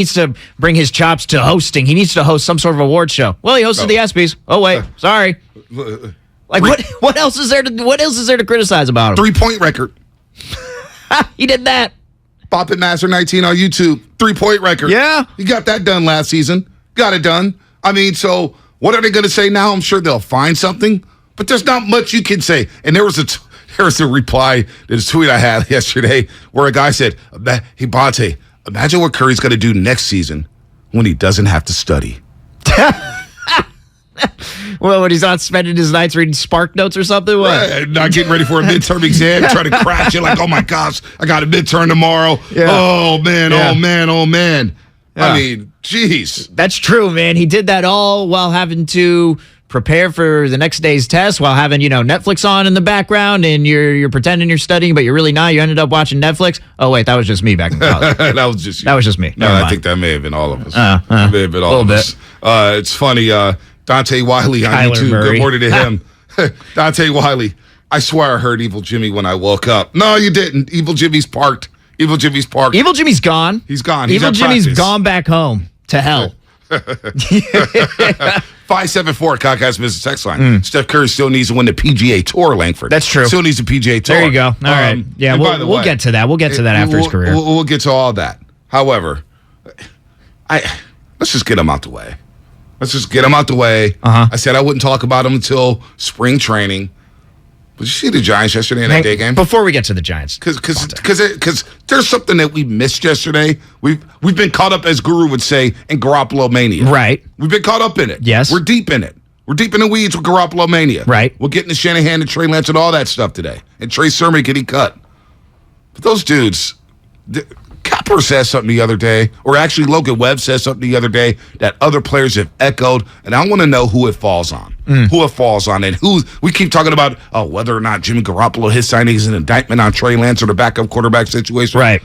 needs to bring his chops to hosting. He needs to host some sort of award show. Well, he hosted the ESPYs. Oh wait, sorry. Like what else is there to criticize about him? 3-point record. He did that. Bop It Master 19 on YouTube. 3-point record. Yeah. He got that done last season. Got it done. I mean, so what are they going to say now? I'm sure they'll find something, but there's not much you can say. And there was a reply to this tweet I had yesterday where a guy said, "Hey, Bonte, imagine what Curry's going to do next season when he doesn't have to study." Well, when he's not spending his nights reading Spark Notes or something? What? Not getting ready for a midterm exam, trying to crash it like, oh my gosh, I got a midterm tomorrow. Yeah. Oh, man, yeah. Oh, man. Yeah. I mean, geez. That's true, man. He did that all while having to prepare for the next day's test, while having, Netflix on in the background, and you're pretending you're studying, but you're really not. You ended up watching Netflix. Oh, wait, that was just me back in college. That was just you. That was just me. No, I think that may have been all of us. May have been all of us. It's funny, Dante Wiley on Kyler YouTube. Murray. Good morning to him. Dante Wiley. I swear I heard Evil Jimmy when I woke up. No, you didn't. Evil Jimmy's parked. Evil Jimmy's gone. He's gone. He's Evil Jimmy's gone back home to hell. 574 Comcast Business Text Line. Steph Curry still needs to win the PGA Tour, Langford. That's true. Still needs a PGA Tour. There you go. All right. Yeah, we'll get to that. We'll get to that after his career. We'll get to all that. However, let's just get him out the way. I said I wouldn't talk about him until spring training. Did you see the Giants yesterday in that day game? Before we get to the Giants. Because there's something that we missed yesterday. We've been caught up, as Guru would say, in Garoppolo mania. Right. We've been caught up in it. Yes. We're deep in it. We're deep in the weeds with Garoppolo mania. Right. We'll get into Shanahan and Trey Lance and all that stuff today. And Trey Sermon getting cut. But those dudes, Kapler says something the other day, or actually Logan Webb says something the other day that other players have echoed, and I want to know who it falls on. Who it falls on, and who we keep talking about, whether or not Jimmy Garoppolo, his signing is an indictment on Trey Lance or the backup quarterback situation. Right.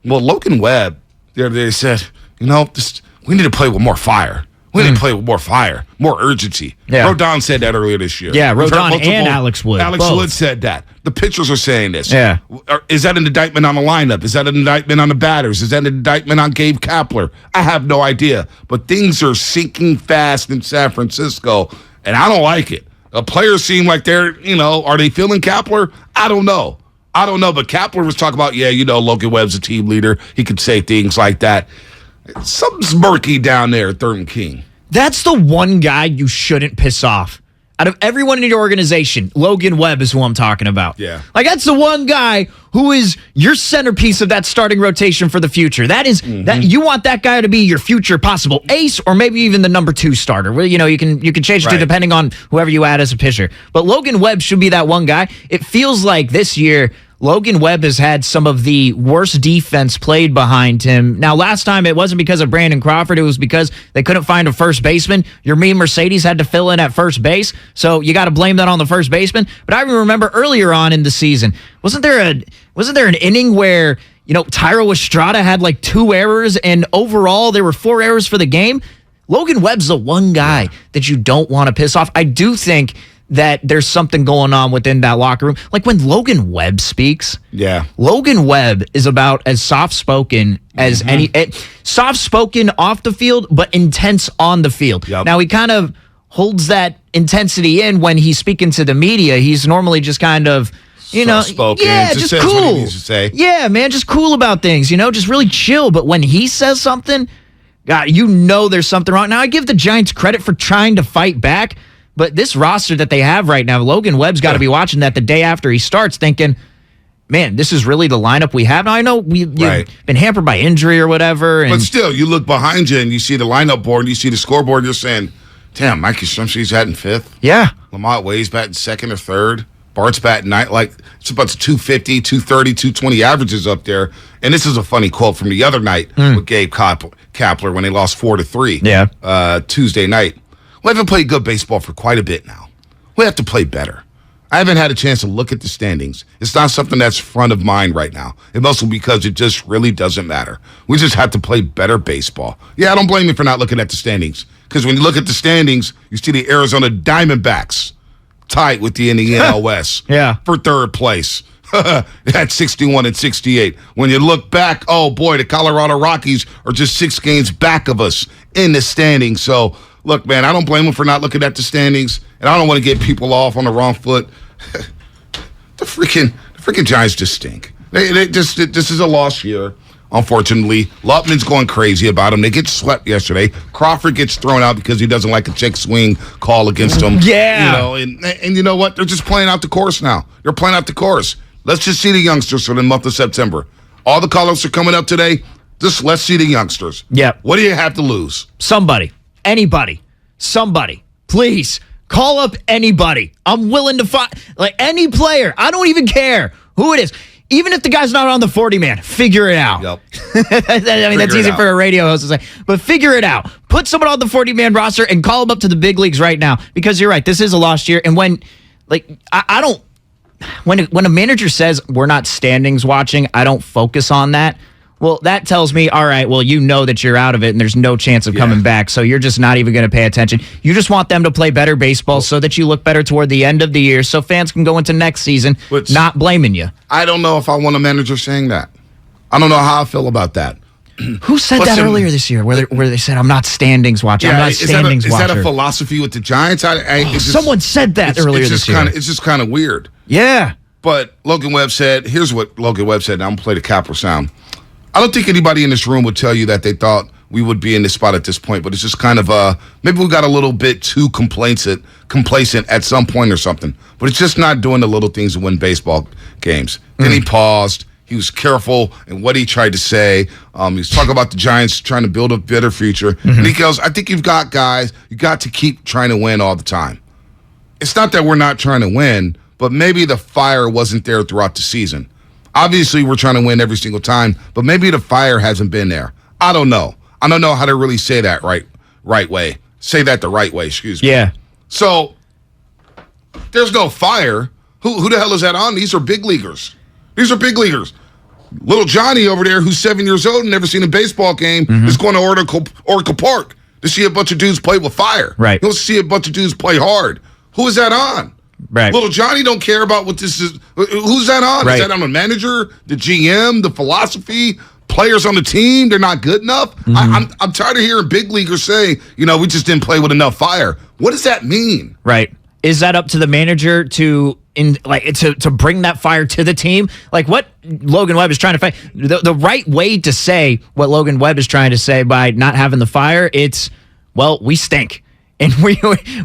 Well, Logan Webb, they said, we need to play with more fire. We need to play with more fire, more urgency. Yeah. Rodon said that earlier this year. Yeah, Rodon and Alex Wood. Alex Wood said that. The pitchers are saying this. Yeah. Is that an indictment on the lineup? Is that an indictment on the batters? Is that an indictment on Gabe Kapler? I have no idea. But things are sinking fast in San Francisco, and I don't like it. The players seem like they're, are they feeling Kapler? I don't know. But Kapler was talking about, Logan Webb's a team leader. He could say things like that. Something's murky down there at 3rd and King. That's the one guy you shouldn't piss off. Out of everyone in your organization, Logan Webb is who I'm talking about. Yeah. Like, that's the one guy who is your centerpiece of that starting rotation for the future. That is, that you want that guy to be your future possible ace, or maybe even the number 2 starter. Where, you can change it to depending on whoever you add as a pitcher. But Logan Webb should be that one guy. It feels like this year, Logan Webb has had some of the worst defense played behind him. Now, last time it wasn't because of Brandon Crawford. It was because they couldn't find a first baseman. Yermín Mercedes had to fill in at first base, so you got to blame that on the first baseman. But I remember earlier on in the season, wasn't there an inning where Tyro Estrada had like 2 errors, and overall there were 4 errors for the game? Logan Webb's the one guy that you don't want to piss off. I do think that there's something going on within that locker room. Like when Logan Webb speaks, Logan Webb is about as soft-spoken as any. Soft-spoken off the field, but intense on the field. Yep. Now, he kind of holds that intensity in when he's speaking to the media. He's normally just kind of, soft-spoken. Just cool. What he needs to say. Yeah, man, just cool about things, just really chill. But when he says something, God, there's something wrong. Now, I give the Giants credit for trying to fight back, but this roster that they have right now, Logan Webb's got to be watching that the day after he starts thinking, man, this is really the lineup we have. Now, I know you've been hampered by injury or whatever. But still, you look behind you and you see the lineup board and you see the scoreboard, you're saying, damn, Mikey Shumsky's batting 5th. Yeah. Lamont Wade's batting 2nd or 3rd. Bart's batting 9th. Like, it's about 250, 230, 220 averages up there. And this is a funny quote from the other night with Gabe Kapler when they lost 4-3 Tuesday night. We haven't played good baseball for quite a bit now. We have to play better. I haven't had a chance to look at the standings. It's not something that's front of mind right now. It must be because it just really doesn't matter. We just have to play better baseball. Yeah, I don't blame you for not looking at the standings. Because when you look at the standings, you see the Arizona Diamondbacks tied with the NL West for 3rd place. at 61 and 68. When you look back, oh boy, the Colorado Rockies are just 6 games back of us in the standings. So, look, man, I don't blame them for not looking at the standings, and I don't want to get people off on the wrong foot. The freaking Giants just stink. This is a lost year. Unfortunately, Lutman's going crazy about him. They get swept yesterday. Crawford gets thrown out because he doesn't like a check swing call against him. Yeah. And you know what? They're just playing out the course now. They're playing out the course. Let's just see the youngsters for the month of September. All the call-ups are coming up today. Just let's see the youngsters. Yep. What do you have to lose? Somebody. Anybody. Somebody. Please. Call up anybody. I'm willing to find any player. I don't even care who it is. Even if the guy's not on the 40-man, figure it out. Yep. That's easy for a radio host to say. But figure it out. Put someone on the 40-man roster and call them up to the big leagues right now. Because you're right, this is a lost year. And when a manager says we're not standings watching, I don't focus on that. Well, that tells me, all right, well, you know that you're out of it and there's no chance of coming back, so you're just not even going to pay attention. You just want them to play better baseball so that you look better toward the end of the year so fans can go into next season not blaming you. I don't know if I want a manager saying that. I don't know how I feel about that. Who said that earlier this year where they said, I'm not standings watching, I'm not standings watcher? Is that a philosophy with the Giants? Someone said that earlier this year. It's just kind of weird. Yeah. But Logan Webb said, here's what Logan Webb said, and I'm going to play the Capper sound. I don't think anybody in this room would tell you that they thought we would be in this spot at this point, but it's just kind of maybe we got a little bit too complacent at some point or something. But it's just not doing the little things to win baseball games. Then he paused. He was careful in what he tried to say. He was talking about the Giants trying to build a better future. And he goes, I think you've got guys, you got to keep trying to win all the time. It's not that we're not trying to win, but maybe the fire wasn't there throughout the season. Obviously, we're trying to win every single time, but maybe the fire hasn't been there. I don't know. I don't know how to really say that right way. Say that the right way, excuse me. Yeah. So, there's no fire. Who the hell is that on? These are big leaguers. Little Johnny over there, who's 7 years old and never seen a baseball game, is going to Oracle Park to see a bunch of dudes play with fire. Right. He'll see a bunch of dudes play hard. Who is that on? Right. Little Johnny don't care about what this is. Who's that on? Right. Is that on the manager, the GM, the philosophy, players on the team? They're not good enough. I'm tired of hearing big leaguers say, we just didn't play with enough fire. What does that mean? Right. Is that up to the manager to bring that fire to the team? Like what Logan Webb is trying to fight. The right way to say what Logan Webb is trying to say by not having the fire, it's, well, we stink. And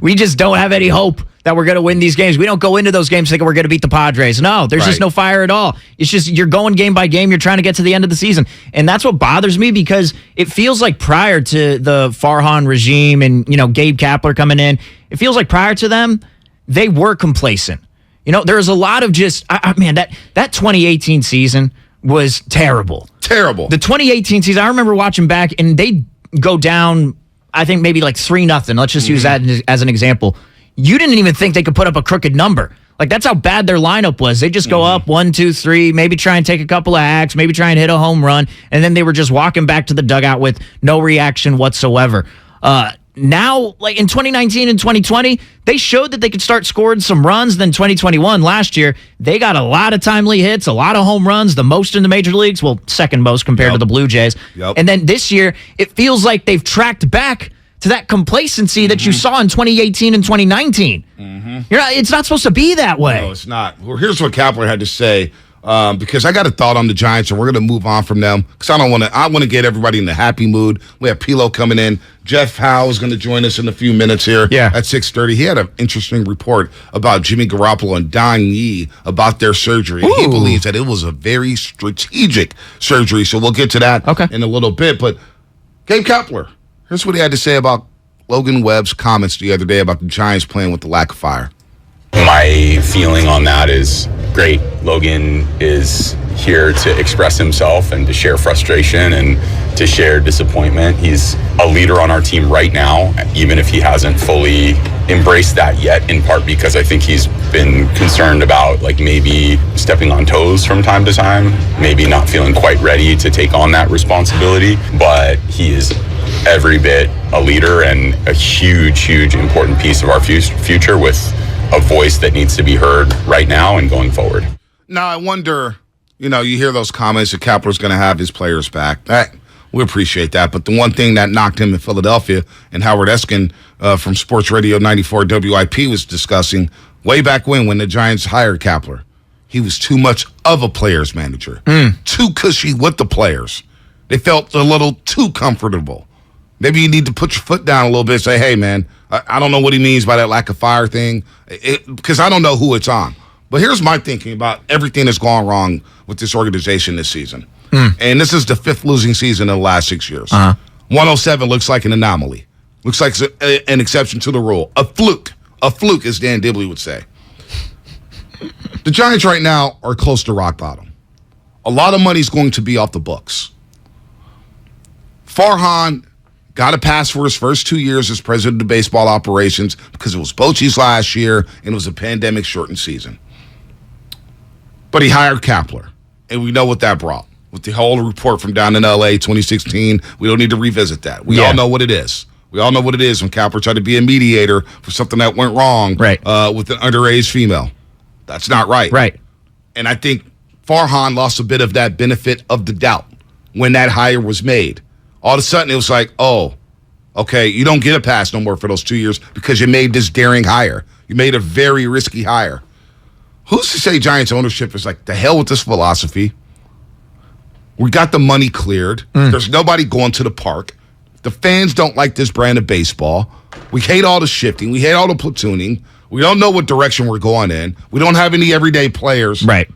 we just don't have any hope that we're going to win these games. We don't go into those games thinking we're going to beat the Padres. No, there's just no fire at all. It's just you're going game by game. You're trying to get to the end of the season. And that's what bothers me because it feels like prior to the Farhan regime and, Gabe Kapler coming in, it feels like prior to them, they were complacent. There was a lot of just, that 2018 season was terrible. Terrible. The 2018 season, I remember watching back and they go down, I think maybe like 3-0. Let's just use that as an example. You didn't even think they could put up a crooked number. Like, that's how bad their lineup was. They just go up 1, 2, 3, maybe try and take a couple of hacks, maybe try and hit a home run, and then they were just walking back to the dugout with no reaction whatsoever. Now, like in 2019 and 2020, they showed that they could start scoring some runs. Then 2021, last year, they got a lot of timely hits, a lot of home runs, the most in the major leagues. Well, second most compared to the Blue Jays. And then this year, it feels like they've tracked back to that complacency that you saw in 2018 and 2019. It's not supposed to be that way. No, it's not. Well, here's what Kapler had to say. Because I got a thought on the Giants, and we're going to move on from them. Because I want to get everybody in the happy mood. We have Pilo coming in. Jeff Howe is going to join us in a few minutes here at 6:30. He had an interesting report about Jimmy Garoppolo and Don Yee about their surgery. He believes that it was a very strategic surgery. So we'll get to that in a little bit. But Gabe Kapler, here's what he had to say about Logan Webb's comments the other day about the Giants playing with the lack of fire. My feeling on that is great. Logan is here to express himself and to share frustration and to share disappointment. He's a leader on our team right now, even if he hasn't fully embraced that yet, in part because I think he's been concerned about maybe stepping on toes from time to time, maybe not feeling quite ready to take on that responsibility, but he is every bit a leader and a huge important piece of our future with a voice that needs to be heard right now and going forward. Now, I wonder, you hear those comments that Kapler's going to have his players back. We appreciate that. But the one thing that knocked him in Philadelphia, and Howard Eskin from Sports Radio 94 WIP was discussing way back when the Giants hired Kapler. He was too much of a player's manager. Too cushy with the players. They felt a little too comfortable. Maybe you need to put your foot down a little bit and say, hey, man, I don't know what he means by that lack of fire thing, because I don't know who it's on. But here's my thinking about everything that's gone wrong with this organization this season. And this is the 5th losing season in the last 6 years. 107 looks like an anomaly. Looks like an exception to the rule. A fluke. A fluke, as Dan Dibley would say. The Giants right now are close to rock bottom. A lot of money's going to be off the books. Farhan got a pass for his first 2 years as president of baseball operations because it was Bochy's last year and it was a pandemic-shortened season. But he hired Kapler, and we know what that brought. With the whole report from down in L.A. 2016, we don't need to revisit that. We all know what it is. We all know what it is when Kapler tried to be a mediator for something that went wrong with an underage female. That's not right. Right. And I think Farhan lost a bit of that benefit of the doubt when that hire was made. All of a sudden, it was like, oh, okay, you don't get a pass no more for those 2 years because you made this daring hire. You made a very risky hire. Who's to say Giants ownership is like, the hell with this philosophy? We got the money cleared. There's nobody going to the park. The fans don't like this brand of baseball. We hate all the shifting. We hate all the platooning. We don't know what direction we're going in. We don't have any everyday players. Right.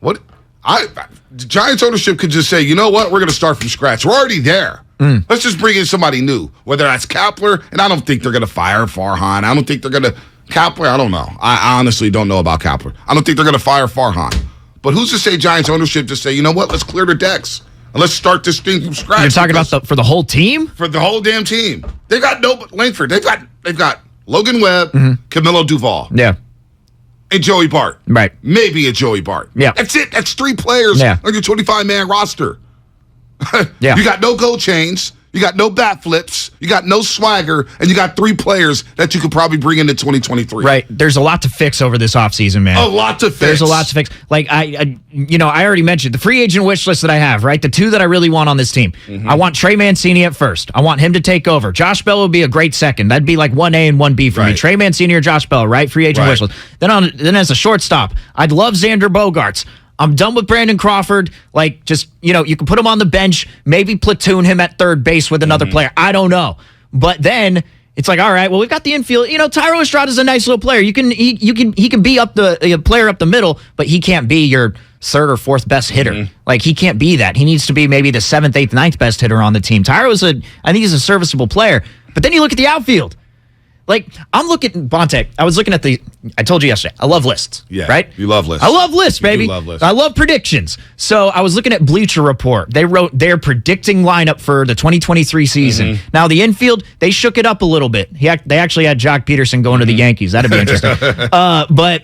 The Giants ownership could just say, you know what? We're going to start from scratch. We're already there. Let's just bring in somebody new, whether that's Kapler, and I don't think they're going to fire Farhan. I don't think they're going to Kapler. I don't know. I honestly don't know about Kapler. I don't think they're going to fire Farhan. But who's to say Giants ownership just say, you know what? Let's clear the decks and let's start this thing from scratch. You're talking about for the whole team? For the whole damn team. They got Langford. They've got Logan Webb, Camilo Duvall. Yeah. And Joey Bart. Right. Maybe a Joey Bart. Yeah. That's it. That's 3 players on your 25-man roster. Yeah. You got no gold chains. You got no bat flips. You got no swagger. And you got 3 players that you could probably bring into 2023. Right. There's a lot to fix over this offseason, man. A lot to fix. There's a lot to fix. Like, I already mentioned the free agent wish list that I have, right? The 2 that I really want on this team. I want Trey Mancini at first. I want him to take over. Josh Bell would be a great second. That'd be like 1A and 1B for me. Trey Mancini or Josh Bell, right? Free agent wish list. Then as a shortstop, I'd love Xander Bogaerts. I'm done with Brandon Crawford. Like, just, you can put him on the bench, maybe platoon him at third base with another player. I don't know. But then it's like, all right, well, we've got the infield. Tyro Estrada's a nice little player. He can be up the player up the middle, but he can't be your 3rd or 4th best hitter. Like, he can't be that. He needs to be maybe the 7th, 8th, 9th best hitter on the team. I think he's a serviceable player. But then you look at the outfield. Like, I'm looking, Bonte, I was looking at I told you yesterday, I love lists. Yeah. Right? You love lists. I love lists, baby. You love lists. I love predictions. So I was looking at Bleacher Report. They wrote their predicting lineup for the 2023 season. Now, the infield, they shook it up a little bit. They actually had Jock Peterson going to the Yankees. That'd be interesting. But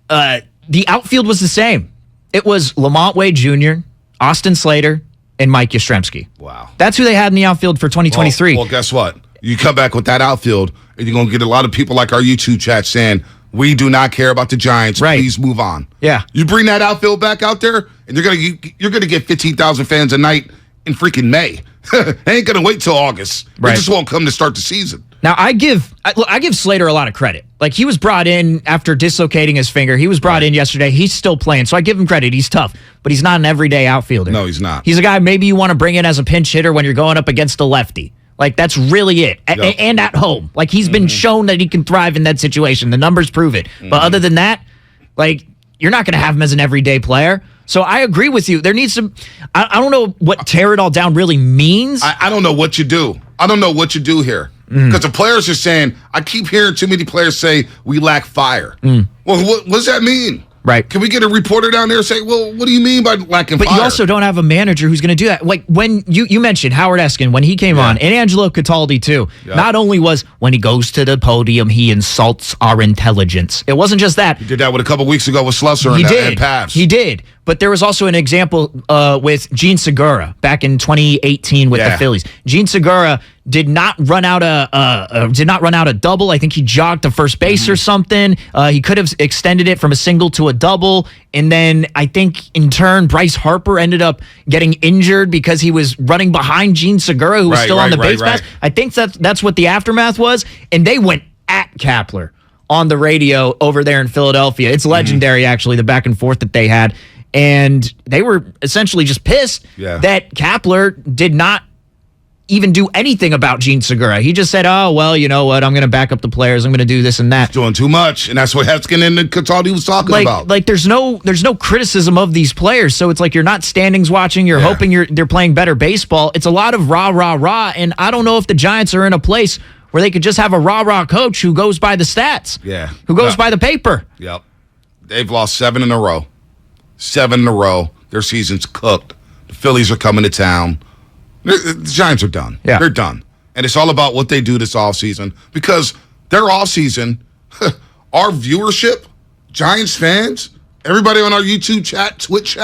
the outfield was the same. It was Lamont Wade Jr., Austin Slater, and Mike Yastrzemski. Wow. That's who they had in the outfield for 2023. Well, guess what? You come back with that outfield, and you're going to get a lot of people like our YouTube chat saying, we do not care about the Giants. Right. Please move on. Yeah. You bring that outfield back out there, and you're going to get 15,000 fans a night in freaking May. They ain't going to wait till August. They just won't come to start the season. Now, I give Slater a lot of credit. Like, he was brought in after dislocating his finger. He was brought in yesterday. He's still playing, so I give him credit. He's tough, but he's not an everyday outfielder. No, he's not. He's a guy maybe you want to bring in as a pinch hitter when you're going up against a lefty. Like, that's really it. And at home. Like, he's been shown that he can thrive in that situation. The numbers prove it. But other than that, like, you're not going to have him as an everyday player. So I agree with you. There needs some... I don't know what tear it all down really means. I don't know what you do. I don't know what you do here. Because the players are saying, I keep hearing too many players say, we lack fire. Well, what does that mean? Right. Can we get a reporter down there and say, well, what do you mean by lacking fire? But you also don't have a manager who's going to do that. Like, when you mentioned Howard Eskin, when he came on, and Angelo Cataldi too, not only was when he goes to the podium, he insults our intelligence. It wasn't just that. He did that with a couple weeks ago with Slusser and Pavs. He did. But there was also an example with Gene Segura back in 2018 with the Phillies. Gene Segura did not run out a double. I think he jogged to first base or something. He could have extended it from a single to a double. And then I think in turn, Bryce Harper ended up getting injured because he was running behind Gene Segura, who was still on the base pass. I think that's what the aftermath was. And they went at Kapler on the radio over there in Philadelphia. It's legendary, actually, the back and forth that they had. And they were essentially just pissed that Kapler did not even do anything about Gene Segura. He just said, oh, well, you know what? I'm going to back up the players. I'm going to do this and that. He's doing too much. And that's what Heskin and Cataldi was talking about. Like, there's no criticism of these players. So it's like you're not standings watching. You're hoping they're playing better baseball. It's a lot of rah, rah, rah. And I don't know if the Giants are in a place where they could just have a rah, rah coach who goes by the stats. Yeah. Who goes by the paper. Yep. They've lost 7 in a row. 7 in a row. Their season's cooked. The Phillies are coming to town. The Giants are done. Yeah. They're done. And it's all about what they do this offseason, because their offseason, our viewership, Giants fans, everybody on our YouTube chat, Twitch,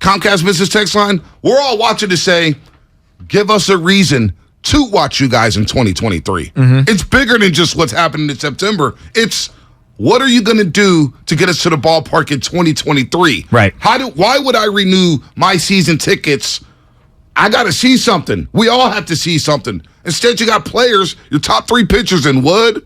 Comcast Business Text Line, we're all watching to say, give us a reason to watch you guys in 2023. It's bigger than just what's happening in September. It's what are you going to do to get us to the ballpark in 2023? Right. Why would I renew my season tickets? I got to see something. We all have to see something. Instead, you got players, your top 3 pitchers in Wood,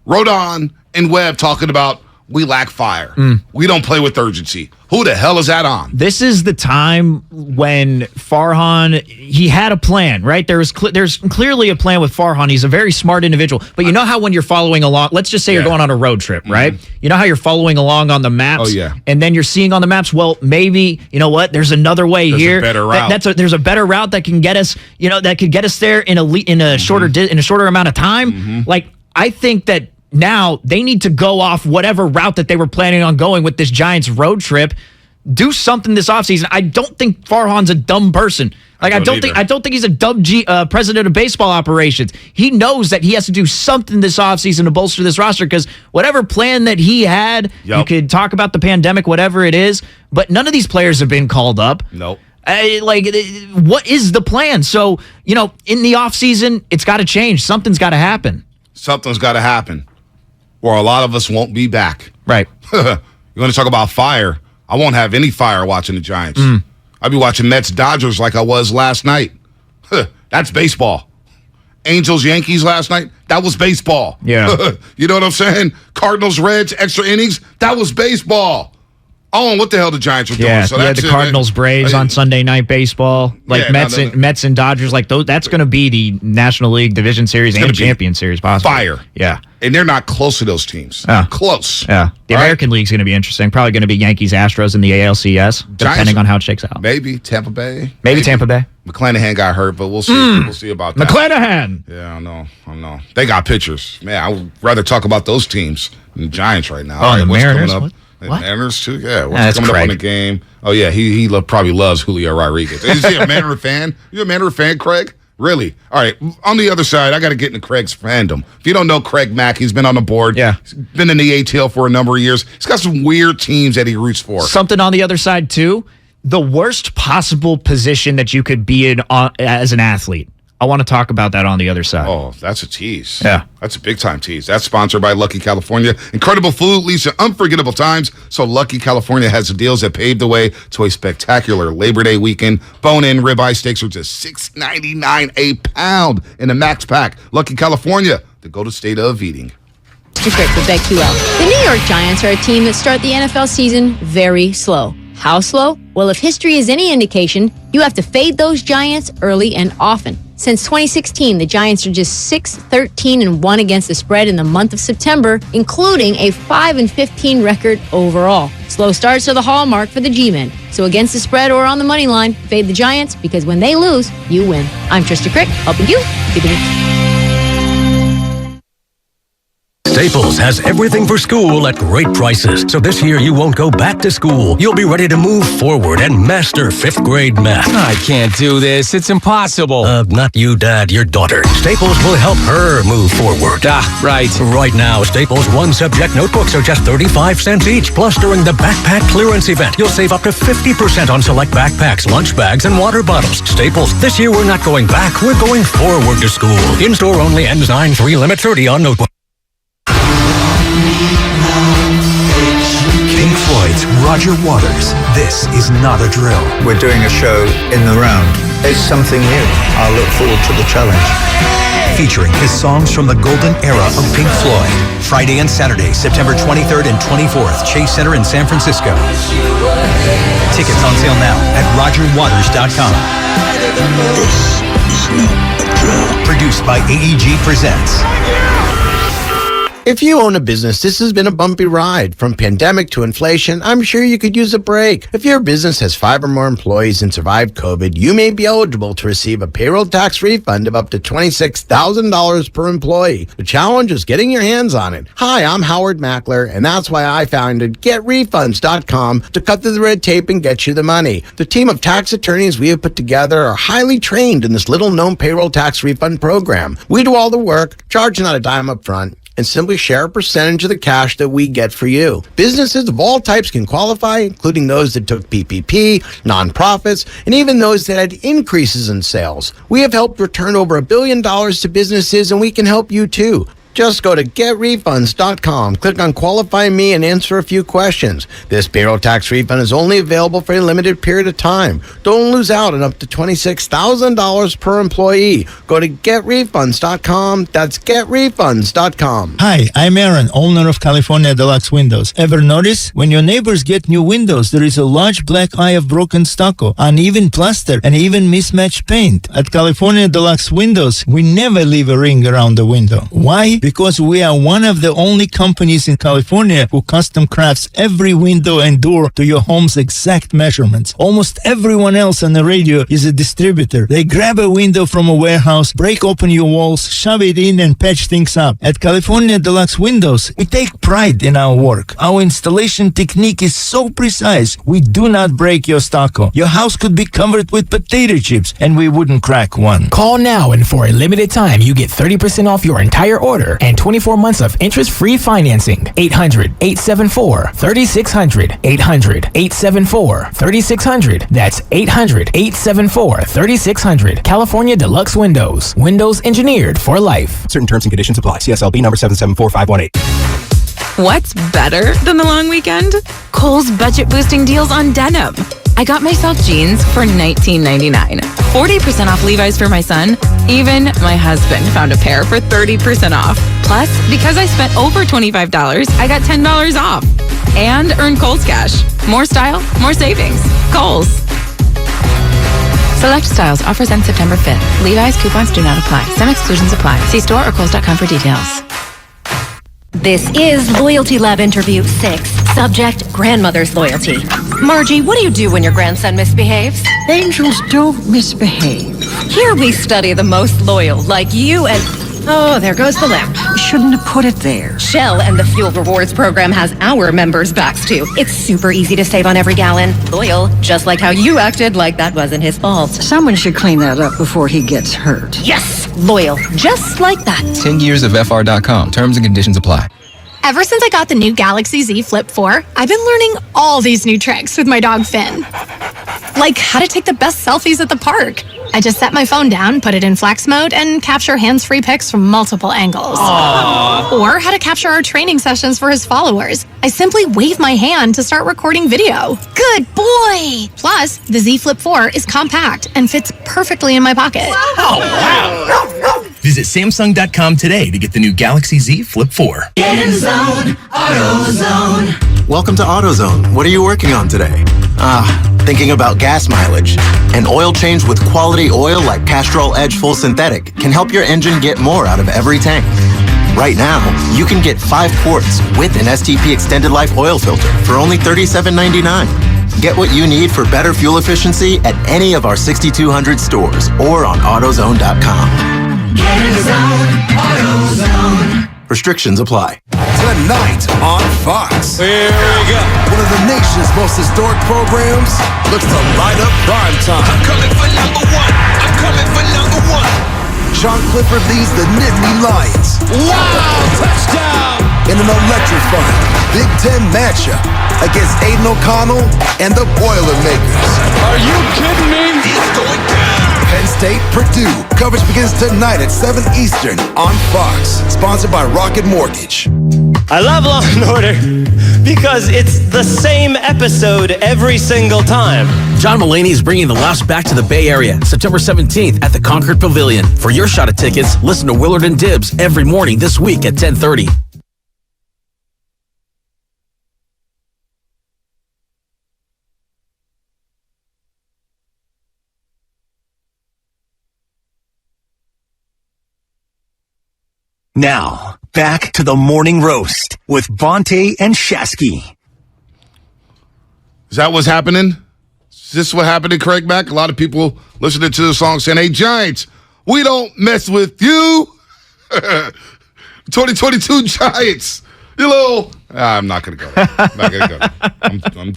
Rodon, and Webb talking about we lack fire. We don't play with urgency. Who the hell is that on? This is the time when Farhan, he had a plan, right? There's clearly a plan with Farhan. He's a very smart individual. But you know how when you're following along, let's just say you're going on a road trip, right? You know how you're following along on the maps? Oh, yeah. And then you're seeing on the maps, well, maybe, you know what, there's another way here. There's a better route. There's a better route that can get us, you know, that could get us there in a shorter amount of time. Like, I think that now they need to go off whatever route that they were planning on going with this Giants road trip. Do something this offseason. I don't think Farhan's a dumb person. Like I don't think he's a dumb president of baseball operations. He knows that he has to do something this offseason to bolster this roster, because whatever plan that he had, you could talk about the pandemic, whatever it is, but none of these players have been called up. Nope. What is the plan? So, you know, in the offseason, it's got to change. Something's got to happen. Something's got to happen, or a lot of us won't be back. Right. You're going to talk about fire. I won't have any fire watching the Giants. I'll be watching Mets-Dodgers like I was last night. That's baseball. Angels-Yankees last night, that was baseball. Yeah. You know what I'm saying? Cardinals-Reds, extra innings, that was baseball. Oh, and what the hell the Giants are doing? Yeah, so that's the Cardinals-Braves on Sunday Night Baseball. Like Mets and Dodgers, like those. That's going to be the National League Division Series and Champion Series, possibly. Fire. Yeah. And they're not close to those teams. Close. Yeah. The American League's going to be interesting. Probably going to be Yankees-Astros in the ALCS, depending on how it shakes out. Maybe Tampa Bay. Maybe Tampa Bay. McClanahan got hurt, but we'll see. We'll see about that. McClanahan. Yeah, I know. They got pitchers. Man, I would rather talk about those teams than the Giants right now. Oh, and the Mariners? What? Mariners too? Yeah. What's coming Craig. up on the game? Oh yeah, he probably loves Julio Rodriguez. Is he a Mariner fan? You a Mariner fan, Craig? Really? All right. On the other side, I got to get into Craig's fandom. If you don't know Craig Mack, he's been on the board. Yeah. He's been in the ATL for a number of years. He's got some weird teams that he roots for. Something on the other side too. The worst possible position that you could be in as an athlete. I want to talk about that on the other side. Oh, that's a tease. Yeah. That's a big-time tease. That's sponsored by Lucky California. Incredible food leads to unforgettable times, so Lucky California has the deals that paved the way to a spectacular Labor Day weekend. Bone-in ribeye steaks are just $6.99 a pound in a max pack. Lucky California, the golden state of eating. With BetQL. The New York Giants are a team that start the NFL season very slow. How slow? Well, if history is any indication, you have to fade those Giants early and often. Since 2016, the Giants are just 6-13-1 against the spread in the month of September, including a 5-15 record overall. Slow starts are the hallmark for the G-men. So against the spread or on the money line, fade the Giants, because when they lose, you win. I'm Trista Crick, helping you keep it in. Staples has everything for school at great prices. So this year you won't go back to school. You'll be ready to move forward and master 5th grade math. I can't do this. It's impossible. Not you, Dad, your daughter. Staples will help her move forward. Right. Right now, Staples one-subject notebooks are just 35 cents each. Plus, during the backpack clearance event, you'll save up to 50% on select backpacks, lunch bags, and water bottles. Staples, this year we're not going back. We're going forward to school. In-store only, ends 9/3, limit 30 on notebook. Pink Floyd's Roger Waters. This is not a drill. We're doing a show in the round. It's something new. I look forward to the challenge. Featuring his songs from the golden era of Pink Floyd. Friday and Saturday, September 23rd and 24th, Chase Center in San Francisco. Tickets on sale now at rogerwaters.com. This is not a drill. Produced by AEG Presents. If you own a business, this has been a bumpy ride. From pandemic to inflation, I'm sure you could use a break. If your business has 5 or more employees and survived COVID, you may be eligible to receive a payroll tax refund of up to $26,000 per employee. The challenge is getting your hands on it. Hi, I'm Howard Mackler, and that's why I founded GetRefunds.com to cut through the red tape and get you the money. The team of tax attorneys we have put together are highly trained in this little-known payroll tax refund program. We do all the work, charge not a dime up front, and simply share a percentage of the cash that we get for you. Businesses of all types can qualify, including those that took PPP, nonprofits, and even those that had increases in sales. We have helped return over $1 billion to businesses, and we can help you too. Just go to GetRefunds.com, click on Qualify Me, and answer a few questions. This payroll tax refund is only available for a limited period of time. Don't lose out on up to $26,000 per employee. Go to GetRefunds.com. That's GetRefunds.com. Hi, I'm Aaron, owner of California Deluxe Windows. Ever notice? When your neighbors get new windows, there is a large black eye of broken stucco, uneven plaster, and even mismatched paint. At California Deluxe Windows, we never leave a ring around the window. Why? Because we are one of the only companies in California who custom crafts every window and door to your home's exact measurements. Almost everyone else on the radio is a distributor. They grab a window from a warehouse, break open your walls, shove it in, and patch things up. At California Deluxe Windows, we take pride in our work. Our installation technique is so precise, we do not break your stucco. Your house could be covered with potato chips, and we wouldn't crack one. Call now, and for a limited time, you get 30% off your entire order and 24 months of interest-free financing. 800-874-3600. 800-874-3600. That's 800-874-3600. California Deluxe Windows. Windows engineered for life. Certain terms and conditions apply. CSLB number 774518. What's better than the long weekend? Kohl's budget-boosting deals on denim. I got myself jeans for $19.99. 40% off Levi's for my son. Even my husband found a pair for 30% off. Plus, because I spent over $25, I got $10 off. And earned Kohl's Cash. More style, more savings. Kohl's. Select styles. Offers end September 5th. Levi's coupons do not apply. Some exclusions apply. See store or Kohls.com for details. This is Loyalty Lab Interview 6. Subject, grandmother's loyalty. Margie, what do you do when your grandson misbehaves? Angels don't misbehave. Here we study the most loyal, like you and... Oh, there goes the lamp. Shouldn't have put it there. Shell and the Fuel Rewards program has our members' backs, too. It's super easy to save on every gallon. Loyal, just like how you acted like that wasn't his fault. Someone should clean that up before he gets hurt. Yes! Loyal, just like that. 10 years of FR.com. Terms and conditions apply. Ever since I got the new Galaxy Z Flip 4, I've been learning all these new tricks with my dog Finn. Like how to take the best selfies at the park. I just set my phone down, put it in flex mode, and capture hands-free pics from multiple angles. Aww. Or how to capture our training sessions for his followers. I simply wave my hand to start recording video. Good boy! Plus, the Z Flip 4 is compact and fits perfectly in my pocket. Oh, wow! Visit Samsung.com today to get the new Galaxy Z Flip 4. Get in the zone, AutoZone. Welcome to AutoZone. What are you working on today? Thinking about gas mileage. An oil change with quality oil like Castrol Edge Full Synthetic can help your engine get more out of every tank. Right now, you can get 5 quarts with an STP Extended Life oil filter for only $37.99. Get what you need for better fuel efficiency at any of our 6,200 stores or on AutoZone.com. Get in the zone, AutoZone. Restrictions apply. Tonight on Fox. Here we go. One of the nation's most historic programs looks to light up prime time. I'm coming for number one. I'm coming for number one. Sean Clifford leads the Nittany Lions. Wow, touchdown. In an electrifying Big Ten matchup against Aiden O'Connell and the Boilermakers. Are you kidding me? It's going down. Penn State, Purdue. Coverage begins tonight at 7 Eastern on Fox. Sponsored by Rocket Mortgage. I love Law & Order because it's the same episode every single time. John Mulaney is bringing The Lost back to the Bay Area, September 17th at the Concord Pavilion. For your shot at tickets, listen to Willard and Dibbs every morning this week at 10:30. Now, back to the morning roast with Vontae and Shasky. Is that what's happening? Is this what happened to Craig Mack? A lot of people listening to the song saying, hey, Giants, we don't mess with you. 2022 Giants. You little... I'm not going to go there. I'm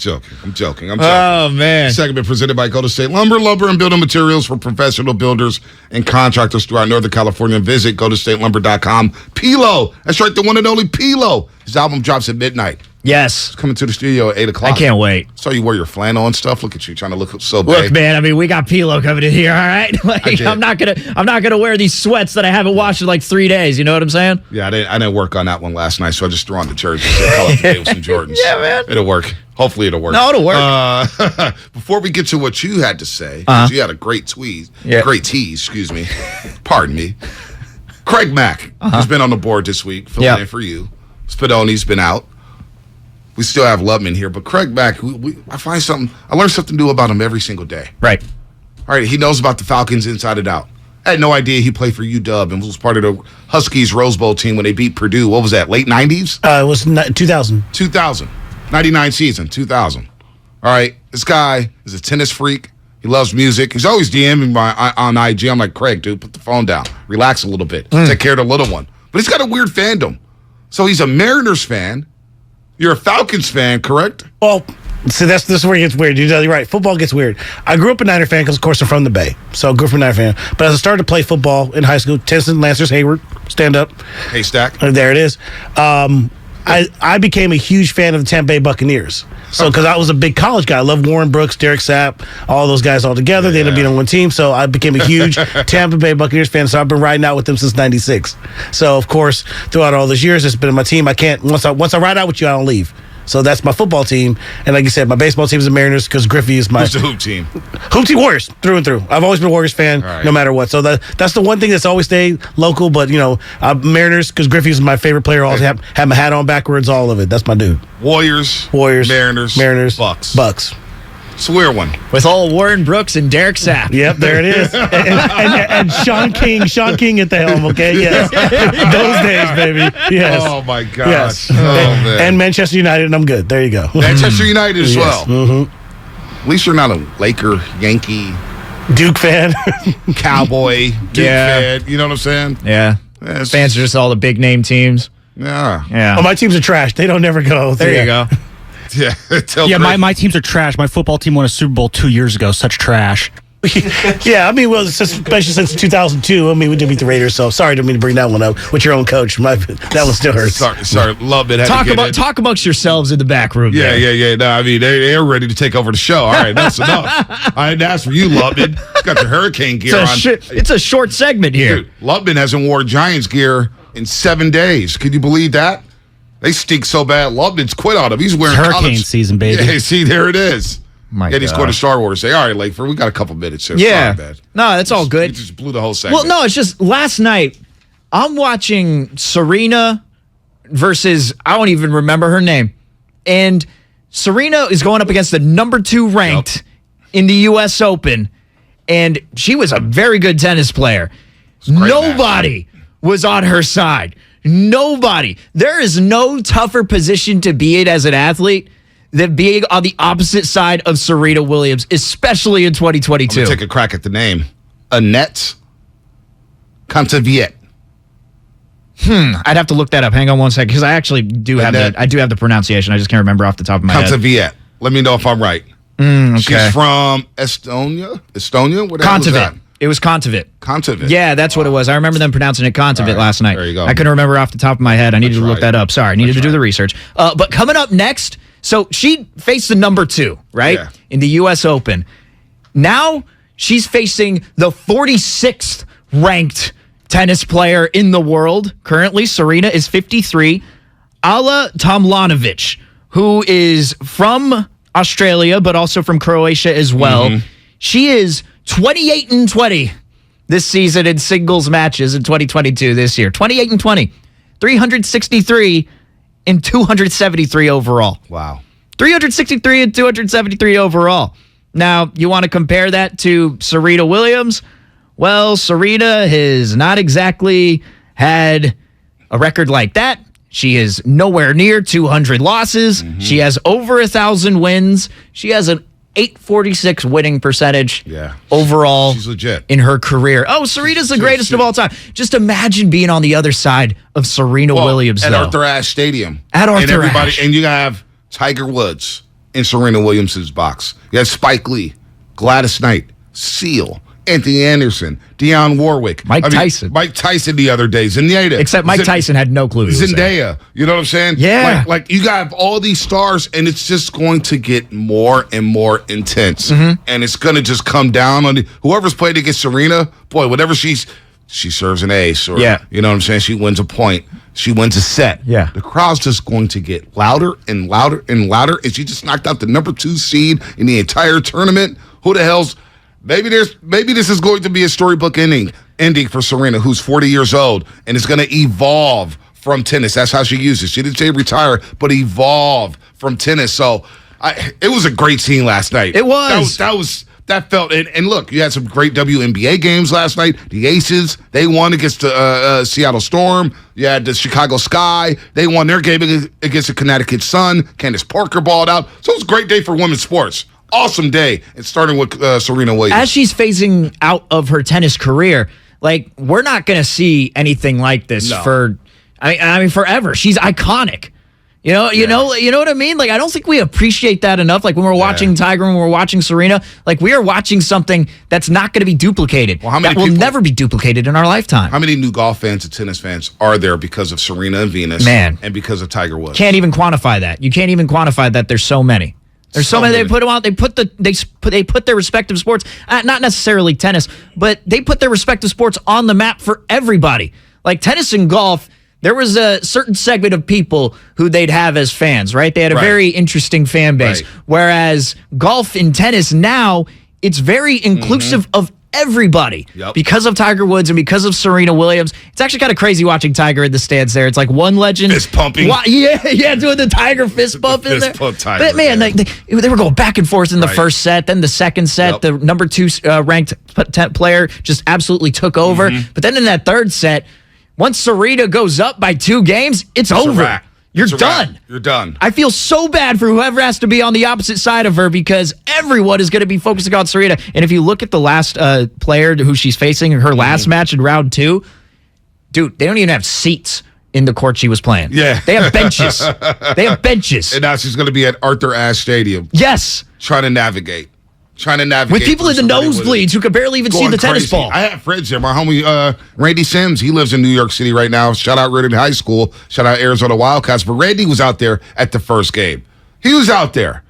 joking. Oh, man. Segment presented by Golden State Lumber and building materials for professional builders and contractors throughout Northern California. Visit GoldenStateLumber.com. Pilo. That's right, the one and only Pilo. His album drops at midnight. Yes. It's coming to the studio at 8 o'clock. I can't wait. So you wear your flannel and stuff. Look at you trying to look so big. Look, man, I mean, we got Pilo coming in here, all right? Like, I'm not gonna wear these sweats that I haven't washed in like 3 days. You know what I'm saying? Yeah, I didn't work on that one last night, so I just threw on the jersey. Call it today with some Jordans. Yeah, man. It'll work. Hopefully it'll work. No, it'll work. Before we get to what you had to say, 'cause you had a great tease, excuse me. Pardon me. Craig Mack has been on the board this week, filling in for you. Spadoni's been out. We still have Lubman here, but Craig Mack, I learn something new about him every single day. Right. All right, he knows about the Falcons inside and out. I had no idea he played for UW and was part of the Huskies Rose Bowl team when they beat Purdue. What was that, late 90s? It was 2000. 99 season, 2000. All right, this guy is a tennis freak. He loves music. He's always DMing me on IG. I'm like, Craig, dude, put the phone down. Relax a little bit. Take care of the little one. But he's got a weird fandom. So he's a Mariners fan. You're a Falcons fan, correct? Well, see, this is where it gets weird. You're right. Football gets weird. I grew up a Niner fan because, of course, I'm from the Bay. So I grew up a Niner fan. But as I started to play football in high school, Tennyson, Lancers, Hayward, stand up. Haystack. There it is. I became a huge fan of the Tampa Bay Buccaneers. So, because I was a big college guy. I loved Warren Brooks, Derek Sapp, all those guys all together. They ended up being on one team. So I became a huge Tampa Bay Buccaneers fan. So I've been riding out with them since 96. So, of course, throughout all those years, it's been my team. I can't, once I ride out with you, I don't leave. So that's my football team. And like you said, my baseball team is the Mariners because Griffey is my... Who's the hoop team? Hoop team Warriors, through and through. I've always been a Warriors fan, no matter what. So that's the one thing that's always stayed local. But, Mariners, because Griffey is my favorite player. Always have my hat on backwards, all of it. That's my dude. Warriors, Mariners, Bucks. Swear one. With all Warren Brooks and Derek Sapp. Yep, there it is. and Sean King at the helm, okay? Yes. Those days, baby. Yes. Oh, my gosh. Yes. Oh, man. And Manchester United, and I'm good. There you go. Manchester United as well. Mm-hmm. At least you're not a Laker, Yankee, Duke fan. Cowboy, Duke fan. You know what I'm saying? Yeah. Fans are just all the big name teams. Yeah. Oh, my teams are trash. They don't never go. There you go. Yeah, my teams are trash. My football team won a Super Bowl 2 years ago. Such trash. Yeah, I mean, well, especially since 2002. I mean, we did beat the Raiders, so sorry, didn't mean to bring that one up with your own coach. That one still hurts. Sorry, love it. Talk amongst yourselves in the back room. Yeah. No, I mean, they're ready to take over the show. All right, that's enough. I didn't ask for you, Lubman. He's got your hurricane gear on. It's a short segment here. Dude, Lubman hasn't worn Giants gear in 7 days. Could you believe that? They stink so bad. Lubman's quit on him. He's wearing hurricane season, baby. Yeah, see, there it is. My he's going to Star Wars. Say, all right, Lakeford, we got a couple minutes here. Yeah. Sorry, no, that's all good. You just blew the whole segment. Well, no, it's just last night, I'm watching Serena versus, I don't even remember her name. And Serena is going up against the number 2 ranked in the U.S. Open. And she was a very good tennis player. Nobody was on her side. Nobody. There is no tougher position to be in as an athlete than being on the opposite side of Serena Williams, especially in 2022. I'm going to take a crack at the name. Annette Cantaviet. I'd have to look that up. Hang on one second, because I actually do have the pronunciation. I just can't remember off the top of my head. Kontaviet. Let me know if I'm right. Okay. She's from Estonia? What Kontaviet. It was Kontaviet. Kontaviet. Yeah, that's what it was. I remember them pronouncing it Kontaviet last night. There you go. I couldn't remember off the top of my head. I needed to look that up. Sorry, I needed to do the research. But coming up next, so she faced the number 2, right? Yeah. In the U.S. Open. Now she's facing the 46th ranked tennis player in the world. Currently, Serena is 53. Ala Tomljanovic, who is from Australia, but also from Croatia as well. She is 28-20 this season in singles matches in 2022 this year. 28-20. 363 and 273 overall. Wow. 363 and 273 overall. Now, you want to compare that to Serena Williams? Well, Serena has not exactly had a record like that. She is nowhere near 200 losses. She has over 1,000 wins. She has an 846 winning percentage overall. She's legit in her career. Oh, Serena's the greatest of all time. Just imagine being on the other side of Serena Williams, at though. Arthur Ashe Stadium. At Arthur Ashe. And you have Tiger Woods in Serena Williams' box. You have Spike Lee, Gladys Knight, Seal, Anthony Anderson, Dionne Warwick. Mike Tyson the other day. Zendaya. Except Mike Tyson had no clue. Zendaya. You know what I'm saying? Yeah. Like you got all these stars, and it's just going to get more and more intense. And it's going to just come down on whoever's played against Serena. Boy, whatever she serves an ace, or you know what I'm saying? She wins a point. She wins a set. Yeah. The crowd's just going to get louder and louder and louder. And she just knocked out the number 2 seed in the entire tournament. Who the hell's... Maybe this is going to be a storybook ending for Serena, who's 40 years old, and is going to evolve from tennis. That's how she uses it. She didn't say retire, but evolve from tennis. So it was a great scene last night. It was. That felt, and look, you had some great WNBA games last night. The Aces, they won against the Seattle Storm. You had the Chicago Sky. They won their game against the Connecticut Sun. Candace Parker balled out. So it was a great day for women's sports. Awesome day. It's starting with Serena Williams. As she's phasing out of her tennis career, like, we're not going to see anything like this for forever. She's iconic. You know what I mean? Like, I don't think we appreciate that enough. Like, when we're watching Tiger, when we're watching Serena, like, we are watching something that's not going to be duplicated. Well, that will never be duplicated in our lifetime. How many new golf fans and tennis fans are there because of Serena and Venus? Man. And because of Tiger Woods? Can't even quantify that. You can't even quantify that. There's so many. There's so many. They put them out. They put their respective sports, not necessarily tennis, but they put their respective sports on the map for everybody. Like tennis and golf, there was a certain segment of people who they'd have as fans, right? They had a very interesting fan base. Right. Whereas golf and tennis now, it's very inclusive of everybody because of Tiger Woods and because of Serena Williams. It's actually kind of crazy watching Tiger in the stands there. It's like one legend fist pumping. Doing the Tiger fist bump in there. Tiger, but man, they were going back and forth in the first set, then the second set, the number 2 ranked player just absolutely took over. But then in that third set, once Serena goes up by 2 games, it's over. You're done. You're done. I feel so bad for whoever has to be on the opposite side of her because everyone is going to be focusing on Serena. And if you look at the last player who she's facing, her last match in round 2, dude, they don't even have seats in the court she was playing. Yeah. They have benches. And now she's going to be at Arthur Ashe Stadium. Yes. Trying to navigate. With people in the nosebleeds who could barely even see the tennis ball. I have friends here. My homie Randy Sims, he lives in New York City right now. Shout out Reardon High School. Shout out Arizona Wildcats. But Randy was out there at the first game. He was out there.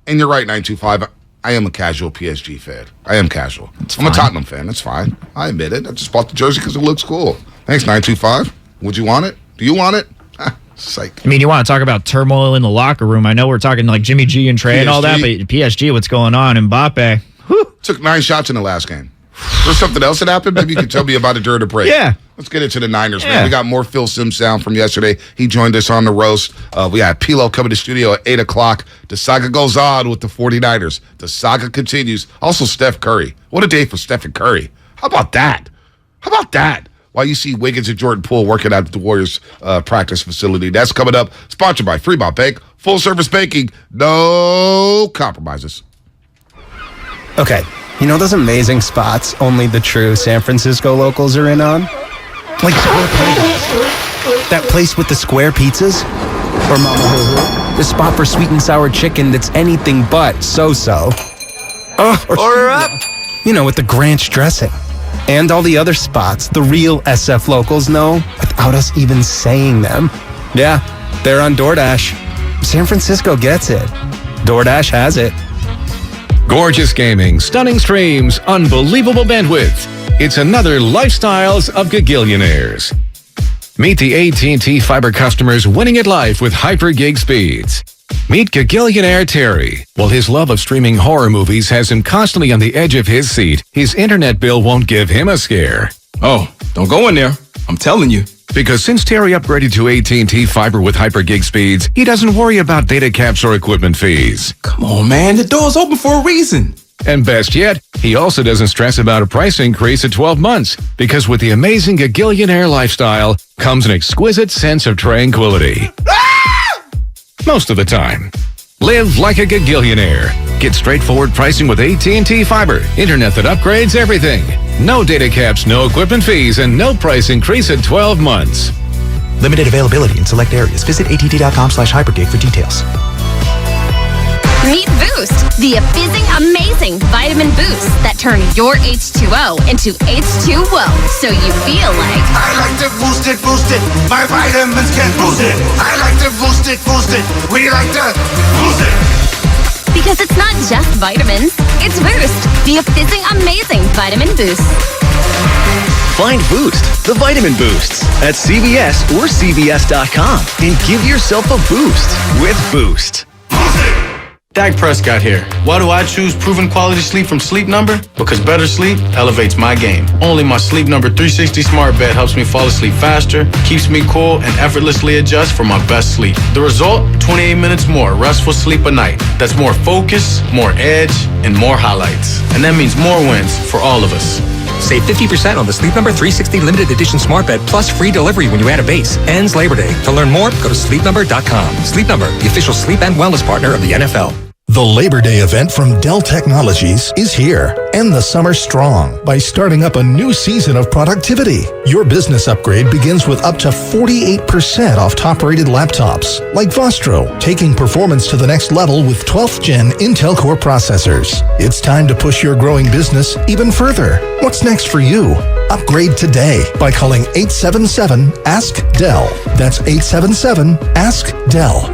And you're right, 925. I am a casual PSG fan. I am casual. I'm a Tottenham fan. That's fine. I admit it. I just bought the jersey because it looks cool. Thanks, 925. Would you want it? Do you want it? Psych. I mean, you want to talk about turmoil in the locker room. I know we're talking like Jimmy G and Trey and all that, but PSG, what's going on? Mbappe. Took 9 shots in the last game. There's something else that happened? Maybe you can tell me about it during the break. Yeah. Let's get into the Niners, man. We got more Phil Simms sound from yesterday. He joined us on the roast. We got Pilo coming to the studio at 8 o'clock. The saga goes on with the 49ers. The saga continues. Also, Steph Curry. What a day for Stephen Curry. How about that? While you see Wiggins and Jordan Poole working out at the Warriors practice facility. That's coming up. Sponsored by Fremont Bank. Full service banking. No compromises. Okay, you know those amazing spots only the true San Francisco locals are in on? Like That place with the square pizzas? Or Mama Ho-Ho? The spot for sweet and sour chicken that's anything but so-so. Order up! You know, with the Granch dressing. And all the other spots the real SF locals know without us even saying them. Yeah, they're on DoorDash. San Francisco gets it. DoorDash has it. Gorgeous gaming, stunning streams, unbelievable bandwidth. It's another Lifestyles of Gagillionaires. Meet the AT&T Fiber customers winning at life with hyper gig speeds. Meet Gagillionaire Terry. While his love of streaming horror movies has him constantly on the edge of his seat, his internet bill won't give him a scare. Oh, don't go in there. I'm telling you. Because since Terry upgraded to AT&T Fiber with hyper gig speeds, he doesn't worry about data caps or equipment fees. Come on, man. The door's open for a reason. And best yet, he also doesn't stress about a price increase at 12 months, because with the amazing Gagillionaire lifestyle comes an exquisite sense of tranquility. Most of the time. Live like a Gagillionaire. Get straightforward pricing with AT&T Fiber. Internet that upgrades everything. No data caps, no equipment fees, and no price increase at 12 months. Limited availability in select areas. Visit att.com/hypergig for details. Meet Boost, the fizzing amazing vitamin boost that turn your H2O into H2O, so you feel like I like to boost it, my vitamins can boost it. I like to boost it, we like to boost it. Because it's not just vitamins, it's Boost, the fizzing amazing vitamin boost. Find Boost, the vitamin boosts, at CVS or CVS.com and give yourself a boost with Boost. Dak Prescott here. Why do I choose proven quality sleep from Sleep Number? Because better sleep elevates my game. Only my Sleep Number 360 smart bed helps me fall asleep faster, keeps me cool, and effortlessly adjusts for my best sleep. The result? 28 minutes more restful sleep a night. That's more focus, more edge, and more highlights. And that means more wins for all of us. Save 50% on the Sleep Number 360 limited edition smart bed plus free delivery when you add a base. Ends Labor Day. To learn more, go to sleepnumber.com. Sleep Number, the official sleep and wellness partner of the NFL. The Labor Day event from Dell Technologies is here. End the summer strong by starting up a new season of productivity. Your business upgrade begins with up to 48% off top-rated laptops, like Vostro, taking performance to the next level with 12th Gen Intel Core processors. It's time to push your growing business even further. What's next for you? Upgrade today by calling 877-ASK-DELL. That's 877-ASK-DELL.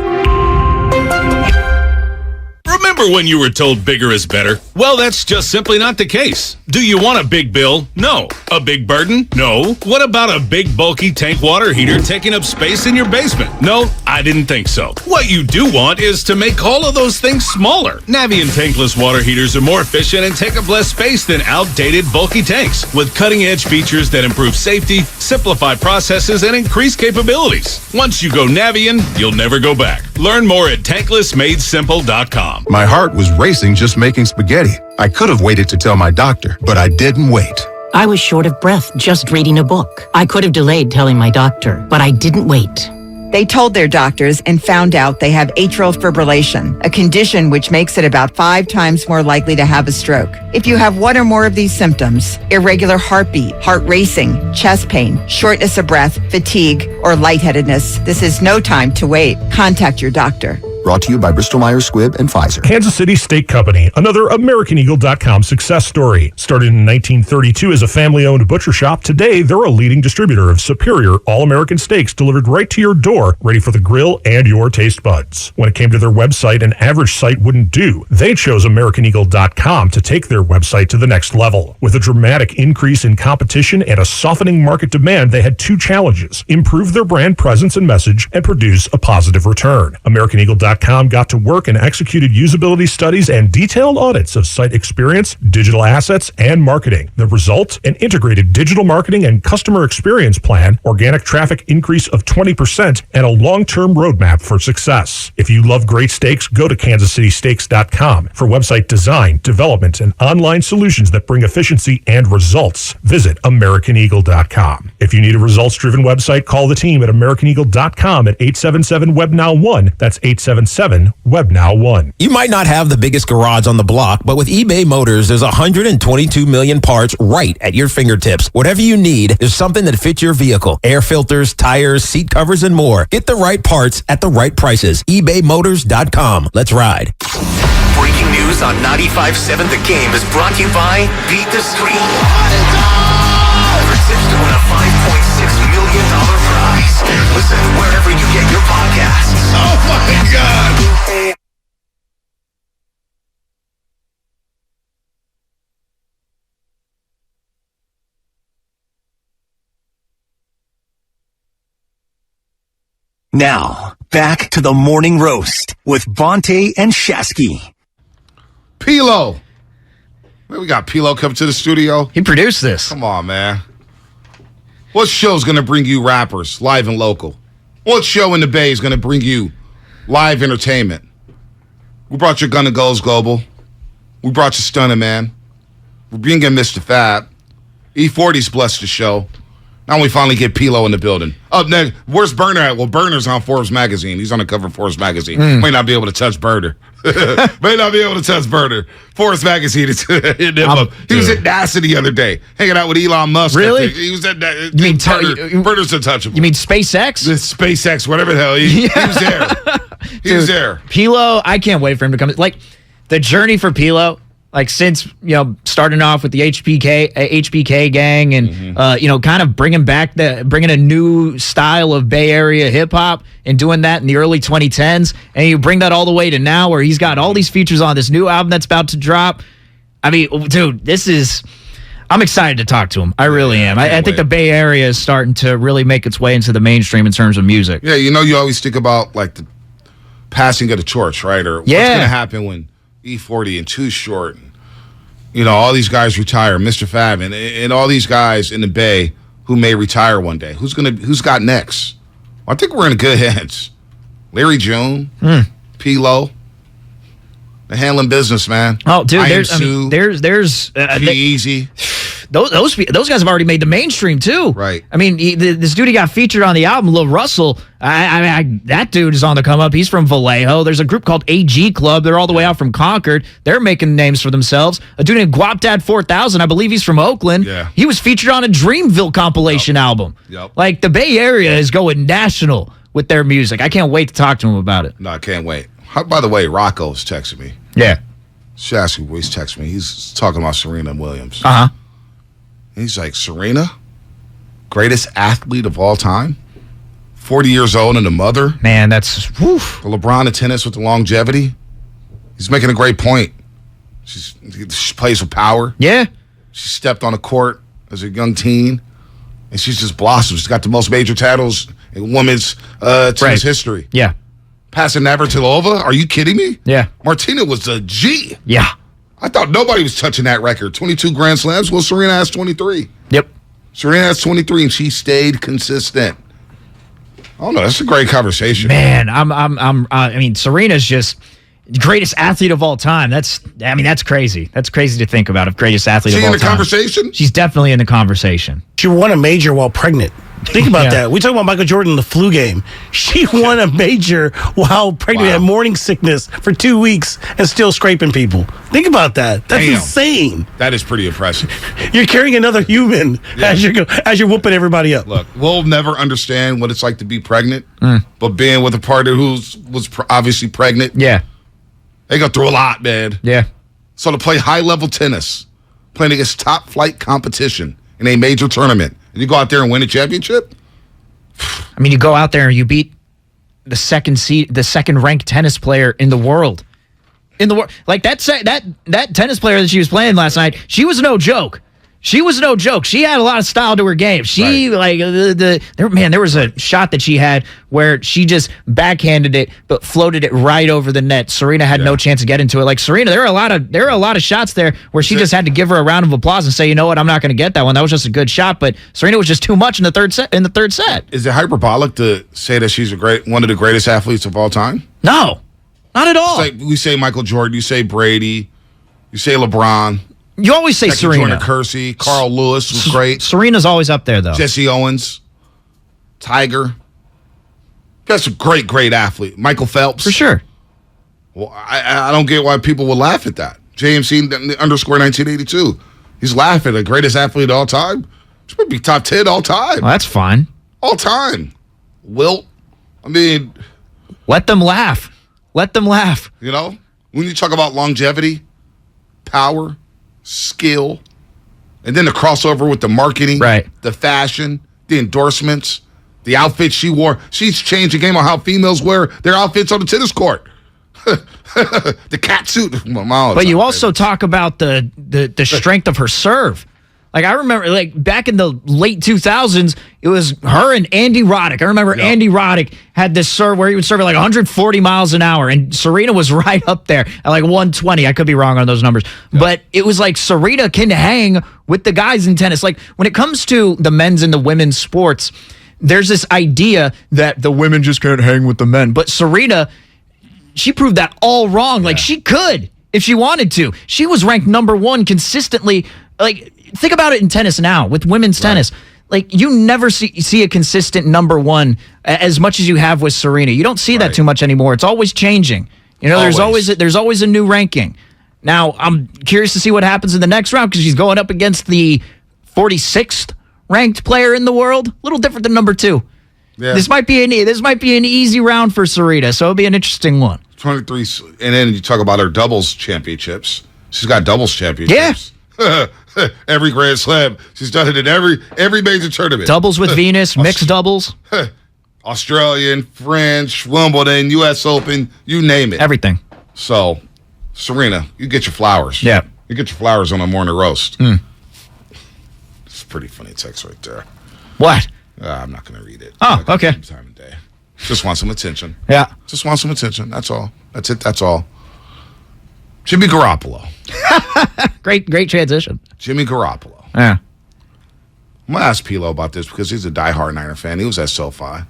Remember when you were told bigger is better? Well, that's just simply not the case. Do you want a big bill? No. A big burden? No. What about a big bulky tank water heater taking up space in your basement? No, I didn't think so. What you do want is to make all of those things smaller. Navien tankless water heaters are more efficient and take up less space than outdated bulky tanks, with cutting-edge features that improve safety, simplify processes, and increase capabilities. Once you go Navien, you'll never go back. Learn more at tanklessmadesimple.com. My heart was racing just making spaghetti. I could have waited to tell my doctor, but I didn't wait. I was short of breath just reading a book. I could have delayed telling my doctor, but I didn't wait. They told their doctors and found out they have atrial fibrillation, a condition which makes it about 5 times more likely to have a stroke. If you have one or more of these symptoms, irregular heartbeat, heart racing, chest pain, shortness of breath, fatigue, or lightheadedness, this is no time to wait. Contact your doctor. Brought to you by Bristol-Myers Squibb and Pfizer. Kansas City Steak Company, another AmericanEagle.com success story. Started in 1932 as a family-owned butcher shop, today they're a leading distributor of superior all-American steaks delivered right to your door, ready for the grill and your taste buds. When it came to their website, an average site wouldn't do. They chose AmericanEagle.com to take their website to the next level. With a dramatic increase in competition and a softening market demand, they had 2 challenges: improve their brand presence and message, and produce a positive return. AmericanEagle.com got to work and executed usability studies and detailed audits of site experience, digital assets, and marketing. The result? An integrated digital marketing and customer experience plan, organic traffic increase of 20%, and a long-term roadmap for success. If you love great steaks, go to KansasCitySteaks.com for website design, development, and online solutions that bring efficiency and results. Visit AmericanEagle.com. If you need a results-driven website, call the team at AmericanEagle.com at 877-WebNow1. That's 877 877 WebNow 1. You might not have the biggest garage on the block, but with eBay Motors, there's 122 million parts right at your fingertips. Whatever you need, there's something that fits your vehicle. Air filters, tires, seat covers, and more. Get the right parts at the right prices. ebaymotors.com. Let's ride. Breaking news on 95.7 The Game is brought to you by Beat the Street. For tips to win a $5.6 million prize. Listen wherever you get your podcasts. Oh my God. Now, back to the morning roast with Bonte and Shasky. Pilo. We got Pilo coming to the studio. He produced this. Come on, man. What show's going to bring you rappers, live and local? What show in the Bay is going to bring you live entertainment? We brought you Gunna Goes Global. We brought you Stunning Man. We're bringing in Mr. Fab. E40's blessed the show. Now we finally get Pilo in the building. Up next, where's Burner at? Well, Burner's on Forbes Magazine. He's on the cover of Forbes Magazine. May not be able to touch Burner. May not be able to touch Burner. Forbes Magazine is hitting him up. He was at NASA the other day, hanging out with Elon Musk. Really? He was at that. You mean Burner's untouchable. You mean SpaceX? The SpaceX, whatever the hell. He was there. He was there. Pilo, I can't wait for him to come. Like, the journey for Pilo, like since, starting off with the HBK gang and, kind of bringing a new style of Bay Area hip hop and doing that in the early 2010s. And you bring that all the way to now where he's got all these features on this new album that's about to drop. I mean, dude, I'm excited to talk to him. I really am. I think the Bay Area is starting to really make its way into the mainstream in terms of music. Yeah, you always think about like the passing of the torch, right? Or what's going to happen when E40 and Too Short, and, all these guys retire, Mr. Fab, and all these guys in the Bay who may retire one day. Who's got next? Well, I think we're in good hands. Larry June, Pilo, the handling business, man. Oh, dude, there's P-Easy. Those guys have already made the mainstream too. Right. I mean, this dude he got featured on the album, Lil Russell. That dude is on the come up. He's from Vallejo. There's a group called AG Club. They're all the way out from Concord. They're making names for themselves. A dude named Guapdad 4000. I believe he's from Oakland. Yeah. He was featured on a Dreamville compilation album. Yep. Like the Bay Area is going national with their music. I can't wait to talk to him about it. No, I can't wait. By the way, Rocco's texting me. Yeah. Shasky Boy's texting me. He's talking about Serena Williams. Uh-huh. He's like, Serena, greatest athlete of all time, 40 years old and a mother. Man, that's whew. The LeBron of tennis with the longevity. He's making a great point. She plays with power. Yeah. She stepped on a court as a young teen, and she's just blossomed. She's got the most major titles in women's tennis history. Yeah. Passing Navratilova? Are you kidding me? Yeah. Martina was a G. Yeah. I thought nobody was touching that record. 22 Grand Slams. Well, Serena has 23. Yep. Serena has 23, and she stayed consistent. Oh no, that's a great conversation. Man, I mean, Serena's just the greatest athlete of all time. That's crazy. That's crazy to think about. Of greatest athlete of all time. She in the conversation? She's definitely in the conversation. She won a major while pregnant. Think about that. We talk about Michael Jordan in the flu game. She won a major while pregnant, had morning sickness for 2 weeks, and still scraping people. Think about that. That's insane. That is pretty impressive. You're carrying another human as you're whooping everybody up. Look, we'll never understand what it's like to be pregnant, but being with a partner who was obviously pregnant, they go through a lot, man. Yeah. So to play high-level tennis, playing against top-flight competition in a major tournament, and you go out there and win a championship? I mean, you go out there and you beat the second-ranked tennis player in the world. Like that tennis player that she was playing last night, she was no joke. She had a lot of style to her game. There was a shot that she had where she just backhanded it but floated it right over the net. Serena had no chance to get into it. Like Serena, there are a lot of shots there where she just had to give her a round of applause and say, you know what, I'm not going to get that one. That was just a good shot, but Serena was just too much in the third set. Is it hyperbolic to say that she's one of the greatest athletes of all time? No, not at all. It's like we say Michael Jordan, you say Brady, you say LeBron. You always say Serena. Jordan Kersey, Carl Lewis was great. Serena's always up there, though. Jesse Owens, Tiger. That's a great athlete. Michael Phelps. For sure. Well, I don't get why people would laugh at that. JMC underscore 1982. He's laughing. The greatest athlete of all time. He should be top 10 all time. Well, that's fine. All time. Wilt. I mean, let them laugh. Let them laugh. You know, when you talk about longevity, power, skill, and then the crossover with the marketing, right? The fashion, the endorsements, the outfits she wore. She's changed the game on how females wear their outfits on the tennis court. The cat suit. But you also talk about the strength of her serve. Like, I remember, like, back in the late 2000s, it was her and Andy Roddick. I remember Andy Roddick had this serve where he would serve at like 140 miles an hour, and Serena was right up there at like 120. I could be wrong on those numbers. But it was like Serena can hang with the guys in tennis. Like, when it comes to the men's and the women's sports, there's this idea that the women just can't hang with the men. But Serena, she proved that all wrong. Like, she could if she wanted to. She was ranked number one consistently. Like, think about it in tennis now with women's tennis. Like, you never see a consistent number one as much as you have with Serena. You don't see that too much anymore. It's always changing. You know, there's always a new ranking. Now, I'm curious to see what happens in the next round because she's going up against the 46th ranked player in the world. A little different than number two. Yeah. This might be an easy round for Serena, so it'll be an interesting one. 23, and then you talk about her doubles championships. She's got doubles championships. Yeah. Every Grand Slam. She's done it in every major tournament. Doubles with Venus, mixed doubles. Australian, French, Wimbledon, U.S. Open, you name it. Everything. So, Serena, you get your flowers. Yeah. You get your flowers on a morning roast. It's a pretty funny text right there. What? I'm not going to read it. Oh, okay. Time of day. Just want some attention. Yeah. Just want some attention. That's all. That's it. That's all. Jimmy Garoppolo. Great transition. Jimmy Garoppolo. Yeah. I'm going to ask Pilo about this because he's a diehard Niner fan. He was at SoFi.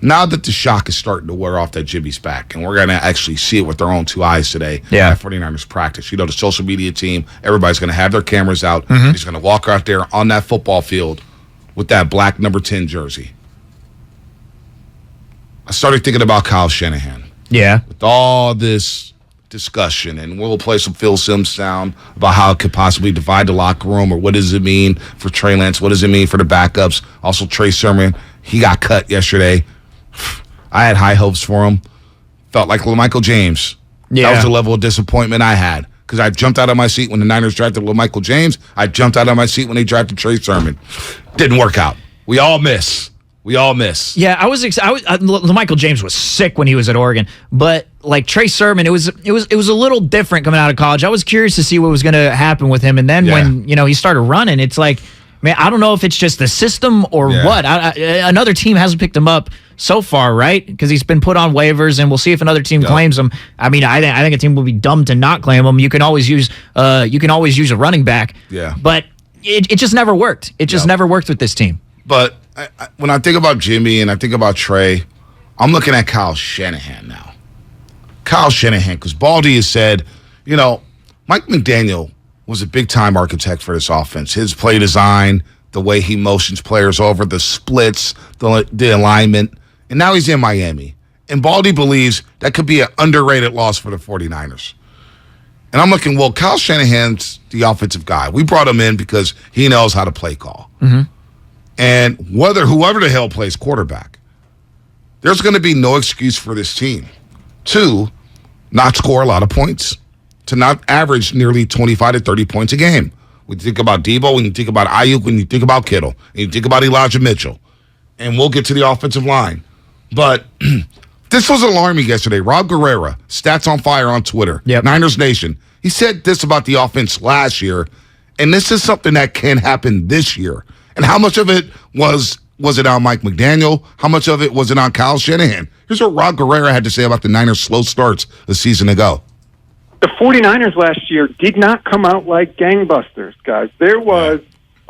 Now that the shock is starting to wear off that Jimmy's back, and we're going to actually see it with our own two eyes today at 49ers practice. You know, the social media team, everybody's going to have their cameras out. He's going to walk out there on that football field with that black number 10 jersey. I started thinking about Kyle Shanahan. Yeah. With all this discussion, and we'll play some Phil Simms sound about how it could possibly divide the locker room, or what does it mean for Trey Lance, what does it mean for the backups. Also, Trey Sermon, he got cut yesterday. I had high hopes for him. Felt like LaMichael James. That was the level of disappointment I had, because I jumped out of my seat when the Niners drafted LaMichael James. I jumped out of my seat when they drafted Trey Sermon. Didn't work out. We all miss. Yeah, Michael James was sick when he was at Oregon, but like Trey Sermon, it was a little different coming out of college. I was curious to see what was going to happen with him, and then when he started running, it's like, man, I don't know if it's just the system or what. Another team hasn't picked him up so far, right? Because he's been put on waivers, and we'll see if another team claims him. I mean, I think a team will be dumb to not claim him. You can always use a running back. Yeah, but it just never worked. It just never worked with this team. But when I think about Jimmy and I think about Trey, I'm looking at Kyle Shanahan now. Kyle Shanahan, because Baldy has said, Mike McDaniel was a big-time architect for this offense. His play design, the way he motions players over, the splits, the alignment, and now he's in Miami. And Baldy believes that could be an underrated loss for the 49ers. And I'm looking, well, Kyle Shanahan's the offensive guy. We brought him in because he knows how to play call. And whoever the hell plays quarterback, there's going to be no excuse for this team to not score a lot of points, to not average nearly 25 to 30 points a game. When you think about Debo, when you think about Ayuk, when you think about Kittle, and you think about Elijah Mitchell, and we'll get to the offensive line. But this was alarming yesterday. Rob Guerrera, Stats on Fire on Twitter, Niners Nation, he said this about the offense last year, and this is something that can happen this year. And how much of it was it on Mike McDaniel? How much of it was it on Kyle Shanahan? Here's what Rob Guerrera had to say about the Niners' slow starts a season ago. The 49ers last year did not come out like gangbusters, guys. There was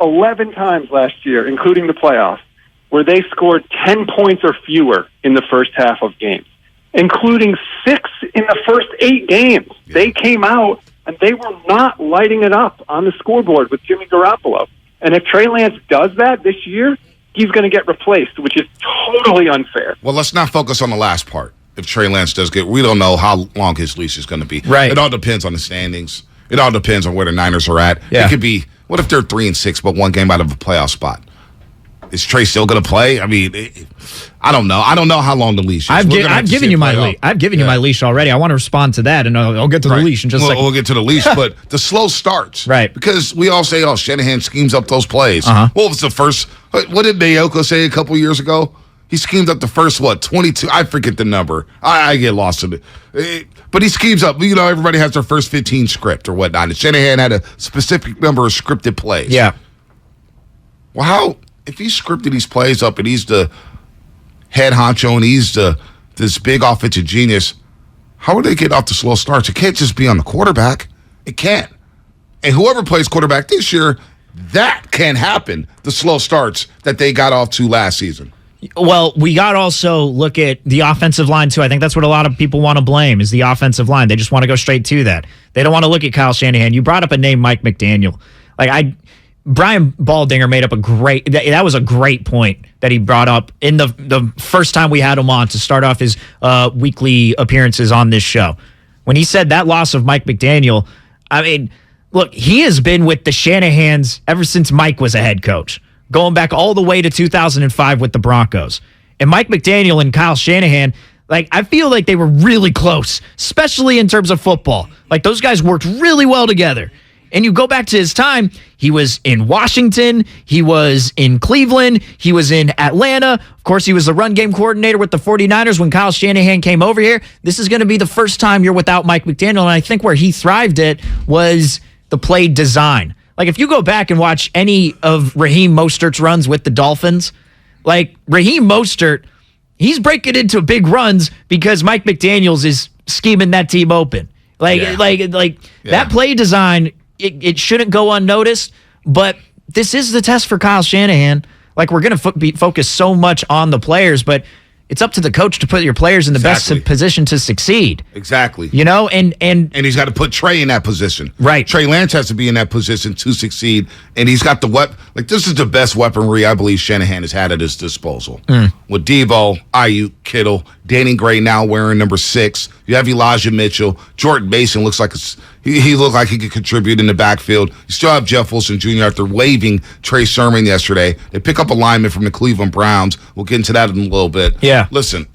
11 times last year, including the playoffs, where they scored 10 points or fewer in the first half of games, including 6 in the first 8 games. They came out, and they were not lighting it up on the scoreboard with Jimmy Garoppolo. And if Trey Lance does that this year, he's going to get replaced, which is totally unfair. Well, let's not focus on the last part. if Trey Lance does we don't know how long his leash is going to be. Right. It all depends on the standings. It all depends on where the Niners are at. Yeah. It could be, what if they're 3-6 but one game out of a playoff spot? Is Trey still going to play? I mean, I don't know. I don't know how long the leash is. I've given you my leash. I've given you my leash already. I want to respond to that, and I'll get to the leash in just a second. We'll get to the leash, but the slow starts. Right. Because we all say, Shanahan schemes up those plays. Uh-huh. What was the first? What did Mayoko say a couple years ago? He schemed up the first, 22? I forget the number. I get lost in it. But he schemes up. Everybody has their first 15 script or whatnot. And Shanahan had a specific number of scripted plays. Yeah. Well, if he scripted these plays up and he's the head honcho and he's this big offensive genius, how would they get off the slow starts? It can't just be on the quarterback. It can't. And whoever plays quarterback this year, that can happen, the slow starts that they got off to last season. Well, we got to also look at the offensive line, too. I think that's what a lot of people want to blame is the offensive line. They just want to go straight to that. They don't want to look at Kyle Shanahan. You brought up a name, Mike McDaniel. Brian Baldinger made up that was a great point that he brought up in the first time we had him on to start off his weekly appearances on this show. When he said that loss of Mike McDaniel, I mean, look, he has been with the Shanahans ever since Mike was a head coach, going back all the way to 2005 with the Broncos. And Mike McDaniel and Kyle Shanahan, I feel like they were really close, especially in terms of football. Those guys worked really well together. And you go back to his time, he was in Washington, he was in Cleveland, he was in Atlanta. Of course, he was the run game coordinator with the 49ers when Kyle Shanahan came over here. This is going to be the first time you're without Mike McDaniel, and I think where he thrived at was the play design. If you go back and watch any of Raheem Mostert's runs with the Dolphins, Raheem Mostert, he's breaking into big runs because Mike McDaniels is scheming that team open. That play design, it shouldn't go unnoticed, but this is the test for Kyle Shanahan. We're going to be focused so much on the players, but it's up to the coach to put your players in the best position to succeed. Exactly. And he's got to put Trey in that position. Right. Trey Lance has to be in that position to succeed, and he's got the weapon. This is the best weaponry I believe Shanahan has had at his disposal. With Deebo, Ayuk, Kittle, Danny Gray now wearing number 6. You have Elijah Mitchell. Jordan Mason looks like he looked like he could contribute in the backfield. You still have Jeff Wilson Jr. after waiving Trey Sermon yesterday. They pick up a lineman from the Cleveland Browns. We'll get into that in a little bit. Yeah. Listen,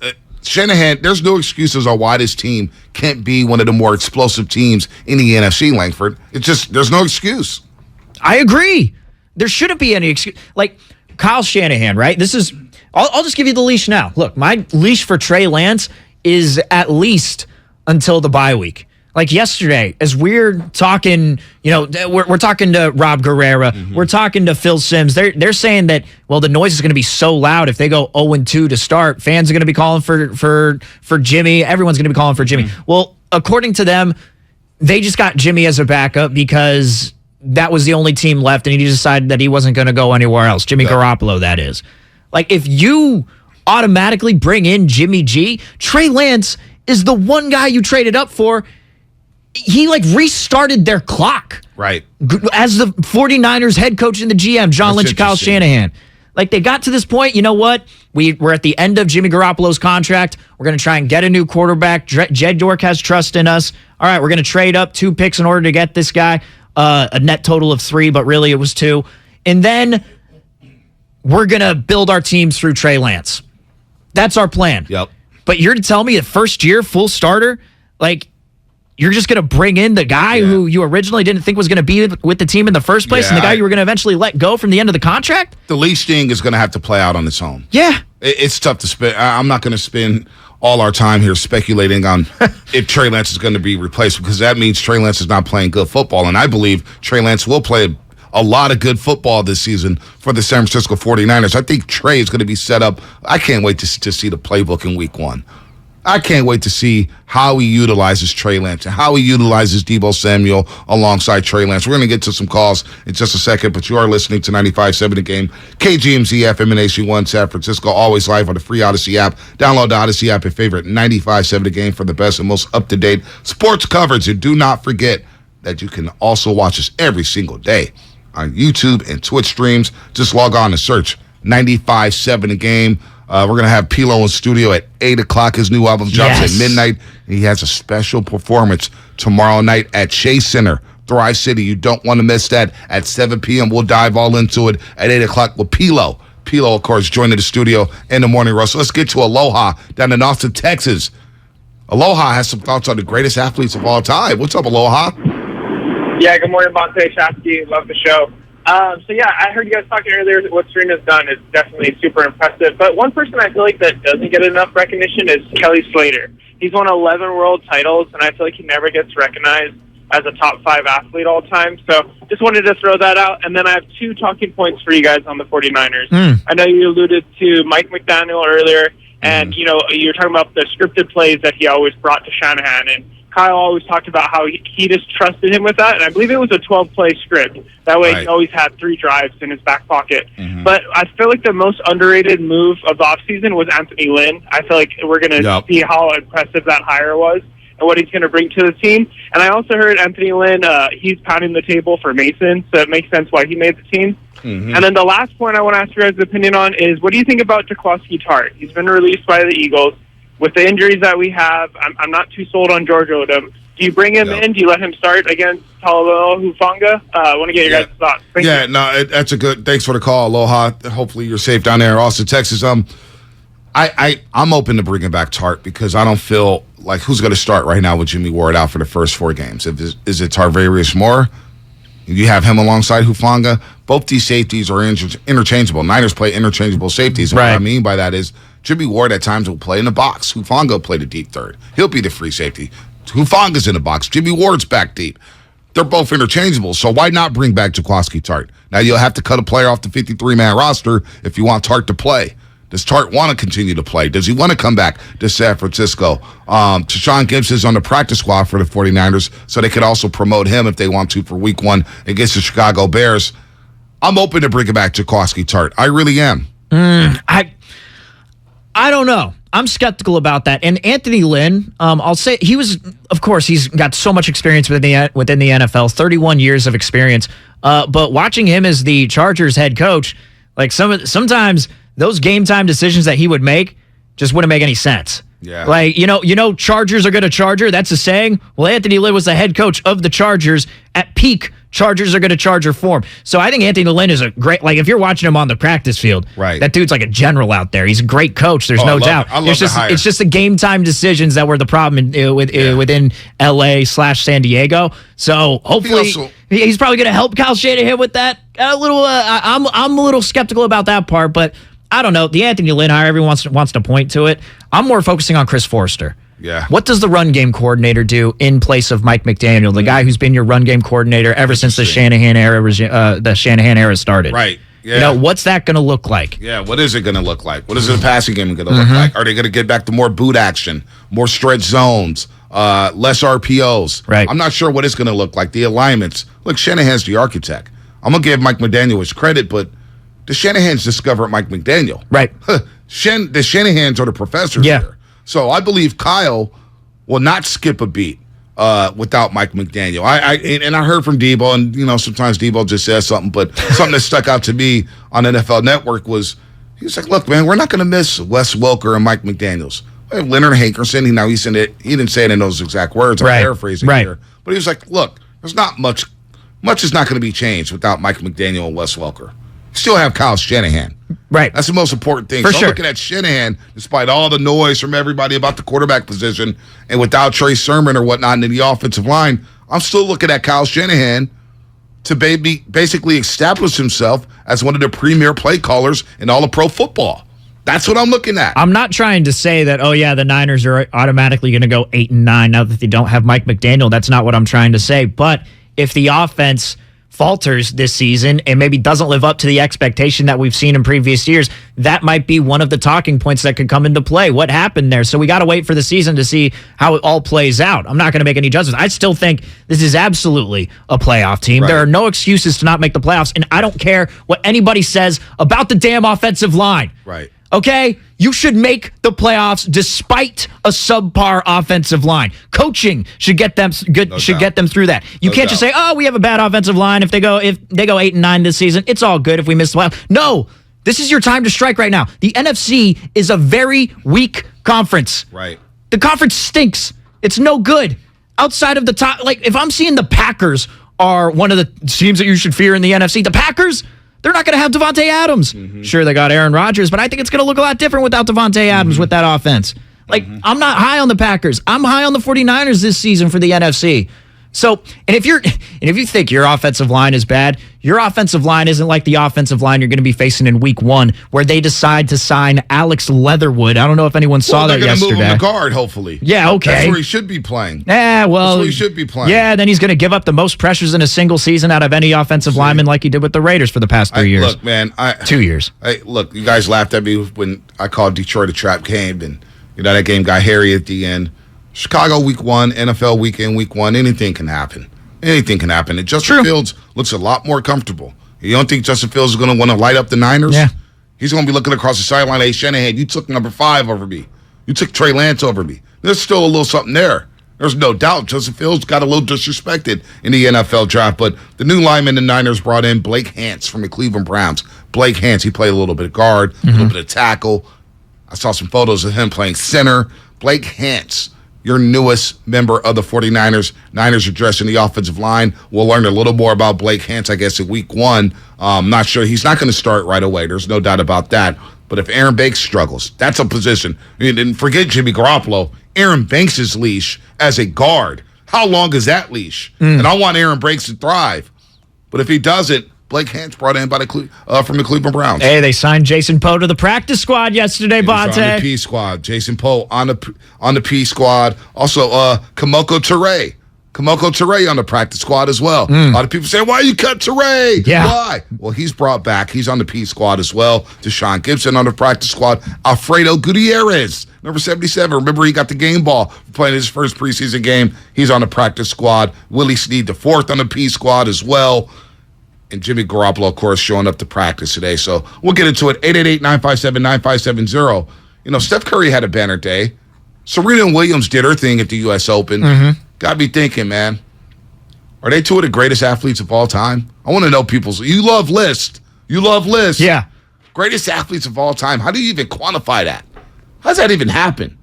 Shanahan, there's no excuses on why this team can't be one of the more explosive teams in the NFC, Langford. There's no excuse. I agree. There shouldn't be any excuse. Kyle Shanahan, right? I'll just give you the leash now. Look, my leash for Trey Lance is at least until the bye week. Yesterday, as we're talking, we're talking to Rob Guerrera, we're talking to Phil Simms. They're saying that, the noise is going to be so loud if they go 0-2 to start. Fans are going to be calling for Jimmy. Everyone's going to be calling for Jimmy. Well, according to them, they just got Jimmy as a backup because that was the only team left, and he decided that he wasn't going to go anywhere else. Jimmy Garoppolo, that is. If you automatically bring in Jimmy G, Trey Lance is the one guy you traded up for. He restarted their clock. Right. As the 49ers head coach and the GM, John Lynch and Kyle Shanahan. They got to this point, you know what? We're at the end of Jimmy Garoppolo's contract. We're going to try and get a new quarterback. Jed York has trust in us. All right, we're going to trade up 2 picks in order to get this guy. A net total of 3, but really it was 2. And then we're going to build our team through Trey Lance. That's our plan. Yep. But you're to tell me the first year, full starter, you're just going to bring in the guy who you originally didn't think was going to be with the team in the first place, and the guy you were going to eventually let go from the end of the contract? The leash thing is going to have to play out on its own. Yeah. It's tough to spend. I'm not going to spend all our time here speculating on if Trey Lance is going to be replaced, because that means Trey Lance is not playing good football, and I believe Trey Lance will play a lot of good football this season for the San Francisco 49ers. I think Trey is going to be set up. I can't wait to see the playbook in week 1. I can't wait to see how he utilizes Trey Lance and how he utilizes Deebo Samuel alongside Trey Lance. We're going to get to some calls in just a second, but you are listening to 95.7 The Game, KGMZ FM and AC1 San Francisco, always live on the free Odyssey app. Download the Odyssey app and favorite 95.7 The Game for the best and most up-to-date sports coverage. And do not forget that you can also watch us every single day on YouTube and Twitch streams. Just log on and search 95.7 The Game. We're going to have Pilo in studio at 8 o'clock. His new album drops at midnight. He has a special performance tomorrow night at Chase Center, Thrive City. You don't want to miss that at 7 p.m. We'll dive all into it at 8 o'clock with Pilo. Pilo, of course, joining the studio in the morning rush. So let's get to Aloha down in Austin, Texas. Aloha has some thoughts on the greatest athletes of all time. What's up, Aloha? Yeah, good morning, Monte Chasky. Love the show. I heard you guys talking earlier. What Serena's done is definitely super impressive. But one person I feel like that doesn't get enough recognition is Kelly Slater. He's won 11 world titles, and I feel like he never gets recognized as a top 5 athlete all time. So just wanted to throw that out. And then I have 2 talking points for you guys on the 49ers. I know you alluded to Mike McDaniel earlier, and, you were talking about the scripted plays that he always brought to Shanahan. And Kyle always talked about how he just trusted him with that, and I believe it was a 12-play script. That way he always had 3 drives in his back pocket. But I feel like the most underrated move of the offseason was Anthony Lynn. I feel like we're going to see how impressive that hire was and what he's going to bring to the team. And I also heard Anthony Lynn, he's pounding the table for Mason, so it makes sense why he made the team. And then the last point I want to ask your guys' opinion on is, what do you think about Jaquiski Tartt? He's been released by the Eagles. With the injuries that we have, I'm not too sold on George Odom. Do you bring him in? Do you let him start against Talolo Hufanga? I want to get your guys' thoughts. Thank you. That's a good. Thanks for the call, Aloha. Hopefully you're safe down there in Austin, Texas. I'm open to bringing back Tartt because I don't feel like who's going to start right now with Jimmy Ward out for the first 4 games. Is it Tarvarius Moore? You have him alongside Hufanga. Both these safeties are interchangeable. Niners play interchangeable safeties. And what I mean by that is Jimmy Ward at times will play in the box. Hufanga will play the deep third. He'll be the free safety. Hufanga's in the box. Jimmy Ward's back deep. They're both interchangeable, so why not bring back Jaquiski Tartt? Now, you'll have to cut a player off the 53-man roster if you want Tartt to play. Does Tartt want to continue to play? Does he want to come back to San Francisco? Tashawn Gibbs is on the practice squad for the 49ers, so they could also promote him if they want to for week 1 against the Chicago Bears. I'm open to bringing back Jaquiski Tartt. I really am. I don't know. I'm skeptical about that. And Anthony Lynn, I'll say he's got so much experience within the NFL, 31 years of experience. But watching him as the Chargers head coach, like sometimes those game time decisions that he would make just wouldn't make any sense. Yeah. Like, Chargers are going to Charger. That's a saying. Well, Anthony Lynn was the head coach of the Chargers at peak Chargers are going to Charger form. So I think Anthony Lynn is a great, like, if you're watching him on the practice field, that dude's like a general out there. He's a great coach. There's no doubt. It's just the game time decisions that were the problem within LA/San Diego. So hopefully he's probably going to help Kyle Shanahan with that. I'm a little skeptical about that part, but I don't know. The Anthony Lynn hire, everyone wants to point to it. I'm more focusing on Chris Forrester. Yeah. What does the run game coordinator do in place of Mike McDaniel, the guy who's been your run game coordinator ever since the Shanahan era started? Right. Yeah. What's that going to look like? Yeah. What is it going to look like? What is the passing game going to look like? Are they going to get back to more boot action, more stretch zones, less RPOs? Right. I'm not sure what it's going to look like. The alignments. Look, Shanahan's the architect. I'm going to give Mike McDaniel his credit, but the Shanahans discovered Mike McDaniel. Right. The Shanahans are the professors here. So I believe Kyle will not skip a beat without Mike McDaniel. I heard from Debo, and sometimes Debo just says something, but something that stuck out to me on NFL Network was he was like, "Look, man, we're not going to miss Wes Welker and Mike McDaniels. We have Leonard Hankerson. He didn't say it in those exact words. I'm paraphrasing here, but he was like, "Look, there's not much is not going to be changed without Mike McDaniel and Wes Welker. Still have Kyle Shanahan." Right. That's the most important thing. For so sure. I'm looking at Shanahan, despite all the noise from everybody about the quarterback position, and without Trey Sermon or whatnot in the offensive line, I'm still looking at Kyle Shanahan to basically establish himself as one of the premier play callers in all of pro football. That's what I'm looking at. I'm not trying to say that, the Niners are automatically going to go 8-9 now that they don't have Mike McDaniel. That's not what I'm trying to say. But if the offense falters this season and maybe doesn't live up to the expectation that we've seen in previous years, that might be one of the talking points that could come into play. What happened there? So we got to wait for the season to see how it all plays out. I'm not going to make any judgments. I still think this is absolutely a playoff team. There are no excuses to not make the playoffs, and I don't care what anybody says about the damn offensive line. Right. Okay? You should make the playoffs despite a subpar offensive line. Coaching should get them get them through that. You can't just say, "Oh, we have a bad offensive line. If they go 8-9 this season, it's all good if we miss the playoffs." No. This is your time to strike right now. The NFC is a very weak conference. Right. The conference stinks. It's no good. Outside of the top, like if I'm seeing the Packers are one of the teams that you should fear in the NFC, the Packers, they're not going to have Devontae Adams. Sure, they got Aaron Rodgers, but I think it's going to look a lot different without Devontae Adams with that offense. Like, I'm not high on the Packers. I'm high on the 49ers this season for the NFC. So, and if you think your offensive line is bad, your offensive line isn't like the offensive line you're going to be facing in week 1, where they decide to sign Alex Leatherwood. I don't know if anyone saw that yesterday. Move him to guard, hopefully. Yeah, okay. That's where he should be playing. Yeah, well, that's where he should be playing. Yeah, then he's going to give up the most pressures in a single season out of any offensive lineman, like he did with the Raiders for the past 3 years. Look, man, 2 years. Look, you guys laughed at me when I called Detroit a trap game, and that game got hairy at the end. Chicago week 1, NFL weekend week 1, anything can happen. Anything can happen. And Justin Fields looks a lot more comfortable. You don't think Justin Fields is going to want to light up the Niners? Yeah. He's going to be looking across the sideline. Hey, Shanahan, you took number 5 over me. You took Trey Lance over me. There's still a little something there. There's no doubt Justin Fields got a little disrespected in the NFL draft. But the new lineman the Niners brought in, Blake Hance from the Cleveland Browns. Blake Hance, he played a little bit of guard, a little bit of tackle. I saw some photos of him playing center. Blake Hance, your newest member of the 49ers. Niners are dressing the offensive line. We'll learn a little more about Blake Hance, I guess, in week 1. I'm not sure. He's not going to start right away. There's no doubt about that. But if Aaron Banks struggles, that's a position. And forget Jimmy Garoppolo. Aaron Banks' leash as a guard. How long is that leash? And I want Aaron Banks to thrive. But if he doesn't, Blake Hance brought in by from the Cleveland Browns. Hey, they signed Jason Poe to the practice squad yesterday, Bonte. On the P squad. Jason Poe on the P squad. Also, Kamoko Toure. Kamoko Toure on the practice squad as well. A lot of people say, why you cut Toure? Yeah. Why? Well, he's brought back. He's on the P squad as well. Deshaun Gibson on the practice squad. Alfredo Gutierrez, number 77. Remember, he got the game ball for playing his first preseason game. He's on the practice squad. Willie Snead, the 4th on the P squad as well. And Jimmy Garoppolo, of course, showing up to practice today. So we'll get into it. 888-957-9570. Steph Curry had a banner day. Serena Williams did her thing at the U.S. Open. Got to be thinking, man, are they 2 of the greatest athletes of all time? I want to know you love lists. You love lists. Yeah. Greatest athletes of all time. How do you even quantify that? How does that even happen?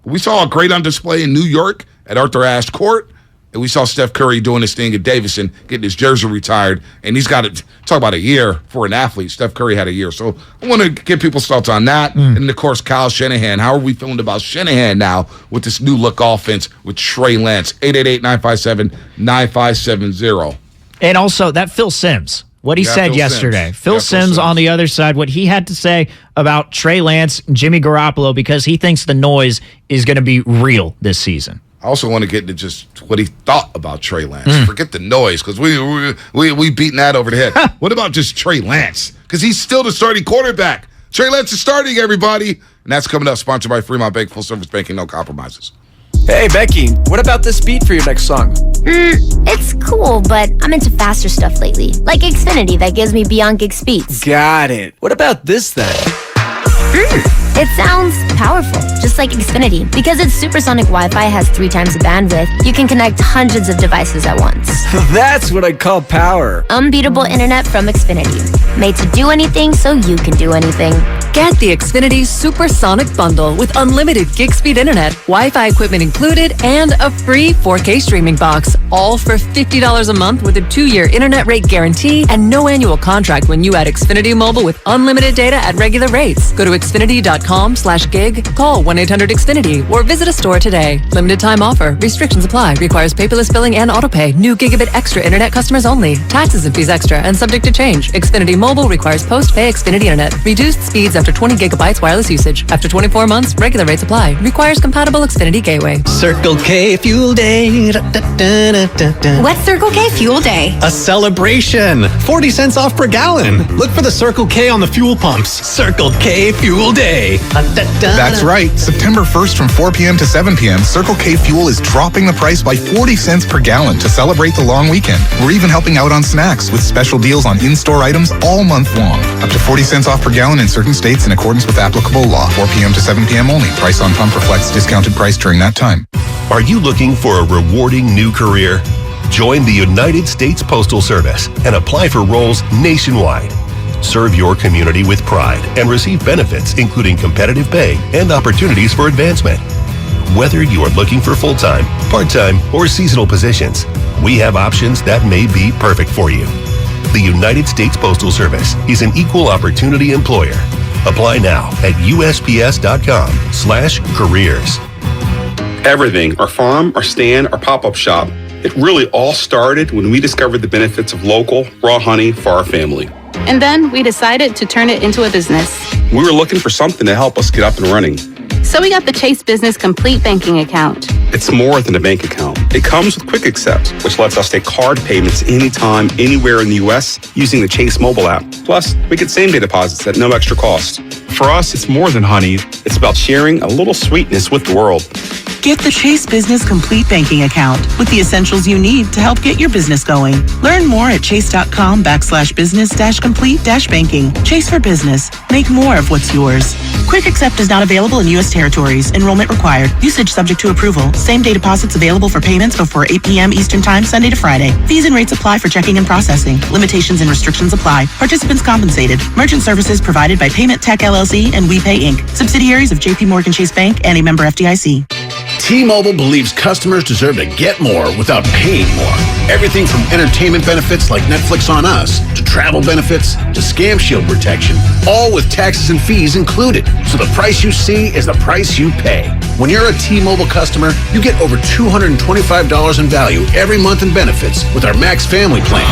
We saw a great on display in New York at Arthur Ashe Court. And we saw Steph Curry doing his thing at Davidson, getting his jersey retired. And he's got to talk about a year for an athlete. Steph Curry had a year. So I want to get people's thoughts on that. And then, of course, Kyle Shanahan. How are we feeling about Shanahan now with this new look offense with Trey Lance? 888-957-9570. And also, that Phil Simms, what he said yesterday. Phil Simms on the other side, what he had to say about Trey Lance and Jimmy Garoppolo, because he thinks the noise is going to be real this season. I also want to get into just what he thought about Trey Lance. Forget the noise, because we beating that over the head. What about just Trey Lance? Because he's still the starting quarterback. Trey Lance is starting, everybody. And that's coming up, sponsored by Fremont Bank, full service banking, no compromises. Hey, Becky, what about this beat for your next song? It's cool, but I'm into faster stuff lately. Like Xfinity that gives me beyond gig speeds. Got it. What about this then? It sounds powerful, just like Xfinity. Because its supersonic Wi-Fi has 3 times the bandwidth, you can connect hundreds of devices at once. That's what I call power. Unbeatable internet from Xfinity. Made to do anything so you can do anything. Get the Xfinity Supersonic Bundle with unlimited gig speed internet, Wi-Fi equipment included, and a free 4K streaming box. All for $50 a month with a 2-year internet rate guarantee and no annual contract when you add Xfinity Mobile with unlimited data at regular rates. Go to Xfinity.com/gig, call 1-800-XFINITY, or visit a store today. Limited time offer. Restrictions apply. Requires paperless billing and autopay. New gigabit extra internet customers only. Taxes and fees extra and subject to change. Xfinity Mobile requires post-pay Xfinity internet. Reduced speeds after 20 gigabytes wireless usage. After 24 months, regular rates apply. Requires compatible Xfinity gateway. Circle K Fuel Day. What's Circle K Fuel Day? A celebration. 40 cents off per gallon. Look for the Circle K on the fuel pumps. Circle K Fuel Day. That's right. September 1st from 4 p.m. to 7 p.m., Circle K Fuel is dropping the price by 40 cents per gallon to celebrate the long weekend. We're even helping out on snacks with special deals on in-store items all month long. Up to 40 cents off per gallon in certain states in accordance with applicable law. 4 p.m. to 7 p.m. only. Price on pump reflects discounted price during that time. Are you looking for a rewarding new career? Join the United States Postal Service and apply for roles nationwide. serve your community with pride and receive benefits including competitive pay and opportunities for advancement. Whether you are looking for full-time, part-time, or seasonal positions, we have options that may be perfect for you. The United States Postal Service is an equal opportunity employer. Apply now at USPS.com/careers. Everything, our farm, our stand, our pop-up shop, it really all started when we discovered the benefits of local, raw honey for our family. And then we decided to turn it into a business. We were looking for something to help us get up and running. So we got the Chase Business Complete Banking Account. It's more than a bank account. It comes with Quick Accept, which lets us take card payments anytime, anywhere in the U.S. using the Chase mobile app. Plus, we get same-day deposits at no extra cost. For us, it's more than honey. It's about sharing a little sweetness with the world. Get the Chase Business Complete Banking Account with the essentials you need to help get your business going. Learn more at chase.com/business-complete-banking. Chase for business. Make more of what's yours. Quick Accept is not available in U.S. territories. Enrollment required. Usage subject to approval. Same-day deposits available for payments before 8 p.m. Eastern Time, Sunday to Friday. Fees and rates apply for checking and processing. Limitations and restrictions apply. Participants compensated. Merchant services provided by Payment Tech LLC and WePay Inc. Subsidiaries of J.P. Morgan Chase Bank and a member FDIC. T-Mobile believes customers deserve to get more without paying more. Everything from entertainment benefits like Netflix on Us to travel benefits to Scam Shield protection, all with taxes and fees included. So the price you see is the price you pay. When you're a T-Mobile customer, you get over $225 in value every month in benefits with our Max Family Plan.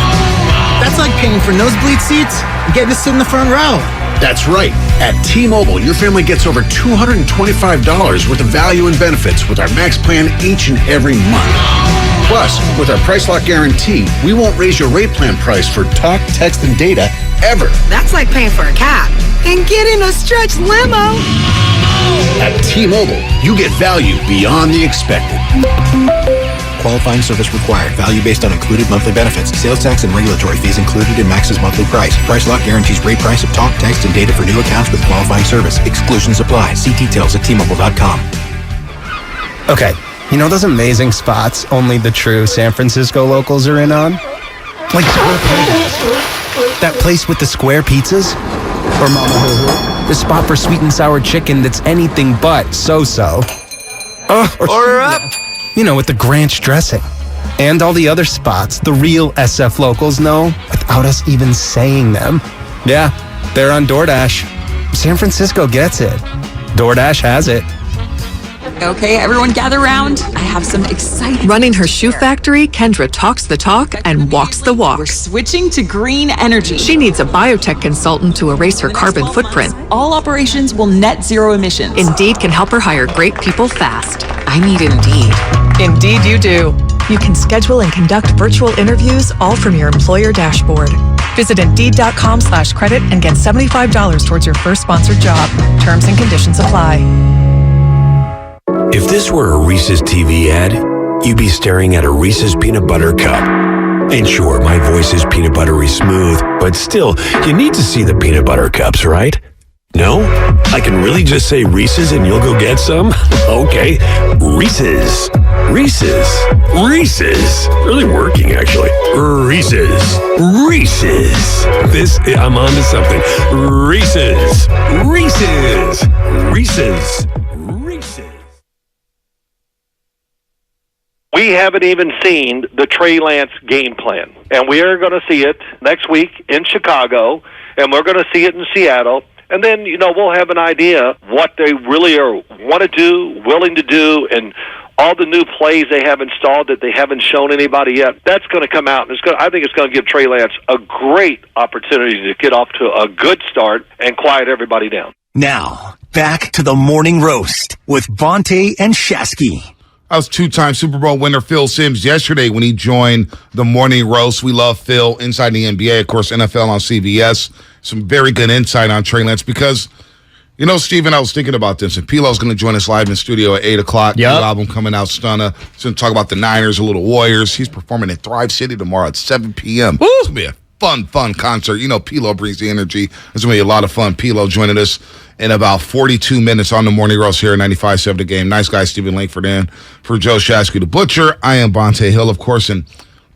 That's like paying for nosebleed seats and getting to sit in the front row. That's right. At T-Mobile, your family gets over $225 worth of value and benefits with our Max Plan each and every month. Plus, with our Price Lock Guarantee, we won't raise your rate plan price for talk, text, and data ever. That's like paying for a cab and getting a stretch limo. At T-Mobile, you get value beyond the expected. Qualifying service required. Value based on included monthly benefits. Sales tax and regulatory fees included in Max's monthly price. Price Lock guarantees rate price of talk, text, and data for new accounts with qualifying service. Exclusions apply. See details at T-Mobile.com. Okay, you know those amazing spots only the true San Francisco locals are in on? Like that place with the square pizzas? Or Mama Hoo-Hoo? The spot for sweet and sour chicken that's anything but so-so. Order up! You know, with the Granch dressing. And all the other spots the real SF locals know without us even saying them. Yeah, they're on DoorDash. San Francisco gets it. DoorDash has it. Okay, everyone gather round. I have some exciting... Running her shoe factory, Kendra talks the talk and walks the walk. We're switching to green energy. She needs a biotech consultant to erase her carbon footprint. All operations will net zero emissions. Indeed can help her hire great people fast. I need Indeed. Indeed you do. You can schedule and conduct virtual interviews all from your employer dashboard. Visit Indeed.com/credit and get $75 towards your first sponsored job. Terms and conditions apply. If this were a Reese's TV ad, you'd be staring at a Reese's peanut butter cup. And sure, my voice is peanut buttery smooth, but still, you need to see the peanut butter cups, right? No? I can really just say Reese's and you'll go get some? Okay. Reese's. Reese's. Reese's. Really working, actually. Reese's. Reese's. I'm on to something. Reese's. Reese's. Reese's. Reese's. We haven't even seen the Trey Lance game plan, and we are going to see it next week in Chicago, and we're going to see it in Seattle, and then, we'll have an idea what they really want to do, willing to do, and all the new plays they have installed that they haven't shown anybody yet. That's going to come out, and I think it's going to give Trey Lance a great opportunity to get off to a good start and quiet everybody down. Now, back to the Morning Roast with Bonte and Shasky. I was two-time Super Bowl winner Phil Simms yesterday when he joined the Morning Roast. We love Phil inside the NBA, of course, NFL on CBS. Some very good insight on Trey Lance because, Steven, I was thinking about this, and Pilo's going to join us live in studio at 8 o'clock. Yep. New album coming out, Stunna. He's going to talk about the Niners, a little Warriors. He's performing at Thrive City tomorrow at 7 p.m. Woo! It's going to be a fun concert. Pilo brings the energy. It's going to be a lot of fun. Pilo joining us in about 42 minutes on the Morning Roast here at 95.7 The Game. Nice guy, Stephen Langford in. For Joe Shasky, the Butcher, I am Bonte Hill, of course, and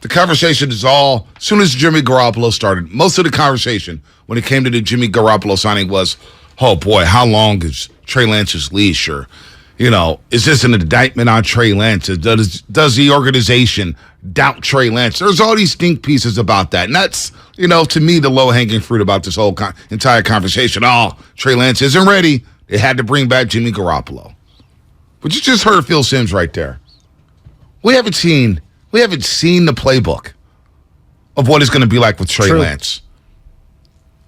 The conversation is all, as soon as Jimmy Garoppolo started, most of the conversation when it came to the Jimmy Garoppolo signing was, oh boy, how long is Trey Lance's leash? Or, is this an indictment on Trey Lance? Does the organization doubt Trey Lance? There's all these think pieces about that. And that's, to me, the low-hanging fruit about this whole entire conversation. Oh, Trey Lance isn't ready. They had to bring back Jimmy Garoppolo. But you just heard Phil Simms right there. We haven't seen the playbook of what it's going to be like with Trey Lance.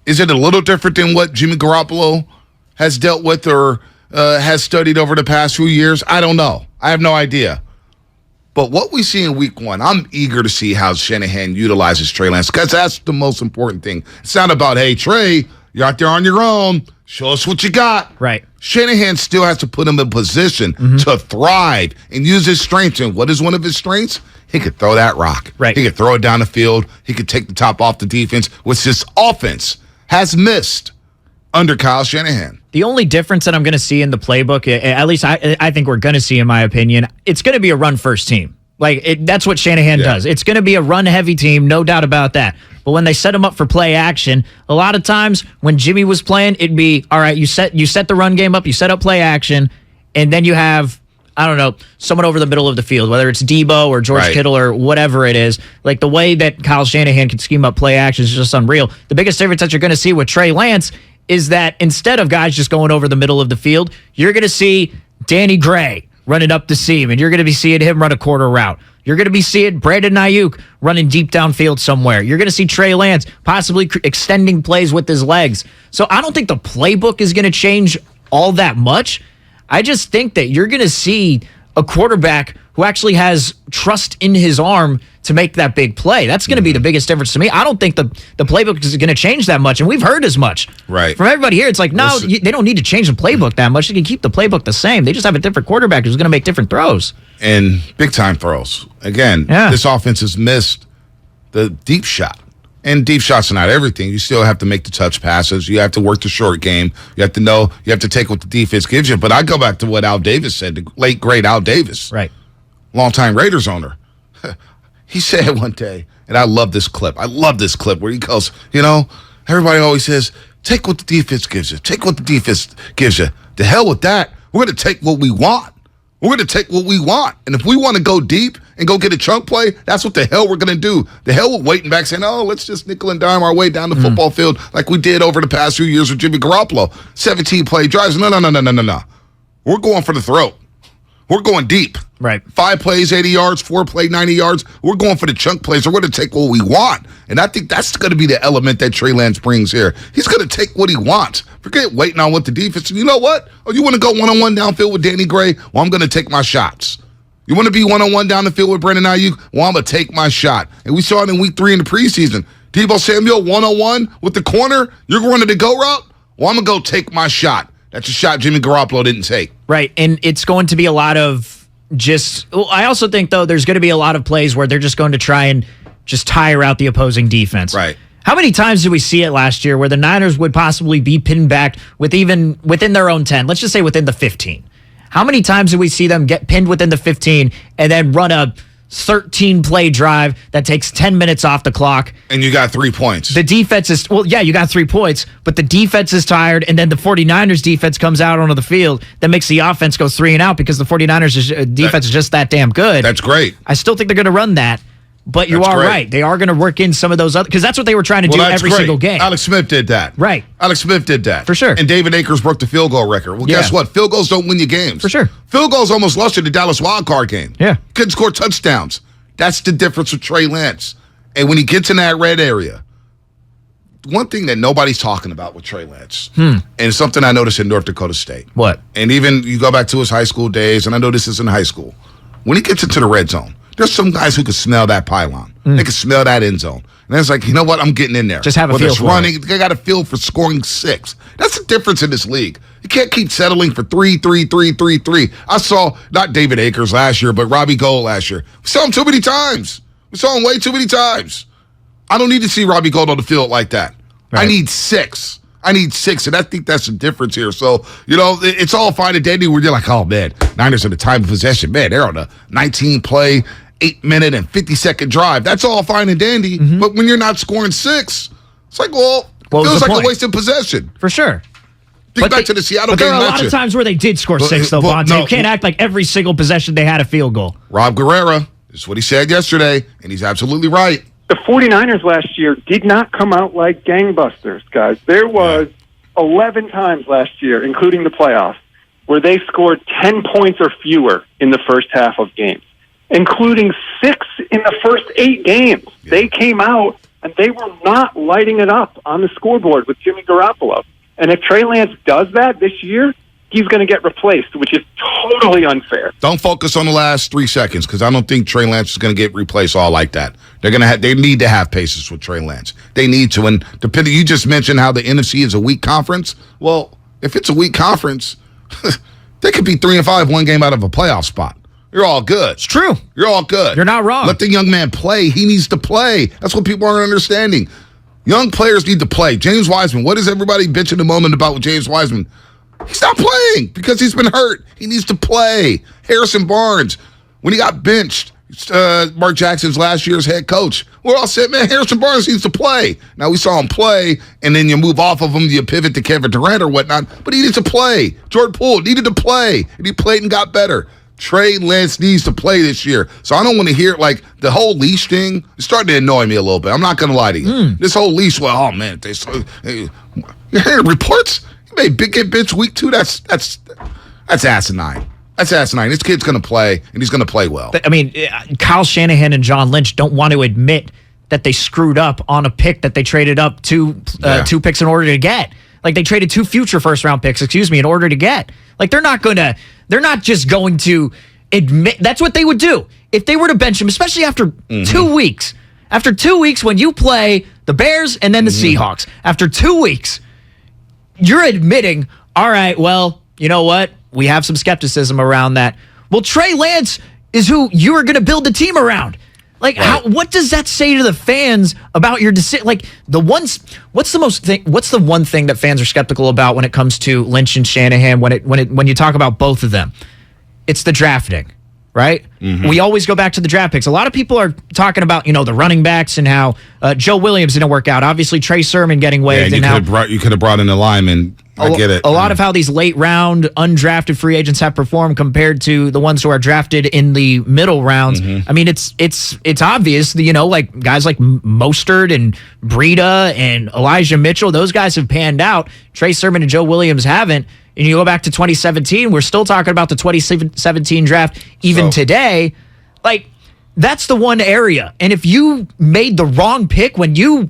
Is it a little different than what Jimmy Garoppolo has dealt with or has studied over the past few years? I don't know. I have no idea. But what we see in week 1, I'm eager to see how Shanahan utilizes Trey Lance, because that's the most important thing. It's not about, hey, Trey, you're out there on your own. Show us what you got. Right. Shanahan still has to put him in position to thrive and use his strengths. And what is one of his strengths? He could throw that rock. Right. He could throw it down the field. He could take the top off the defense, which this offense has missed under Kyle Shanahan. The only difference that I'm going to see in the playbook, at least I think we're going to see, in my opinion, it's going to be a run-first team. That's what Shanahan does. It's going to be a run-heavy team, no doubt about that. But when they set him up for play action, a lot of times when Jimmy was playing, it'd be, all right, you set the run game up, you set up play action, and then you have, I don't know, someone over the middle of the field, whether it's Debo or George Kittle or whatever it is. Like, the way that Kyle Shanahan can scheme up play action is just unreal. The biggest difference that you're going to see with Trey Lance is that instead of guys just going over the middle of the field, you're going to see Danny Gray running up the seam, and you're going to be seeing him run a quarter route. You're going to be seeing Brandon Ayuk running deep downfield somewhere. You're going to see Trey Lance possibly extending plays with his legs. So I don't think the playbook is going to change all that much. I just think that you're going to see a quarterback who actually has trust in his arm to make that big play. That's going to be the biggest difference to me. I don't think the playbook is going to change that much, and we've heard as much. Right. From everybody here, it's like, no, they don't need to change the playbook that much. They can keep the playbook the same. They just have a different quarterback who's going to make different throws. And big-time throws. Again, this offense has missed the deep shot. And deep shots are not everything. You still have to make the touch passes. You have to work the short game. You have to know. You have to take what the defense gives you. But I go back to what Al Davis said, the late, great Al Davis. Right. Longtime Raiders owner. He said one day, and I love this clip. I love this clip where he goes, everybody always says, take what the defense gives you. Take what the defense gives you. To hell with that. We're going to take what we want. We're going to take what we want. And if we want to go deep and go get a chunk play, that's what the hell we're going to do. The hell with waiting back saying, let's just nickel and dime our way down the football field like we did over the past few years with Jimmy Garoppolo. 17-play drives. No. We're going for the throat. We're going deep. Right. 5 plays, 80 yards, 4 play, 90 yards. We're going for the chunk plays. We're going to take what we want. And I think that's going to be the element that Trey Lance brings here. He's going to take what he wants. Forget waiting on what the defense. And you know what? Oh, you want to go one-on-one downfield with Danny Gray? Well, I'm going to take my shots. You want to be one-on-one down the field with Brandon Ayuk? Well, I'm going to take my shot. And we saw it in week 3 in the preseason. Deebo Samuel, one-on-one with the corner. You're going to the go route? Well, I'm going to go take my shot. That's a shot Jimmy Garoppolo didn't take. Right, and it's going to be a lot of I also think, though, there's going to be a lot of plays where they're just going to try and just tire out the opposing defense. Right. How many times did we see it last year where the Niners would possibly be pinned back within their own 10, let's just say within the 15? How many times did we see them get pinned within the 15 and then run a 13-play drive that takes 10 minutes off the clock? And you got 3 points. The defense is, you got 3 points, but the defense is tired, and then the 49ers defense comes out onto the field that makes the offense go 3 and out because the 49ers defense is just that damn good. That's great. I still think they're going to run that. But you are right. They are going to work in some of those other, because that's what they were trying to do every single game. Alex Smith did that. Right. Alex Smith did that. For sure. And David Akers broke the field goal record. Well, guess what? Field goals don't win you games. For sure. Field goals almost lost you the Dallas wildcard game. Yeah. Couldn't score touchdowns. That's the difference with Trey Lance. And when he gets in that red area, one thing that nobody's talking about with Trey Lance, and something I noticed in North Dakota State. What? And even you go back to his high school days, and I know this is in high school. When he gets into the red zone, there's some guys who can smell that pylon. They can smell that end zone. And it's like, you know what? I'm getting in there. Just have a feel for running, they got a feel for scoring 6. That's the difference in this league. You can't keep settling for 3. I saw, not David Akers last year, but Robbie Gould last year. We saw him too many times. We saw him way too many times. I don't need to see Robbie Gould on the field like that. Right. I need 6. And I think that's the difference here. So, it's all fine and dandy where you're like, oh, man, Niners are the time of possession. Man, they're on a 19-play 8-minute and 50-second drive. That's all fine and dandy. But when you're not scoring 6, it's like, well, feels like a wasted possession. For sure. Think back to the Seattle but game. There are a lot of times where they did score 6, though, Bonte. You can't act like every single possession they had a field goal. Rob Guerrera, this is what he said yesterday, and he's absolutely right. The 49ers last year did not come out like gangbusters, guys. There was 11 times last year, including the playoffs, where they scored 10 points or fewer in the first half of games, including 6 in the first 8 games. Yeah. They came out, and they were not lighting it up on the scoreboard with Jimmy Garoppolo. And if Trey Lance does that this year, he's going to get replaced, which is totally unfair. Don't focus on the last 3 seconds, because I don't think Trey Lance is going to get replaced all like that. They need to have patience with Trey Lance. They need to. And depending, you just mentioned how the NFC is a weak conference. Well, if it's a weak conference, they could be 3-5, one game out of a playoff spot. You're all good. It's true. You're all good. You're not wrong. Let the young man play. He needs to play. That's what people aren't understanding. Young players need to play. James Wiseman, what is everybody bitching a moment about with James Wiseman? He's not playing because he's been hurt. He needs to play. Harrison Barnes, when he got benched, Mark Jackson's last year's head coach, we're all saying, man, Harrison Barnes needs to play. Now, we saw him play, and then you move off of him, you pivot to Kevin Durant or whatnot, but he needs to play. Jordan Poole needed to play, and he played and got better. Trey Lance needs to play this year. So I don't want to hear, like, the whole leash thing. It's starting to annoy me a little bit. I'm not going to lie to you. This whole leash, well, oh, man, you're hearing reports? You may get bitch week 2. That's asinine. That's asinine. This kid's going to play, and he's going to play well. I mean, Kyle Shanahan and John Lynch don't want to admit that they screwed up on a pick that they traded up 2 picks in order to get. Like, they traded 2 future first-round picks, in order to get. Like, they're not just going to admit. That's what they would do if they were to bench him, especially after 2 weeks. After 2 weeks, when you play the Bears and then the Seahawks, after 2 weeks, you're admitting, all right, well, you know what? We have some skepticism around that. Well, Trey Lance is who you are going to build the team around. Like, what does that say to the fans about your decision? Like, what's the one thing that fans are skeptical about when it comes to Lynch and Shanahan when you talk about both of them? It's the drafting, right? We always go back to the draft picks. A lot of people are talking about, the running backs and how Joe Williams didn't work out. Obviously, Trey Sermon getting waived. Yeah, you could have brought in a lineman. I get it. A lot of how these late round undrafted free agents have performed compared to the ones who are drafted in the middle rounds. I mean, it's obvious that, like guys like Mostert and Breida and Elijah Mitchell, those guys have panned out. Trey Sermon and Joe Williams haven't. And you go back to 2017, we're still talking about the 2017 draft even today. Like, that's the one area. And if you made the wrong pick when you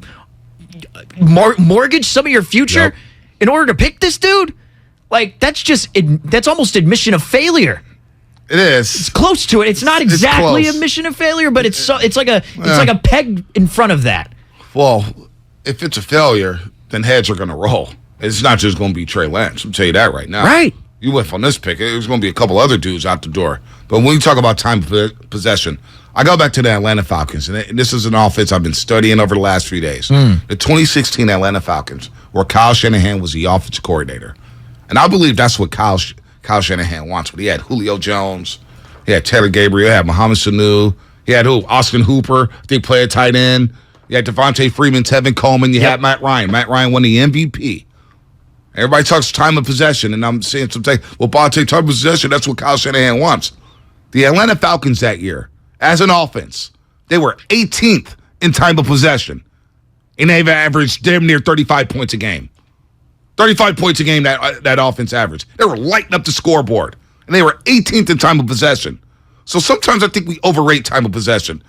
mortgage some of your future in order to pick this dude, like, that's almost admission of failure. It is. It's close to it. It's not exactly admission of failure, but it's like a peg in front of that. Well, if it's a failure, then heads are going to roll. It's not just going to be Trey Lance. I'll tell you that right now. Right. You whiff on this pick, there's going to be a couple other dudes out the door. But when you talk about time of possession, I go back to the Atlanta Falcons, and this is an offense I've been studying over the last few days. The 2016 Atlanta Falcons, where Kyle Shanahan was the offensive coordinator. And I believe that's what Kyle Shanahan wants. But he had Julio Jones, he had Taylor Gabriel, he had Mohamed Sanu, he had Austin Hooper, I think played tight end. You had Devontae Freeman, Tevin Coleman, you had Matt Ryan. Matt Ryan won the MVP. Everybody talks time of possession, and I'm seeing some time. Well, Bonte, time of possession, that's what Kyle Shanahan wants. The Atlanta Falcons that year, as an offense, they were 18th in time of possession, and they've averaged damn near 35 points a game. 35 points a game that offense averaged. They were lighting up the scoreboard, and they were 18th in time of possession. So sometimes I think we overrate time of possession.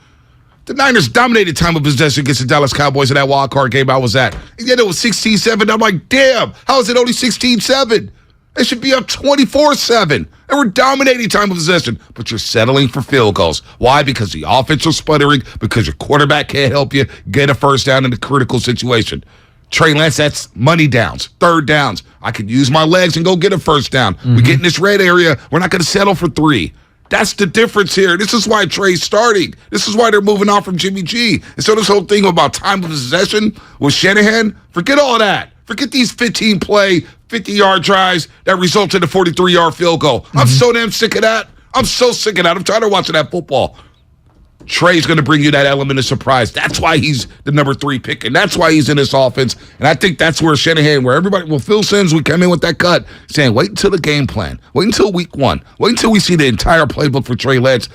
The Niners dominated time of possession against the Dallas Cowboys in that wild card game I was at. And yet it was 16-7. I'm like, damn, how is it only 16-7? They should be up 24-7. They were dominating time of possession, but you're settling for field goals. Why? Because the offense is sputtering, because your quarterback can't help you get a first down in a critical situation. Trey Lance, that's money downs, third downs. I could use my legs and go get a first down. We get in this red area. We're not going to settle for 3. That's the difference here. This is why Trey's starting. This is why they're moving on from Jimmy G. And so this whole thing about time of possession with Shanahan, forget all that. Forget these 15-play, 50-yard drives that result in a 43-yard field goal. I'm so damn sick of that. I'm so sick of that. I'm tired of watching that football. Trey's going to bring you that element of surprise. That's why he's the number 3 pick, and that's why he's in this offense. And I think that's where Shanahan, where everybody, well, Phil Simms, we come in with that cut, saying, wait until the game plan. Wait until week 1. Wait until we see the entire playbook for Trey Lance.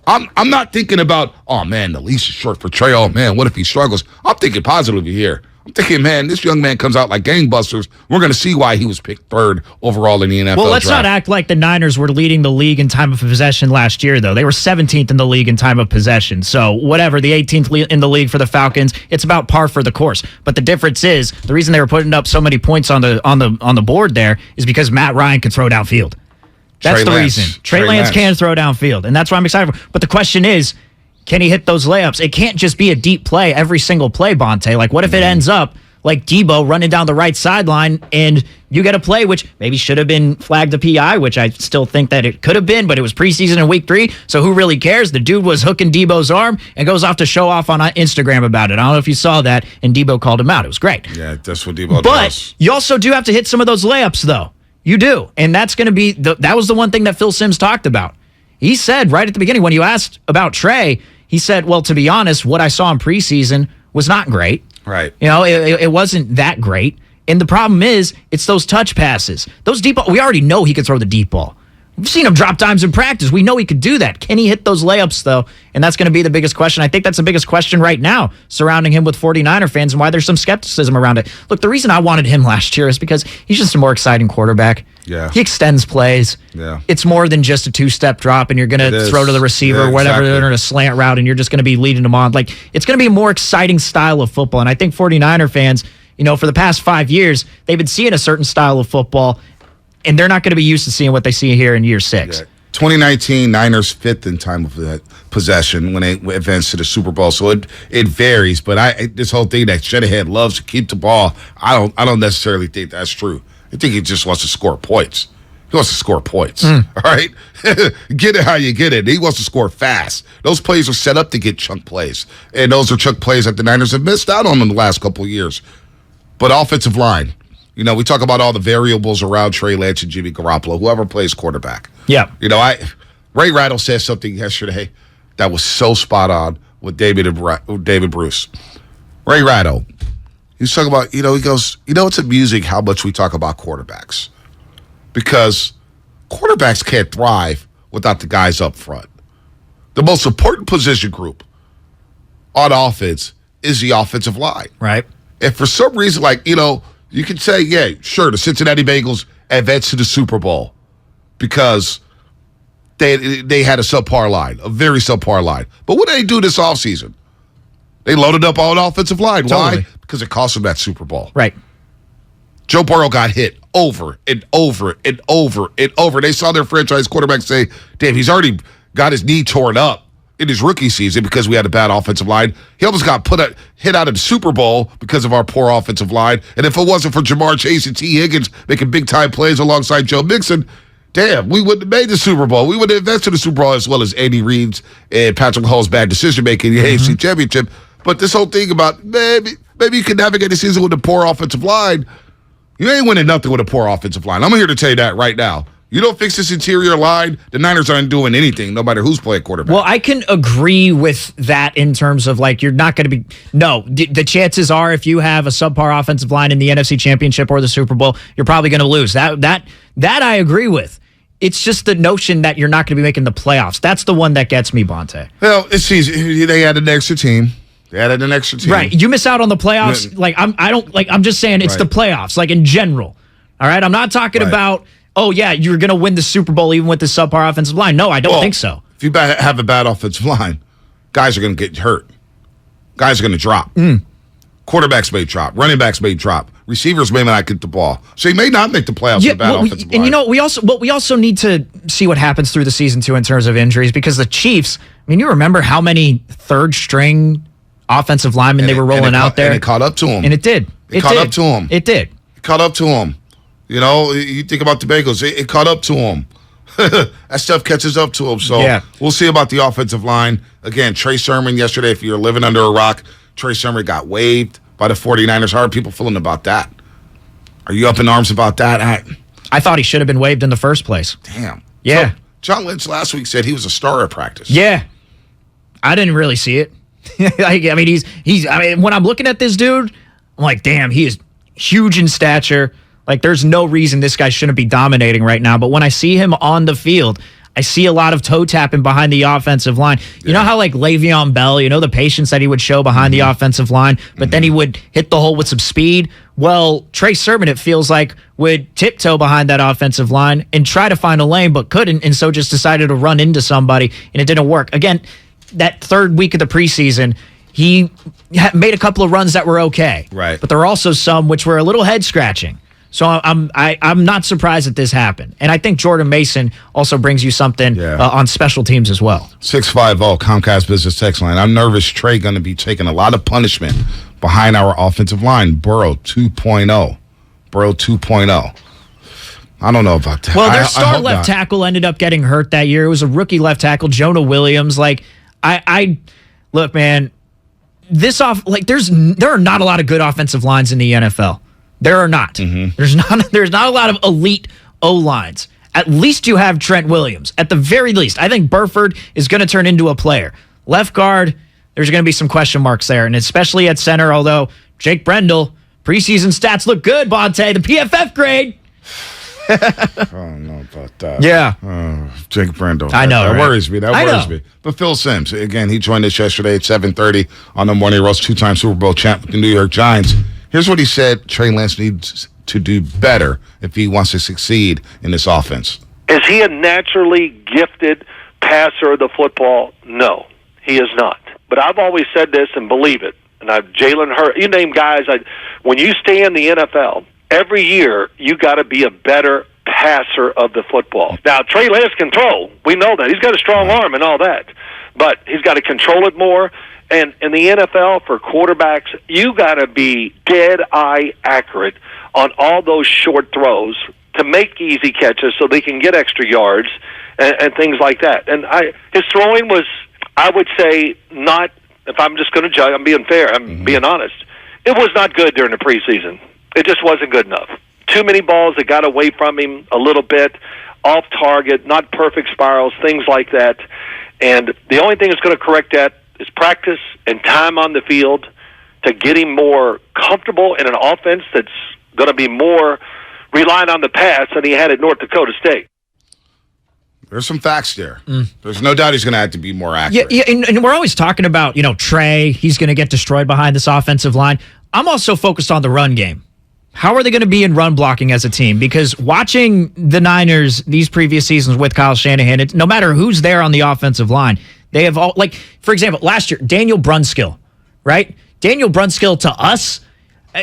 I'm not thinking about, oh, man, the leash is short for Trey. Oh, man, what if he struggles? I'm thinking positively here. I'm thinking, man, this young man comes out like gangbusters. We're going to see why he was picked 3rd overall in the NFL Well, let's draft. not act like the Niners were leading the league in time of possession last year, though. They were 17th in the league in time of possession. So whatever, the 18th in the league for the Falcons, it's about par for the course. But the difference is, the reason they were putting up so many points on the board there is because Matt Ryan could throw downfield. That's the reason. Trey Lance can throw downfield, and that's why I'm excited for. But the question is, can he hit those layups? It can't just be a deep play every single play, Bonte. Like, what if it ends up like Debo running down the right sideline and you get a play which maybe should have been flagged a PI, which I still think that it could have been, but it was preseason in week 3, so who really cares? The dude was hooking Debo's arm and goes off to show off on Instagram about it. I don't know if you saw that, and Debo called him out. It was great. Yeah, that's what Debo does. But you also do have to hit some of those layups, though. You do, and that's going to be that was the one thing that Phil Simms talked about. He said right at the beginning when you asked about Trey, he said, well, to be honest, what I saw in preseason was not great. Right. You know, it wasn't that great. And the problem is, it's those touch passes. Those deep ball, we already know he could throw the deep ball. We've seen him drop dimes in practice. We know he could do that. Can he hit those layups, though? And that's going to be the biggest question. I think that's the biggest question right now surrounding him with 49er fans and why there's some skepticism around it. Look, the reason I wanted him last year is because he's just a more exciting quarterback. Yeah. He extends plays. Yeah. It's more than just a 2-step drop and you're going to throw to the receiver, whatever, or a slant route, and you're just going to be leading them on. Like, it's going to be a more exciting style of football. And I think 49er fans, you know, for the past 5 years, they've been seeing a certain style of football, and they're not going to be used to seeing what they see here in year 6. Yeah. 2019, Niners 5th in time of possession when they advanced to the Super Bowl. So it varies, but this whole thing that Shanahan loves to keep the ball, I don't necessarily think that's true. I think he just wants to score points. He wants to score points. All right? Get it how you get it. He wants to score fast. Those plays are set up to get chunk plays. And those are chunk plays that the Niners have missed out on in the last couple of years. But offensive line, you know, we talk about all the variables around Trey Lance and Jimmy Garoppolo, whoever plays quarterback. Yeah. You know, Ray Rattle said something yesterday that was so spot on with David Bruce. Ray Rattle, he's talking about, you know, he goes, you know, it's amusing how much we talk about quarterbacks because quarterbacks can't thrive without the guys up front. The most important position group on offense is the offensive line. Right. And for some reason, like, you know, you could say, yeah, sure, the Cincinnati Bengals advanced to the Super Bowl because they had a subpar line, a very subpar line. But what did they do this offseason? They loaded up all the offensive line. Totally. Why? Because it cost them that Super Bowl. Right. Joe Burrow got hit over and over and over and over. They saw their franchise quarterback say, damn, he's already got his knee torn up in his rookie season because we had a bad offensive line. He almost got hit out of the Super Bowl because of our poor offensive line. And if it wasn't for Jamar Chase and T. Higgins making big-time plays alongside Joe Mixon, damn, we wouldn't have made the Super Bowl. We would have invested in the Super Bowl as well as Andy Reid's and Patrick Mahomes' bad decision-making in the AFC Championship. But this whole thing about maybe you can navigate the season with a poor offensive line, you ain't winning nothing with a poor offensive line. I'm here to tell you that right now. You don't fix this interior line, the Niners aren't doing anything, no matter who's playing quarterback. Well, I can agree with that in terms of, like, you're not going to be... No, the chances are if you have a subpar offensive line in the NFC Championship or the Super Bowl, you're probably going to lose. That I agree with. It's just the notion that you're not going to be making the playoffs. That's the one that gets me, Bonte. Well, it's easy. They added an extra team. Right. You miss out on the playoffs. Like, I'm just saying it's the playoffs, like, in general. All right? I'm not talking about... Oh, yeah, you're going to win the Super Bowl even with the subpar offensive line. No, I don't think so. If you have a bad offensive line, guys are going to get hurt. Guys are going to drop. Quarterbacks may drop. Running backs may drop. Receivers may not get the ball. So you may not make the playoffs with a bad offensive line. And, you know, we also need to see what happens through the season, too, in terms of injuries, because the Chiefs, I mean, you remember how many third-string offensive linemen they were rolling out there? And it caught up to them. And it did. It caught up to them. It did. It caught up to them. You know, you think about the Bengals, it caught up to them. That stuff catches up to them. So we'll see about the offensive line. Again, Trey Sermon yesterday, if you're living under a rock, Trey Sermon got waived by the 49ers. How are people feeling about that? Are you up in arms about that? I thought he should have been waived in the first place. Damn. Yeah. So John Lynch last week said he was a star at practice. Yeah. I didn't really see it. I mean, when I'm looking at this dude, I'm like, damn, he is huge in stature. Like, there's no reason this guy shouldn't be dominating right now. But when I see him on the field, I see a lot of toe tapping behind the offensive line. You know how, like, Le'Veon Bell, the patience that he would show behind the offensive line, but then he would hit the hole with some speed? Well, Trey Sermon, it feels like, would tiptoe behind that offensive line and try to find a lane, but couldn't, and so just decided to run into somebody, and it didn't work. Again, that third week of the preseason, he made a couple of runs that were okay. Right. But there were also some which were a little head-scratching. So I'm not surprised that this happened. And I think Jordan Mason also brings you something on special teams as well. 650 Comcast Business Text Line. I'm nervous Trey going to be taking a lot of punishment behind our offensive line. Burrow 2.0. Burrow 2.0. I don't know about that. Well, their star left tackle ended up getting hurt that year. It was a rookie left tackle, Jonah Williams. Like, I look, man, there are not a lot of good offensive lines in the NFL. There are not. There's not a lot of elite O-lines. At least you have Trent Williams. At the very least, I think Burford is going to turn into a player. Left guard, there's going to be some question marks there, and especially at center, although Jake Brendel, preseason stats look good, Bonte, the PFF grade. I don't know about that. Yeah. Jake Brendel. I know. That right? worries me. That worries me. But Phil Simms, again, he joined us yesterday at 7:30 on the Morning Roast, two-time Super Bowl champ with the New York Giants. Here's what he said Trey Lance needs to do better if he wants to succeed in this offense. Is he a naturally gifted passer of the football? No, he is not. But I've always said this and believe it. And Jalen Hurts, you name guys, when you stay in the NFL, every year you got to be a better passer of the football. Now, Trey Lance can throw. We know that. He's got a strong arm and all that. But he's got to control it more. And in the NFL, for quarterbacks, you got to be dead-eye accurate on all those short throws to make easy catches so they can get extra yards and things like that. And his throwing was, I would say, not, if I'm just going to judge, I'm being fair, I'm being honest, it was not good during the preseason. It just wasn't good enough. Too many balls that got away from him a little bit, off target, not perfect spirals, things like that. And the only thing that's going to correct that is practice and time on the field to get him more comfortable in an offense that's going to be more reliant on the pass than he had at North Dakota State. There's some facts there. There's no doubt he's going to have to be more accurate. Yeah, and we're always talking about, Trey, he's going to get destroyed behind this offensive line. I'm also focused on the run game. How are they going to be in run blocking as a team? Because watching the Niners these previous seasons with Kyle Shanahan, no matter who's there on the offensive line, they have all, like, for example, last year, Daniel Brunskill, right? Daniel Brunskill, to us,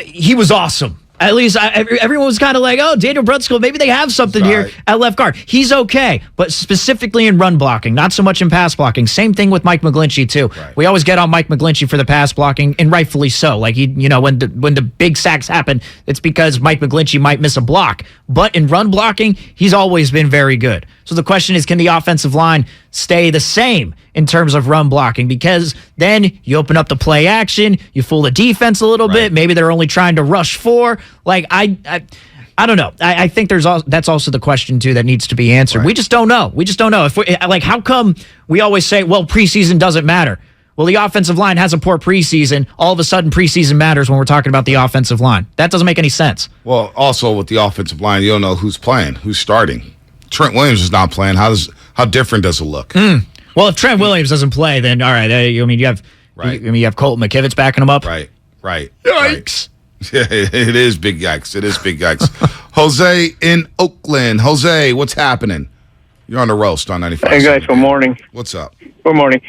he was awesome. At least everyone was kind of like, oh, Daniel Brunskill, maybe they have something here at left guard. He's okay, but specifically in run blocking, not so much in pass blocking. Same thing with Mike McGlinchey, too. Right. We always get on Mike McGlinchey for the pass blocking, and rightfully so. Like, when the big sacks happen, it's because Mike McGlinchey might miss a block. But in run blocking, he's always been very good. So the question is, can the offensive line stay the same in terms of run blocking? Because then you open up the play action, you fool the defense a little bit. Maybe they're only trying to rush 4. Like, I don't know. I think that's also the question, too, that needs to be answered. Right. We just don't know. If how come we always say, well, preseason doesn't matter? Well, the offensive line has a poor preseason. All of a sudden, preseason matters when we're talking about the offensive line. That doesn't make any sense. Well, also with the offensive line, you don't know who's playing, who's starting. Trent Williams is not playing. How different does it look? Well, if Trent Williams doesn't play, then all right. You have Colton McKivitz backing him up. Right. Yikes. Yeah, it is big yikes. Jose in Oakland. Jose, what's happening? You're on the roast on 95. Hey guys, good morning. What's up? Good morning.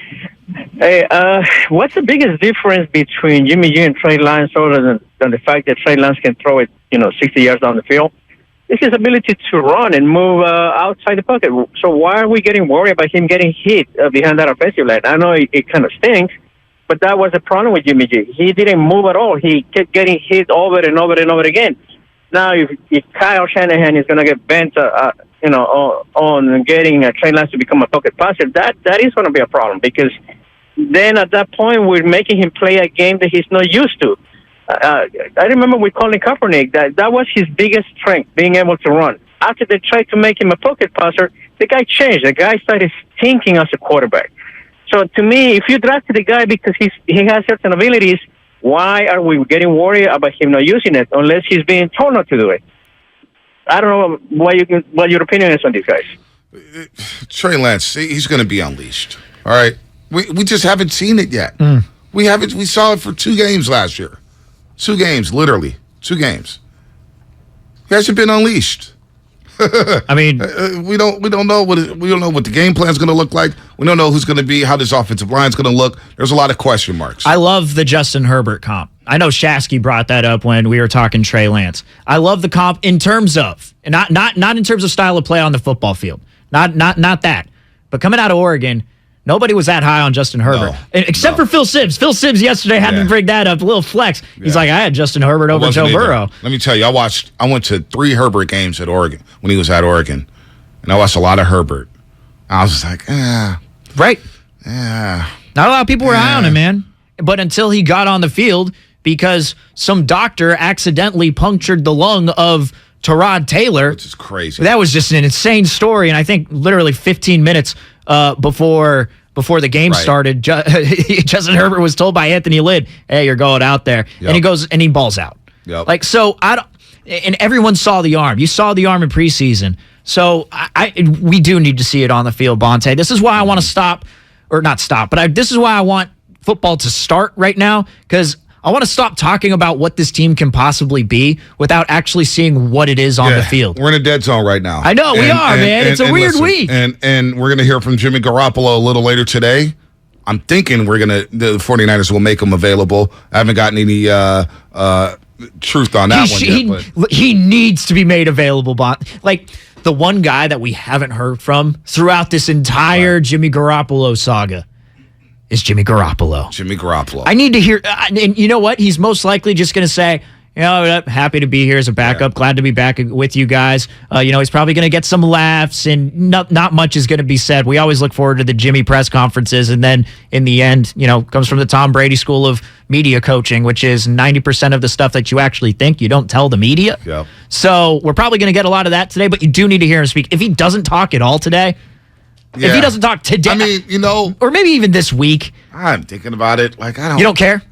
Hey, what's the biggest difference between Jimmy G and Trey Lance, other than the fact that Trey Lance can throw it, 60 yards down the field? It's his ability to run and move outside the pocket. So why are we getting worried about him getting hit behind that offensive line? I know it kind of stinks, but that was a problem with Jimmy G. He didn't move at all. He kept getting hit over and over and over again. Now, if Kyle Shanahan is going to get bent, on getting Trey Lance to become a pocket passer, that is going to be a problem, because then at that point we're making him play a game that he's not used to. I remember with Colin Kaepernick that was his biggest strength, being able to run. After they tried to make him a pocket passer, the guy changed. The guy started thinking as a quarterback. So to me, if you drafted the guy because he has certain abilities, why are we getting worried about him not using it unless he's being told not to do it? I don't know what your opinion is on these guys. Trey Lance, he's going to be unleashed. All right, we just haven't seen it yet. We haven't. We saw it for 2 games last year. 2 games, literally 2 games. He hasn't been unleashed. I mean, we don't know what the game plan is going to look like. We don't know who's going to be, how this offensive line is going to look. There's a lot of question marks. I love the Justin Herbert comp. I know Shasky brought that up when we were talking Trey Lance. I love the comp in terms of, and not in terms of style of play on the football field. Not that. But coming out of Oregon, nobody was that high on Justin Herbert, except for Phil Sims. Phil Sims yesterday had to bring that up, a little flex. He's like, I had Justin Herbert over Joe Burrow. Let me tell you, I went to 3 Herbert games at Oregon when he was at Oregon, and I watched a lot of Herbert. I was just like, right. Yeah. Not a lot of people were high on him, man. But until he got on the field, because some doctor accidentally punctured the lung of Tyrod Taylor. Which is crazy. That was just an insane story, and I think literally 15 minutes before the game started, Justin Herbert was told by Anthony Lynn, "Hey, you're going out there," and he goes and he balls out. Like, so I don't. And everyone saw the arm. You saw the arm in preseason. So we do need to see it on the field, Bonte. This is why I want to stop, or not stop, but this is why I want football to start right now, because I want to stop talking about what this team can possibly be without actually seeing what it is on the field. We're in a dead zone right now. I know, we are, man. It's a weird week. And we're going to hear from Jimmy Garoppolo a little later today. I'm thinking the 49ers will make him available. I haven't gotten any truth on that one yet. He needs to be made available, like the one guy that we haven't heard from throughout this entire Jimmy Garoppolo saga is Jimmy Garoppolo. Jimmy Garoppolo. I need to hear, and you know what? He's most likely just going to say, happy to be here as a backup. Glad to be back with you guys. He's probably going to get some laughs, and not much is going to be said. We always look forward to the Jimmy press conferences, and then in the end, comes from the Tom Brady school of media coaching, which is 90% of the stuff that you actually think you don't tell the media. Yep. So we're probably going to get a lot of that today, but you do need to hear him speak. If he doesn't talk at all today, if he doesn't talk today, I mean, or maybe even this week, I'm thinking about it. Like, you don't care.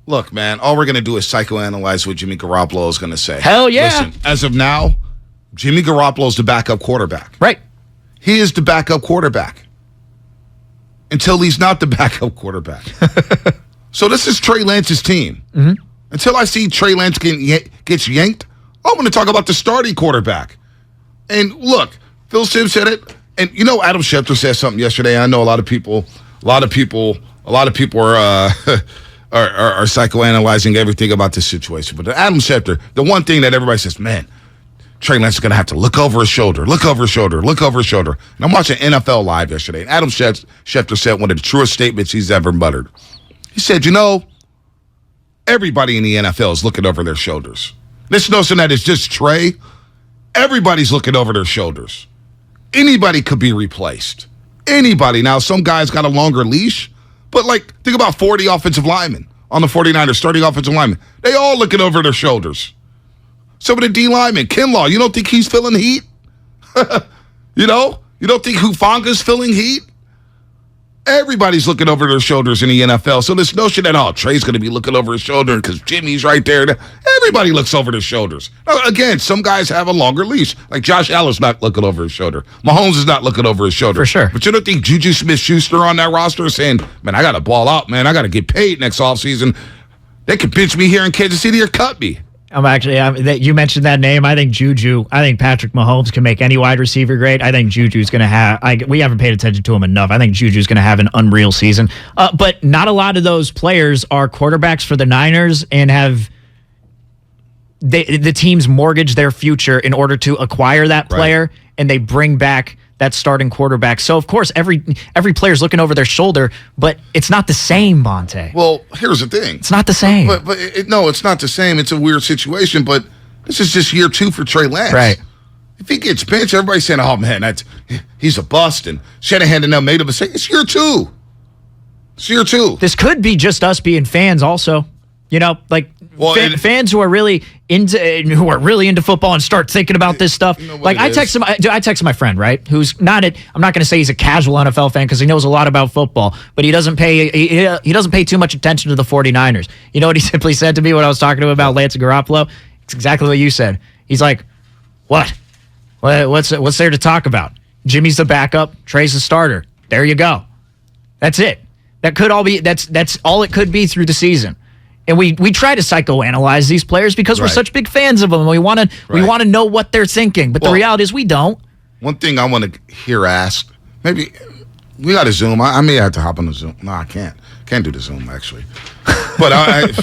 Look, man, all we're going to do is psychoanalyze what Jimmy Garoppolo is going to say. Hell yeah. Listen, as of now, Jimmy Garoppolo is the backup quarterback. Right. He is the backup quarterback until he's not the backup quarterback. So this is Trey Lance's team. Mm-hmm. Until I see Trey Lance gets yanked, I'm going to talk about the starting quarterback. And look, Phil Sims said it. And Adam Schefter said something yesterday. I know a lot of people are are psychoanalyzing everything about this situation. But Adam Schefter, the one thing that everybody says, man, Trey Lance is going to have to look over his shoulder. And I'm watching NFL Live yesterday, and Adam Schefter said one of the truest statements he's ever muttered. He said, everybody in the NFL is looking over their shoulders. This notion that it's just Trey, everybody's looking over their shoulders. Anybody could be replaced. Anybody. Now, some guys got a longer leash, but think about 40 offensive linemen on the 49ers, starting offensive linemen. They all looking over their shoulders. Some of the D linemen, Kinlaw, you don't think he's feeling heat? You don't think Hufanga's feeling heat? Everybody's looking over their shoulders in the NFL. So this notion that, Trey's going to be looking over his shoulder because Jimmy's right there. Everybody looks over their shoulders. Now, again, some guys have a longer leash. Like Josh Allen's not looking over his shoulder. Mahomes is not looking over his shoulder. For sure. But you don't think Juju Smith-Schuster on that roster is saying, man, I got to ball out, man. I got to get paid next offseason. They can pinch me here in Kansas City or cut me. You mentioned that name. I think Patrick Mahomes can make any wide receiver great. I think Juju's going to have, we haven't paid attention to him enough. I think Juju's going to have an unreal season. But not a lot of those players are quarterbacks for the Niners and have the teams mortgage their future in order to acquire that player, and they bring back that starting quarterback. So, of course, every player's looking over their shoulder, but it's not the same, Bonte. Well, here's the thing. It's not the same. No, it's not the same. It's a weird situation, but this is just year 2 for Trey Lance. Right. If he gets benched, everybody's saying, oh, man, he's a bust, and Shanahan and them made a mistake. It's year 2. It's year 2. This could be just us being fans also. Fans who are really who are really into football and start thinking about this stuff. Like I text him, I text my friend, right? Who's not I'm not going to say he's a casual NFL fan because he knows a lot about football, but he doesn't pay too much attention to the 49ers. You know what he simply said to me when I was talking to him about Lance Garoppolo? It's exactly what you said. He's like, "What? What's there to talk about? Jimmy's the backup, Trey's the starter. There you go. That's it. That could all be that's all it could be through the season." And we try to psychoanalyze these players because we're such big fans of them. We want to know what they're thinking, but the reality is we don't. One thing I want to hear asked, maybe we got a Zoom. I may have to hop on the Zoom. No, I can't. Can't do the Zoom actually. But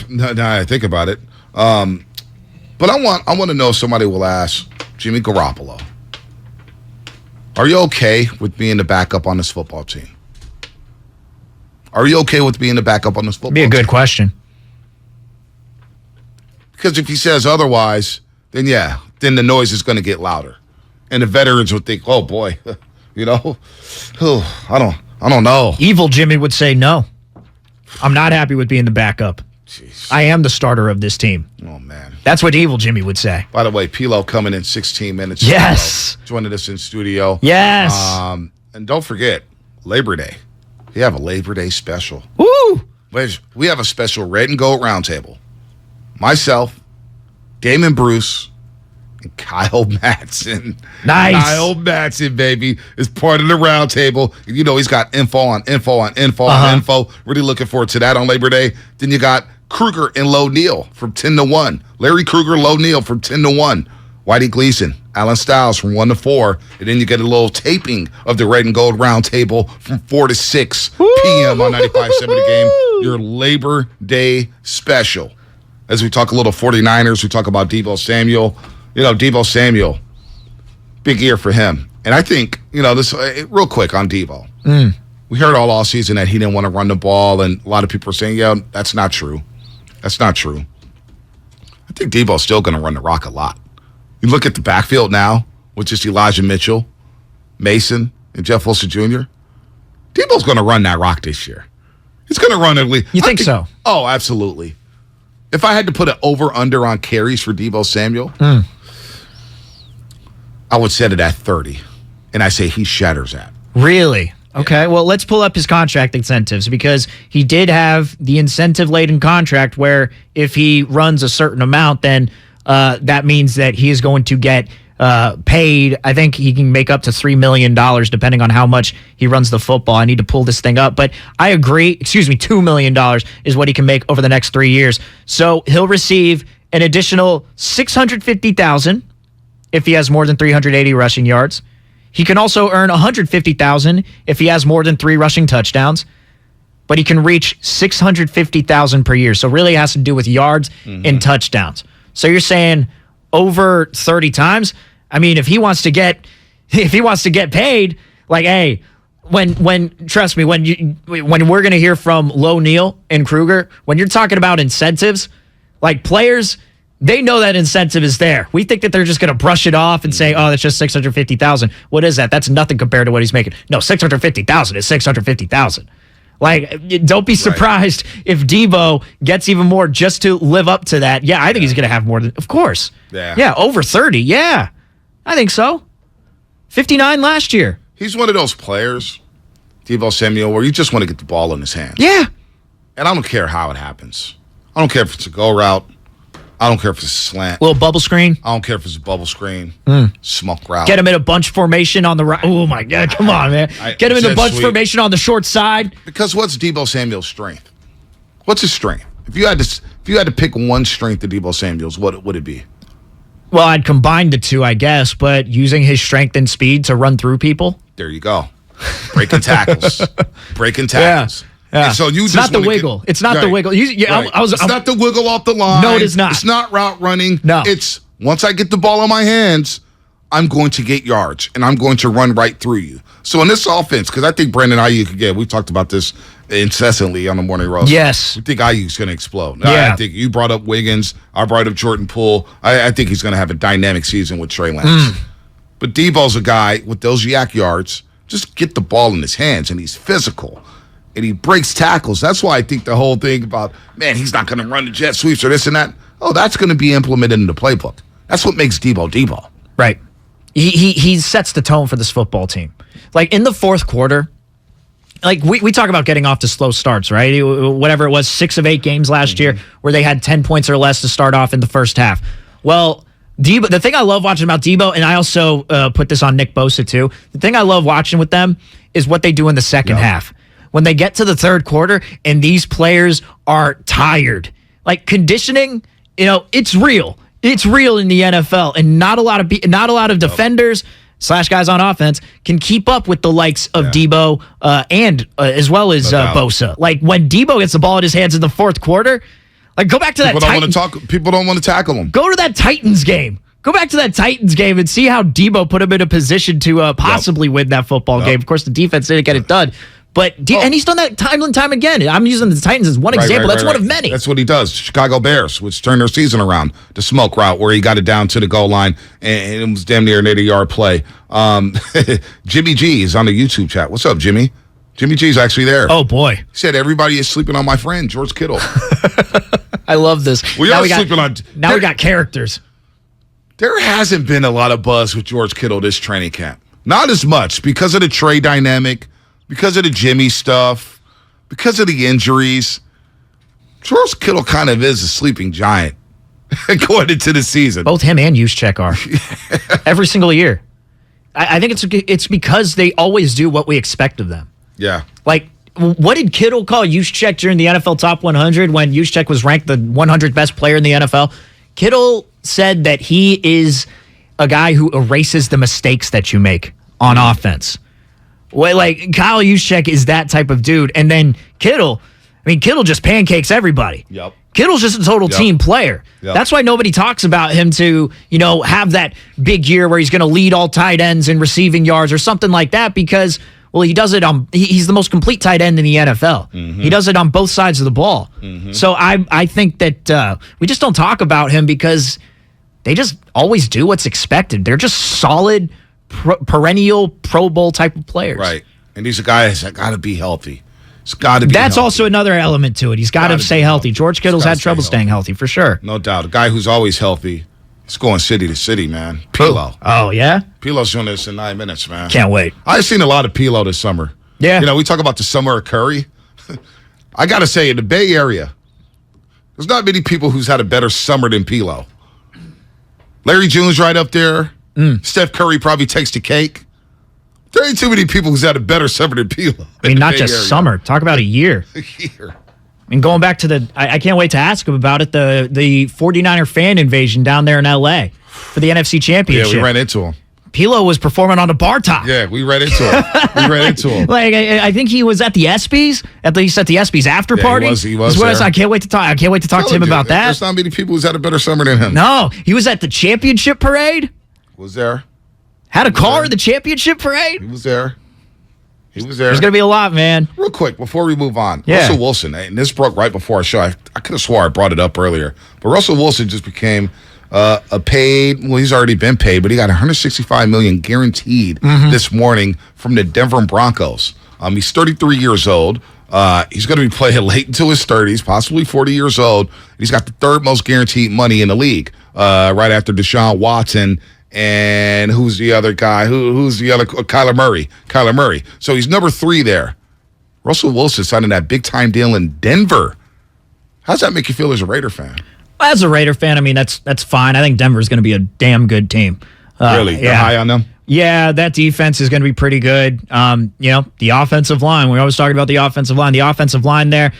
now I think about it. But I want to know if somebody will ask Jimmy Garoppolo, are you okay with being the backup on this football team? Are you okay with being the backup on this football team? Be a good question. Because if he says otherwise, then the noise is going to get louder. And the veterans would think, oh boy, I don't know. Evil Jimmy would say no. I'm not happy with being the backup. Jeez. I am the starter of this team. Oh, man. That's what Evil Jimmy would say. By the way, Pilo coming in 16 minutes. Yes. Joining us in studio. Yes. And don't forget, Labor Day. We have a Labor Day special. Woo! We have a special red and gold roundtable. Myself, Damon Bruce, and Kyle Madsen. Nice. Kyle Madsen, baby, is part of the roundtable. You know, he's got info on info. Really looking forward to that on Labor Day. Then you got Kruger and Low Neal from 10 to 1. Larry Kruger, Low Neal from 10 to 1. Whitey Gleason, Alan Stiles from 1 to 4. And then you get a little taping of the red and gold roundtable from 4 to 6 p.m. on 95.7 The Game. Your Labor Day special. As we talk a little 49ers, we talk about Deebo Samuel. Deebo Samuel, big year for him. And I think, this real quick on Deebo. We heard all season that he didn't want to run the ball, and a lot of people are saying, that's not true. That's not true. I think Deebo's still going to run the rock a lot. You look at the backfield now with just Elijah Mitchell, Mason, and Jeff Wilson Jr. Deebo's going to run that rock this year. He's going to run at least. You think so? Oh, absolutely. If I had to put an over-under on carries for Deebo Samuel, I would set it at 30. And I say he shatters that. Really? Okay, well, let's pull up his contract incentives because he did have the incentive-laden contract where if he runs a certain amount, then that means that he is going to get paid. I think he can make up to $3 million depending on how much he runs the football. I need to pull this thing up, but I agree. $2 million is what he can make over the next 3 years. So he'll receive an additional $650,000 if he has more than 380 rushing yards. He can also earn $150,000 if he has more than 3 rushing touchdowns, but he can reach $650,000 per year. So really it has to do with yards and touchdowns. So you're saying over 30 times? I mean, if he wants to get paid, like, hey, trust me, when we're going to hear from Low Neal and Kruger, when you're talking about incentives, like players, they know that incentive is there. We think that they're just going to brush it off and say, oh, that's just $650,000. What is that? That's nothing compared to what he's making. No, $650,000 is $650,000. Like, don't be surprised if Deebo gets even more just to live up to that. Yeah, I think he's going to have more than, of course. Yeah, over 30. Yeah, I think so. 59 last year. He's one of those players, Deebo Samuel, where you just want to get the ball in his hands. Yeah. And I don't care how it happens. I don't care if it's a go route. I don't care if it's a slant. Little bubble screen. I don't care if it's a bubble screen. Smoke route. Get him in a bunch formation on the right. Oh, my God. Come on, man. Get him in a bunch formation on the short side. Because what's Deebo Samuel's strength? What's his strength? If you had to pick one strength of Deebo Samuel's, what would it be? Well, I'd combine the two, I guess, but using his strength and speed to run through people. There you go. Breaking tackles. Yeah. And so it's not the wiggle. It's not the wiggle. It's not the wiggle off the line. No, it is not. It's not route running. No. It's once I get the ball in my hands, I'm going to get yards, and I'm going to run right through you. So in this offense, because I think Brandon Ayuk, again, we've talked about this incessantly on the morning roast. Yes. We think Ayuk's going to explode. Yeah. I think you brought up Wiggins. I brought up Jordan Poole. I think he's going to have a dynamic season with Trey Lance. But Deebo's a guy with those yak yards. Just get the ball in his hands, and he's physical. And he breaks tackles. That's why I think the whole thing about, man, he's not going to run the jet sweeps or this and that. oh, that's going to be implemented in the playbook. That's what makes Debo Debo. Right. He sets the tone for this football team. Like in the fourth quarter, like we talk about getting off to slow starts, right? Whatever it was, 6 of 8 games last year where they had 10 points or less to start off in the first half. Well, Debo, the thing I love watching about Debo, and I also put this on Nick Bosa too, the thing I love watching with them is what they do in the second half. When they get to the third quarter and these players are tired. Like conditioning, it's real. It's real in the NFL, and not a lot of defenders / guys on offense can keep up with the likes of Debo and as well as Bosa. Like when Debo gets the ball in his hands in the fourth quarter, like go back to People don't want to tackle him. Go to that Titans game. Go back to that Titans game and see how Debo put him in a position to possibly win that football game. Of course, the defense didn't get it done. But and he's done that time and time again. I'm using the Titans as one example. That's one of many. That's what he does. Chicago Bears, which turned their season around. The smoke route where he got it down to the goal line and it was damn near an 80-yard play. Jimmy G is on the YouTube chat. What's up, Jimmy? Jimmy G's actually there. Oh, boy. He said, everybody is sleeping on my friend, George Kittle. I love this. We got characters. There hasn't been a lot of buzz with George Kittle this training camp. Not as much because of the trade dynamic, because of the Jimmy stuff, because of the injuries. George Kittle kind of is a sleeping giant going into the season. Both him and Juszczyk are. Every single year. I think it's because they always do what we expect of them. Yeah. Like, what did Kittle call Juszczyk during the NFL Top 100 when Juszczyk was ranked the 100th best player in the NFL? Kittle said that he is a guy who erases the mistakes that you make on offense. Well, like, Kyle Juszczyk is that type of dude. And then Kittle just pancakes everybody. Yep. Kittle's just a total team player. Yep. That's why nobody talks about him to, have that big year where he's going to lead all tight ends in receiving yards or something like that because, well, he does it he's the most complete tight end in the NFL. Mm-hmm. He does it on both sides of the ball. Mm-hmm. So I think that we just don't talk about him because they just always do what's expected. They're just solid, perennial Pro Bowl type of players. Right. And these are guys that got to be healthy. It's got to be That's healthy. Also another element to it. He's got to stay healthy. George Kittle's had trouble staying healthy, for sure. No doubt. A guy who's always healthy. He's going city to city, man. Pilo. Oh, yeah? Pilo's doing this in 9 minutes, man. Can't wait. I've seen a lot of Pilo this summer. Yeah. We talk about the summer of Curry. I got to say, in the Bay Area, there's not many people who's had a better summer than Pilo. Larry June's right up there. Steph Curry probably takes the cake. There ain't too many people who's had a better summer than Pilo. I mean, not just summer. Talk about a year. A year. I mean, going back to I can't wait to ask him about it, the 49er fan invasion down there in L.A. for the NFC Championship. Yeah, we ran into him. Pilo was performing on a bar top. Yeah, we ran into him. Like, I think he was at the ESPYs, at least at the ESPYs after party. He was there. I can't wait to talk to him about that. There's not many people who's had a better summer than him. No, he was at the championship parade. Was there. Had a car at the championship parade. He was there. There's going to be a lot, man. Real quick, before we move on. Yeah. Russell Wilson, and this broke right before our show. I could have swore I brought it up earlier. But Russell Wilson just became he's already been paid, but he got $165 million guaranteed this morning from the Denver Broncos. He's 33 years old. He's going to be playing late into his 30s, possibly 40 years old. He's got the third most guaranteed money in the league, right after Deshaun Watson. And who's the other guy? Who's the other? Kyler Murray. So he's number 3 there. Russell Wilson signing that big-time deal in Denver. How's that make you feel as a Raider fan? Well, as a Raider fan, I mean, that's fine. I think Denver's going to be a damn good team. Really? Yeah. You're high on them? Yeah, that defense is going to be pretty good. The offensive line, we're always talking about the offensive line. The offensive line there,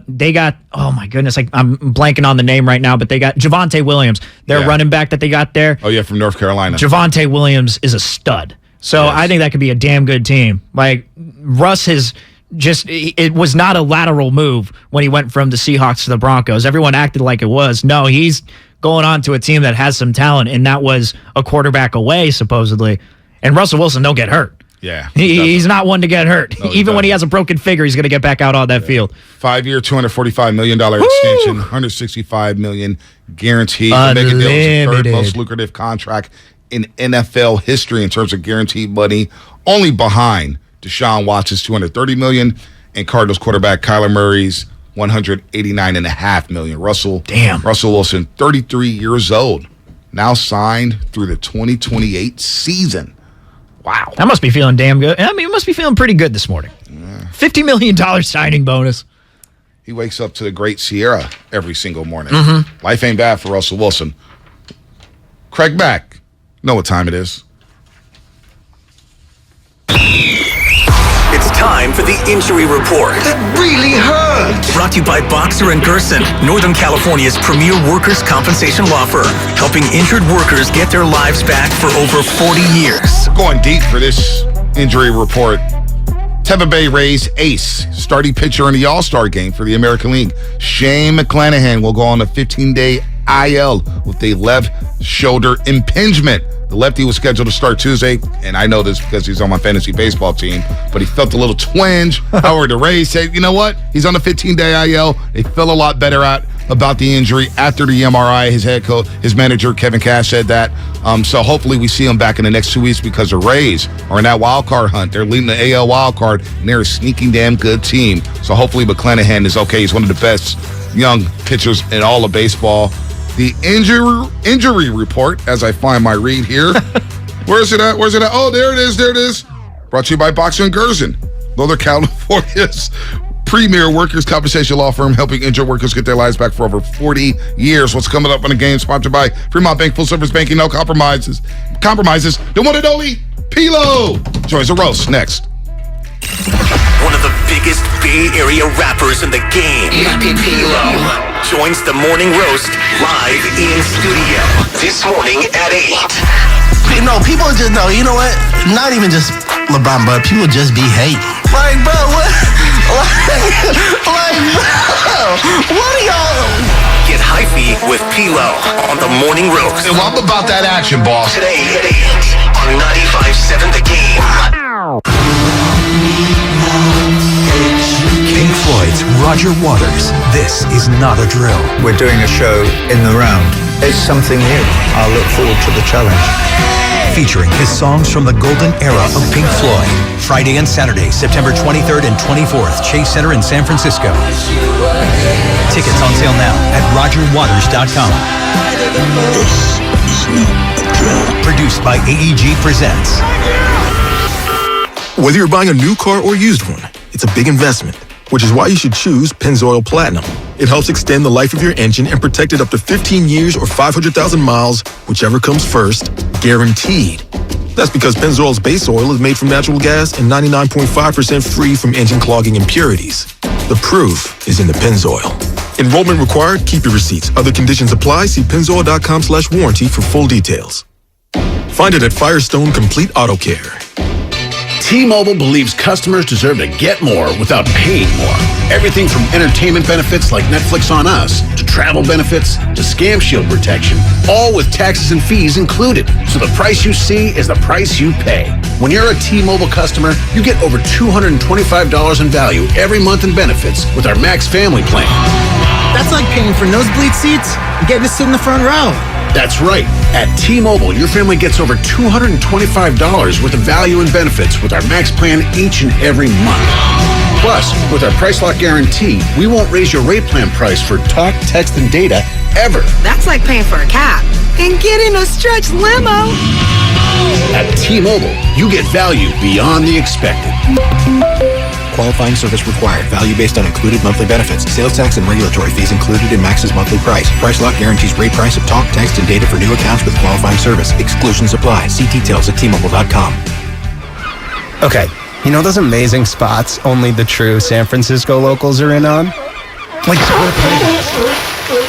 they got, oh my goodness, I'm blanking on the name right now, but they got Javonte Williams, their running back that they got there. Oh, yeah, from North Carolina. Javonte Williams is a stud. So yes. I think that could be a damn good team. Like, Russ has it was not a lateral move when he went from the Seahawks to the Broncos. Everyone acted like it was. No, he's going on to a team that has some talent, and that was a quarterback away, supposedly. And Russell Wilson don't get hurt. Yeah. He's not one to get hurt. No, even when he has a broken finger, he's going to get back out on that field. 5-year, $245 million extension, $165 million guaranteed. Mega deal is the third most lucrative contract in NFL history in terms of guaranteed money, only behind Deshaun Watson's $230 million and Cardinals quarterback Kyler Murray's $189.5 million. Russell Wilson, 33 years old, now signed through the 2028 season. Wow. That must be feeling damn good. I mean, it must be feeling pretty good this morning. Yeah. $50 million signing bonus. He wakes up to the great Sierra every single morning. Mm-hmm. Life ain't bad for Russell Wilson. Craig Mack, you know what time it is. It's time for the injury report. That really hurt. Brought to you by Boxer & Gerson, Northern California's premier workers' compensation law firm, helping injured workers get their lives back for over 40 years. Going deep for this injury report. Tampa Bay Rays ace, starting pitcher in the All-Star game for the American League, Shane McClanahan, will go on a 15-day IL with a left shoulder impingement. The lefty was scheduled to start Tuesday, and I know this because he's on my fantasy baseball team, but he felt a little twinge. However, the Rays said, you know what? He's on a 15-day IL. They feel a lot better about the injury after the MRI. His head coach, his manager, Kevin Cash, said that. So hopefully we see him back in the next 2 weeks because the Rays are in that wild card hunt. They're leading the AL wild card, and they're a sneaking damn good team. So hopefully McClanahan is okay. He's one of the best young pitchers in all of baseball. The injury report, as I find my read here. Where's it at? Oh, there it is. Brought to you by Boxer & Gerson, Northern California's premier workers' compensation law firm, helping injured workers get their lives back for over 40 years. What's coming up on the game? Sponsored by Fremont Bank, full service banking, no compromises. The one and only P-Lo joins the roast next. One of the biggest Bay Area rappers in the game, P-Lo, joins the morning roast live in studio this morning at 8. No, people just know. You know what? Not even just LeBron, but people just be hating. Like, bro, what? Like, bro, what are y'all? Get hyphy with P-Lo on the morning roast. And what about that action, boss? Today at 8 on 95.7 The Game. Pink Floyd's Roger Waters. This is not a drill. We're doing a show in the round. It's something new. I'll look forward to the challenge. Featuring his songs from the golden era of Pink Floyd. Friday and Saturday, September 23rd and 24th, Chase Center in San Francisco. Tickets on sale now at RogerWaters.com. This is not a drill. Produced by AEG Presents. Whether you're buying a new car or used one, it's a big investment, which is why you should choose Pennzoil Platinum. It helps extend the life of your engine and protect it up to 15 years or 500,000 miles, whichever comes first, guaranteed. That's because Pennzoil's base oil is made from natural gas and 99.5% free from engine clogging impurities. The proof is in the Pennzoil. Enrollment required. Keep your receipts. Other conditions apply. See pennzoil.com/warranty for full details. Find it at Firestone Complete Auto Care. T-Mobile believes customers deserve to get more without paying more. Everything from entertainment benefits like Netflix on Us, to travel benefits, to Scam Shield protection, all with taxes and fees included. So the price you see is the price you pay. When you're a T-Mobile customer, you get over $225 in value every month in benefits with our Max Family Plan. That's like paying for nosebleed seats and getting to sit in the front row. That's right. At T-Mobile, your family gets over $225 worth of value and benefits with our Max Plan each and every month. Plus, with our Price Lock Guarantee, we won't raise your rate plan price for talk, text, and data ever. That's like paying for a cab and getting a stretch limo. At T-Mobile, you get value beyond the expected. Qualifying service required. Value based on included monthly benefits. Sales tax and regulatory fees included in Max's monthly price. Price Lock guarantees rate price of talk, text, and data for new accounts with qualifying service. Exclusions apply. See details at T-Mobile.com. Okay, you know those amazing spots only the true San Francisco locals are in on? Like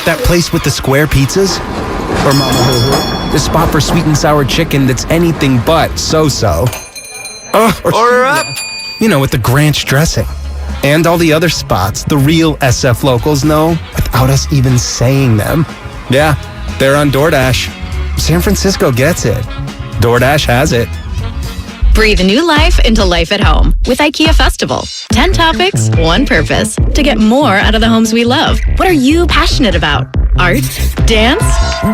that place with the square pizzas? Or Mama the spot for sweet and sour chicken that's anything but so-so. Order up! You know, with the Granch dressing. And all the other spots the real SF locals know without us even saying them. Yeah, they're on DoorDash. San Francisco gets it. DoorDash has it. Breathe new life into life at home with IKEA Festival. 10 topics, one purpose. To get more out of the homes we love. What are you passionate about? Art, dance,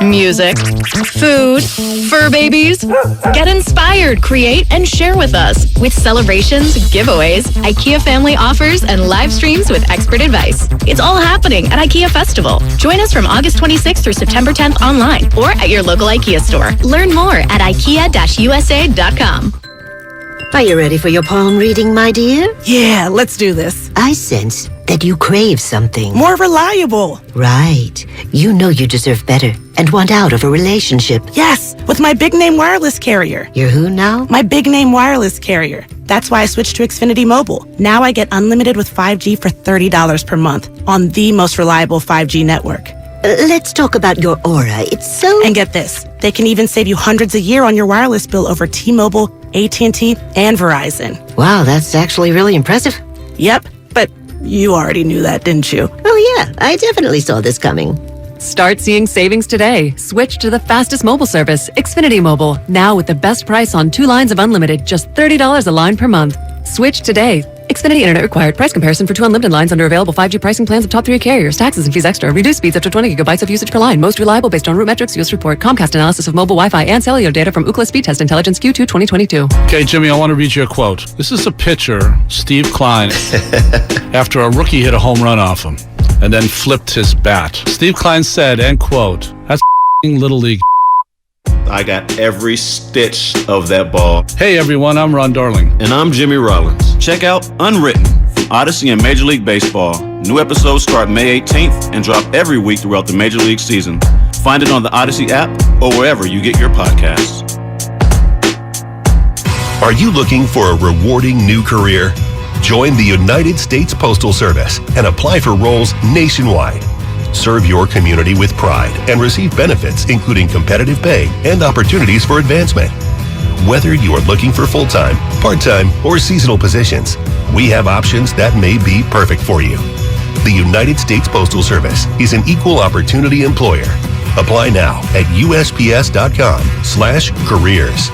music, food, fur babies. Get inspired, create, and share with us with celebrations, giveaways, IKEA family offers, and live streams with expert advice. It's all happening at IKEA Festival. Join us from August 26th through September 10th online or at your local IKEA store. Learn more at IKEA-USA.com. Are you ready for your palm reading, my dear? Yeah, let's do this. I sense that you crave something. More reliable. Right. You know you deserve better and want out of a relationship. Yes, with my big name wireless carrier. You're who now? My big name wireless carrier. That's why I switched to Xfinity Mobile. Now I get unlimited with 5G for $30 per month on the most reliable 5G network. Let's talk about your aura. It's so... And get this. They can even save you hundreds a year on your wireless bill over T-Mobile, AT&T, and Verizon. Wow, that's actually really impressive. Yep, but you already knew that, didn't you? Oh yeah, I definitely saw this coming. Start seeing savings today. Switch to the fastest mobile service, Xfinity Mobile. Now with the best price on 2 lines of unlimited, just $30 a line per month. Switch today. Xfinity Internet required. Price comparison for 2 unlimited lines under available 5G pricing plans of top 3 carriers. Taxes and fees extra. Reduced speeds up to 20 gigabytes of usage per line. Most reliable based on root metrics. US report. Comcast analysis of mobile Wi-Fi and cellular data from Ookla Speed Test Intelligence Q2 2022. Okay, Jimmy, I want to read you a quote. This is a pitcher, Steve Klein, after a rookie hit a home run off him and then flipped his bat. Steve Klein said, end quote, that's Little League. I got every stitch of that ball. Hey everyone, I'm Ron Darling. And I'm Jimmy Rollins. Check out Unwritten from Odyssey and Major League Baseball. New episodes start May 18th and drop every week throughout the Major League season. Find it on the Odyssey app or wherever you get your podcasts. Are you looking for a rewarding new career? Join the United States Postal Service and apply for roles nationwide. Serve your community with pride and receive benefits including competitive pay and opportunities for advancement. Whether you are looking for full-time, part-time, or seasonal positions, we have options that may be perfect for you. The United States Postal Service is an equal opportunity employer. Apply now at USPS.com/careers.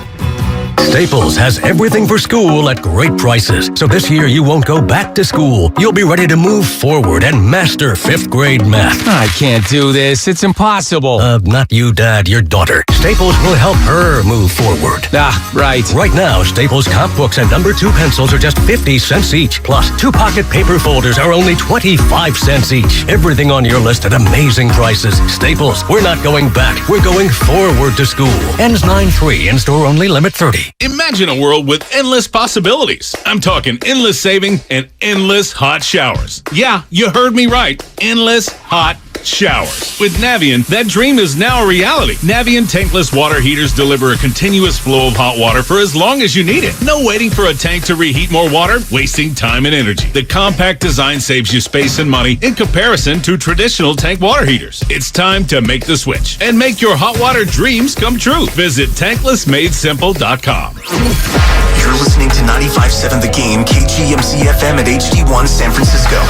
Staples has everything for school at great prices. So this year you won't go back to school. You'll be ready to move forward and master 5th grade math. I can't do this. It's impossible. Not you, Dad, your daughter. Staples will help her move forward. Right. Right now, Staples comp books and number 2 pencils are just 50 cents each. Plus, 2 pocket paper folders are only 25 cents each. Everything on your list at amazing prices. Staples, we're not going back. We're going forward to school. Ends 9/3. In-store only. Limit 30. Imagine a world with endless possibilities. I'm talking endless saving and endless hot showers. Yeah, you heard me right. Endless hot showers. With Navien, that dream is now a reality. Navien tankless water heaters deliver a continuous flow of hot water for as long as you need it. No waiting for a tank to reheat more water, wasting time and energy. The compact design saves you space and money in comparison to traditional tank water heaters. It's time to make the switch and make your hot water dreams come true. Visit tanklessmadesimple.com. You're listening to 95.7 The Game, KGMC FM at HD1 San Francisco.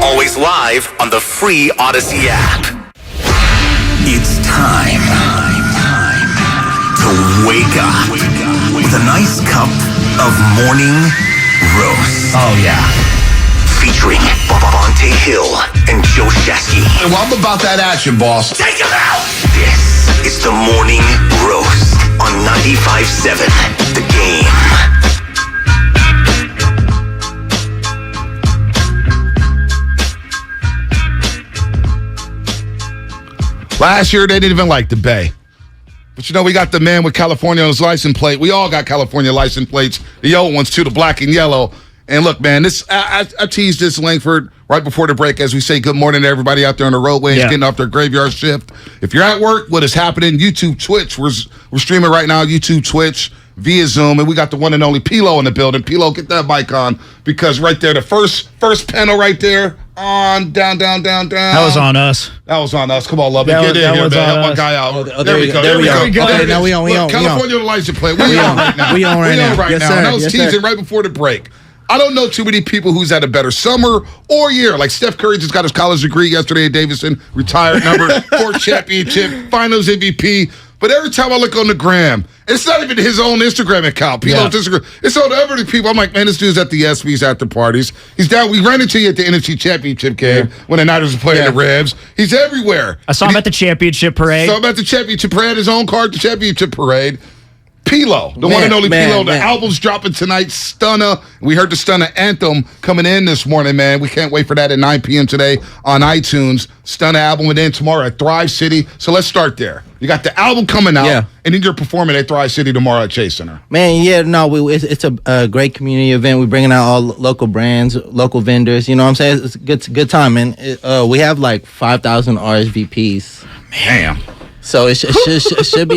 Always live on the free Odyssey app. It's time to wake up with a nice cup of morning roast. Oh, yeah. Featuring Bonte Hill and Joe Shasky. Well, I'm about that action, boss. Take him out! This is the morning roast on 95.7 The Game. Last year, they didn't even like the Bay. But, you know, we got the man with California on his license plate. We all got California license plates. The old ones, too, the black and yellow. And look, man, I teased this Langford right before the break as we say good morning to everybody out there on the roadways getting off their graveyard shift. If you're at work, what is happening? YouTube, Twitch. We're streaming right now, YouTube, Twitch, via Zoom. And we got the one and only Pilo in the building. Pilo, get that mic on because right there, the first panel right there. On, down. That was on us. That was on us. Come on, love it. Get in here, man. Help my guy out. There we go. Okay, now we on. California license plate. We on right now. We on right now. Yes, sir. And I was teasing right before the break. I don't know too many people who's had a better summer or year. Like Steph Curry just got his college degree yesterday at Davidson, retired number 4 championship, finals MVP. But every time I look on the gram, it's not even his own Instagram account. Pilo's Instagram. It's on other people. I'm like, man, this dude's at the ESPYs after parties. He's down. We ran into you at the NFC Championship game when the Niners were playing the Revs. He's everywhere. I saw him at the championship parade. Saw him at the championship parade. His own car at the championship parade. Pilo, the one and only Pilo. The album's dropping tonight, Stunner. We heard the Stunner anthem coming in this morning, man. We can't wait for that at 9 p.m. today on iTunes. Stunner album, and then tomorrow at Thrive City. So let's start there. You got the album coming out, and then you're performing at Thrive City tomorrow at Chase Center. Man, it's a great community event. We're bringing out all local brands, local vendors. You know what I'm saying? It's a good time, man. We have like 5,000 RSVPs. Man. So it should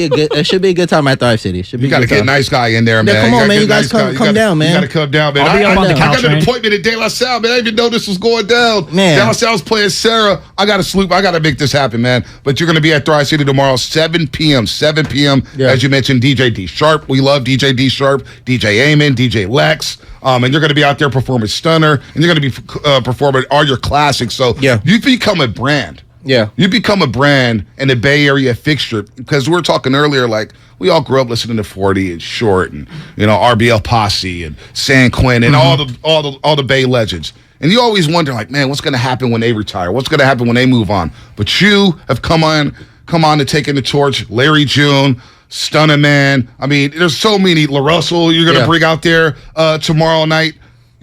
be a good time at Thrive City. You got to get a nice guy in there, man. Come on, man. You guys come down, man. You got to come down, man. I got an appointment at De La Salle, man. I didn't even know this was going down. Man. De La Salle's playing Sarah. I got to sleep. I got to make this happen, man. But you're going to be at Thrive City tomorrow, 7 p.m. 7 p.m. As you mentioned, DJ D Sharp. We love DJ D Sharp, DJ Amon, DJ Lex. And you're going to be out there performing Stunner, and you're going to be performing all your classics. So you become a brand. Yeah. You become a brand and a Bay Area fixture, because we were talking earlier, like, we all grew up listening to 40 and Short and, RBL Posse and San Quinn and all the Bay legends. And you always wonder, like, man, what's going to happen when they retire? What's going to happen when they move on? But you have come on to taking the torch. Larry June, Stunner Man. I mean, there's so many. La Russell you're going to bring out there tomorrow night.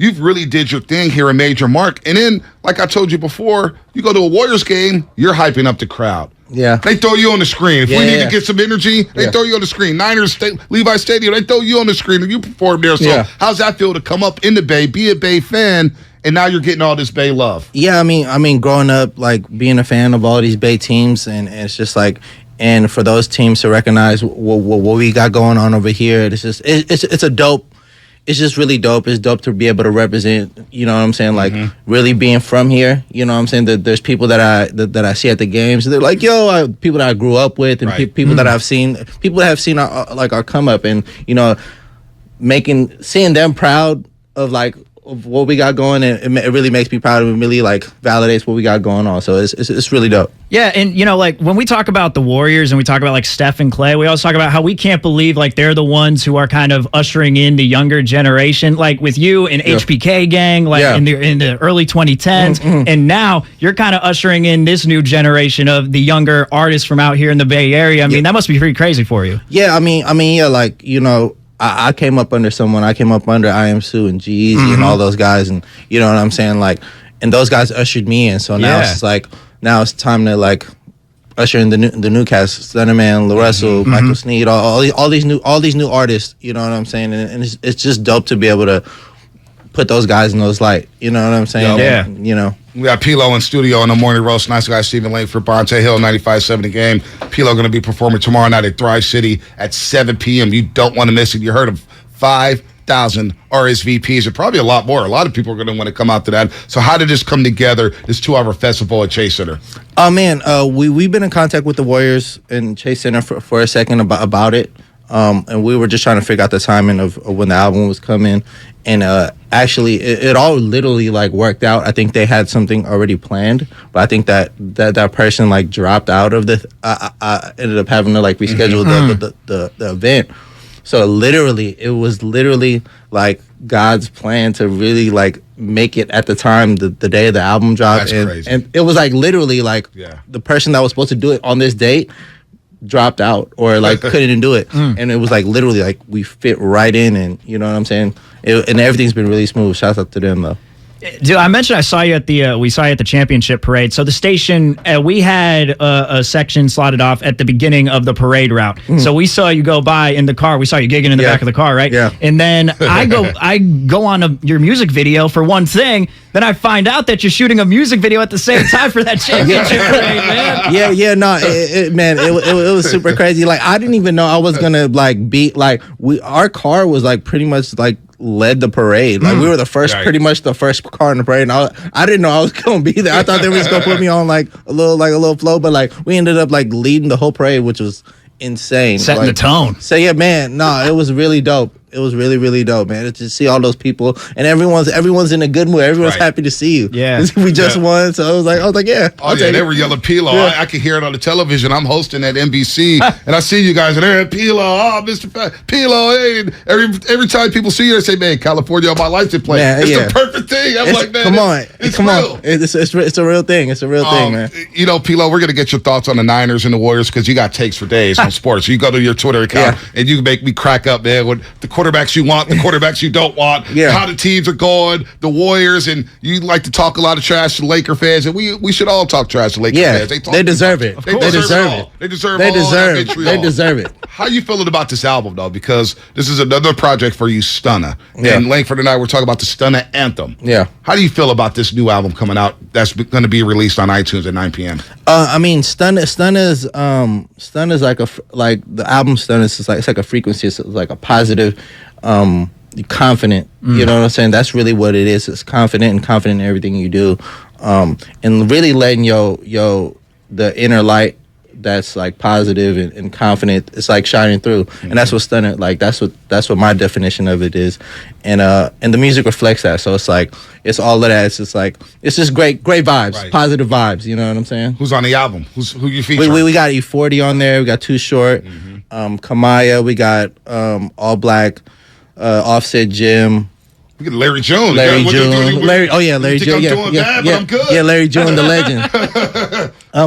You've really did your thing here and made your mark. And then, like I told you before, you go to a Warriors game, you're hyping up the crowd. Yeah. They throw you on the screen. If we need to get some energy, they throw you on the screen. Niners, Levi Stadium, they throw you on the screen and you perform there. So how's that feel to come up in the Bay, be a Bay fan, and now you're getting all this Bay love? Yeah, I mean, growing up, like, being a fan of all these Bay teams, and it's just like, and for those teams to recognize what we got going on over here, it's just, it's a dope. It's just really dope. It's dope to be able to represent, you know what I'm saying? Like, really being from here, you know what I'm saying? There's people that I see at the games. They're like, people that I grew up with, and people that I've seen, people that have seen our come up, and, seeing them proud of, like, of what we got going, and it really makes me proud, and it really, like, validates what we got going on. So it's really dope. Yeah, and like, when we talk about the Warriors and we talk about, like, Steph and Clay, we always talk about how we can't believe, like, they're the ones who are kind of ushering in the younger generation, like with you and HBK gang, like in the early 2010s, and now you're kind of ushering in this new generation of the younger artists from out here in the Bay Area. I mean, that must be pretty crazy for you. Yeah, I mean, like, I came up under someone. I came up under I Am Sue and G-Eazy and all those guys, and you know what I'm saying? Like, and those guys ushered me in. So now it's like, now it's time to, like, usher in the new cast: Stunner Man, La Russell, Michael Sneed, all these new artists. You know what I'm saying? And it's just dope to be able to put those guys in those light. You know what I'm saying? Yeah. We got Pilo in studio on the Morning Roast. Nice guy Stephen Lane for Bonte Hill, 95.7 The Game. Pilo going to be performing tomorrow night at Thrive City at 7 p.m. You don't want to miss it. You heard of 5,000 RSVPs, and probably a lot more. A lot of people are going to want to come out to that. So how did this come together, this 2-hour festival at Chase Center? Oh, man, we've been in contact with the Warriors and Chase Center for a second about it. And we were just trying to figure out the timing of when the album was coming. And actually, it all literally, like, worked out. I think they had something already planned, but I think that person, like, dropped out of I ended up having to, like, reschedule the event. So it was literally like God's plan to really, like, make it at the time, the day of the album drop. That's crazy. And it was, like, literally, like, the person that was supposed to do it on this date dropped out, or, like, couldn't do it. And it was, like, literally, like, we fit right in, and you know what I'm saying? And everything's been really smooth. Shouts out to them, though. Dude, I mentioned we saw you at the championship parade. So the station, we had a section slotted off at the beginning of the parade route. So we saw you go by in the car. We saw you gigging in the back of the car, right? Yeah. And then I go on your music video for one thing. Then I find out that you're shooting a music video at the same time for that championship parade, man. It was super crazy. Like, I didn't even know I was gonna, like, be like, our car was, like, pretty much, like, led the parade. Like, we were pretty much the first car in the parade. And I didn't know I was gonna be there. I thought they were just gonna put me on, like, a little flow, but, like, we ended up, like, leading the whole parade, which was insane. Setting the tone. So yeah, man, it was really dope. it was really, really dope, man. To see all those people, and everyone's in a good mood. Everyone's happy to see you. Yeah, we just won, so I was like, yeah. They were yelling Pilo. Yeah. I could hear it on the television. I'm hosting at NBC, and I see you guys, and they're at Pilo. Oh, Mr. Pilo. Hey. Every time people see you, they say, "Man, California, all my life play." It's the perfect thing. I'm like, man, come on. It's a real thing. It's a real thing, man. You know, Pilo, we're gonna get your thoughts on the Niners and the Warriors because you got takes for days on sports. You go to your Twitter account and you can make me crack up, man. With the quarterbacks you want, the quarterbacks you don't want, how the teams are going, the Warriors, and you like to talk a lot of trash to Laker fans, and we should all talk trash to Laker fans. They deserve it. They deserve it. They deserve it. How you feeling about this album, though? Because this is another project for you, Stunna. And Langford and I were talking about the Stunna anthem. Yeah. How do you feel about this new album coming out that's going to be released on iTunes at 9 p.m.? I mean, Stunna is like the album Stunna is like, it's like a frequency. It's like a positive, confident. You know what I'm saying? That's really what it is. It's confident in everything you do, and really letting the inner light that's like positive and confident. It's like shining through, and that's what Stunna, like that's what my definition of it is, and the music reflects that. So it's like it's all of that. It's just like it's just great vibes, positive vibes. You know what I'm saying? Who's on the album? Who you featuring? We got E40 on there. We got Too Short, Kamaya. We got All Black, Offset Jim. We got Larry June. Larry June. Larry June. I'm good. Yeah, Larry June, the legend. I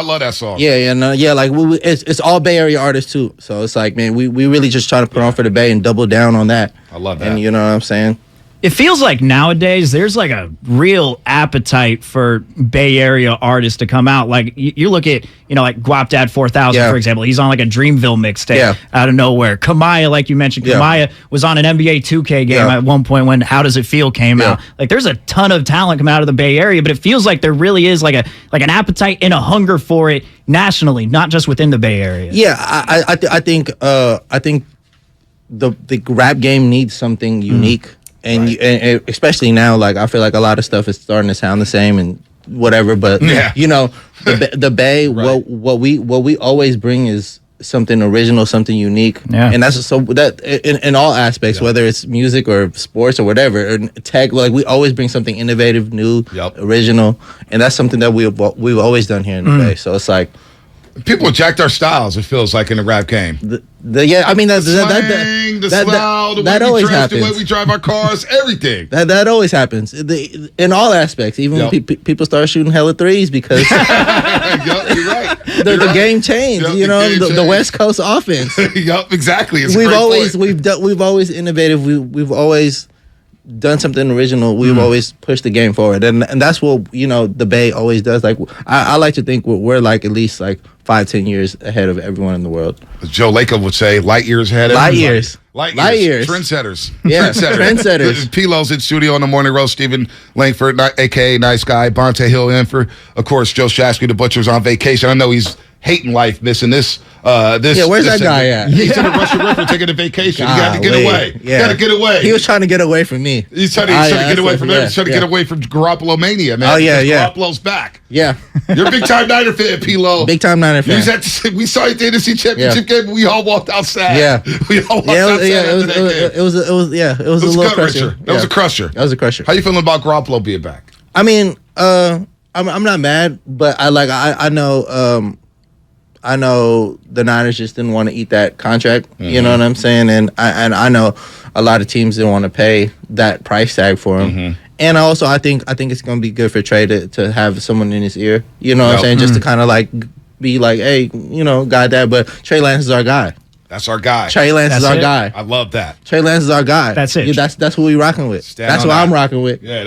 love that song. Like it's all Bay Area artists too. So it's like, man, we really just trying to put on for the Bay and double down on that. I love that. And you know what I'm saying? It feels like nowadays there's like a real appetite for Bay Area artists to come out. Like you look at, like Guap Dad 4000, for example. He's on like a Dreamville mixtape out of nowhere. Kamaya, like you mentioned, Kamaya was on an NBA 2K game at one point when How Does It Feel came out. Like there's a ton of talent coming out of the Bay Area, but it feels like there really is like an appetite and a hunger for it nationally, not just within the Bay Area. Yeah, I think the rap game needs something unique. And especially now, like I feel like a lot of stuff is starting to sound the same and whatever. But the Bay, what we always bring is something original, something unique, and that's so that in all aspects, whether it's music or sports or whatever, or tech. Like we always bring something innovative, new, original, and that's something that we've always done here in the Bay. So it's like. People jacked our styles, it feels like, in the rap game. The slang, the style, the way we dress, happens. The way we drive our cars, everything. That always happens in all aspects. Even when people start shooting hella threes because you're right. The game changed. The West Coast offense. Exactly. We've always innovative. We've always done something original. We've always pushed the game forward, and that's what the Bay always does. Like I like to think we're like at least like 5-10 years ahead of everyone in the world. As Joe Lacob would say, light years ahead. Light years. Trendsetters. Yeah, trendsetters. Pilo's in studio on the morning roast. Stephen Langford, a.k.a. Nice Guy. Bonte Hill in for, of course, Joe Shasky, the butcher's on vacation. I know he's hating life, missing this. Where's that guy at? He's in the Russian River taking a vacation. You got to get away. You got to get away. He was trying to get away from me. He's trying to get away from everything. He's trying to get away from Garoppolo mania, man. Oh, yeah. Garoppolo's back. Yeah. You're a big-time Niner fan, Pilo. Big-time Niner fan. We saw you at the NFC Championship game, but we all walked outside. Yeah. We all walked outside after that game. It was a little crusher. That was a crusher. That was a crusher. How you feeling about Garoppolo being back? I mean, I'm not mad, but I know the Niners just didn't want to eat that contract. You know what I'm saying? And I know a lot of teams didn't want to pay that price tag for him. And also, I think it's going to be good for Trey to have someone in his ear. You know what I'm saying? Just to kind of like be like, hey, got that. But Trey Lance is our guy. That's our guy. Trey Lance is our guy. I love that. Trey Lance is our guy. That's it. Yeah, that's who we rocking with. That's who I'm rocking with. Yeah, I'm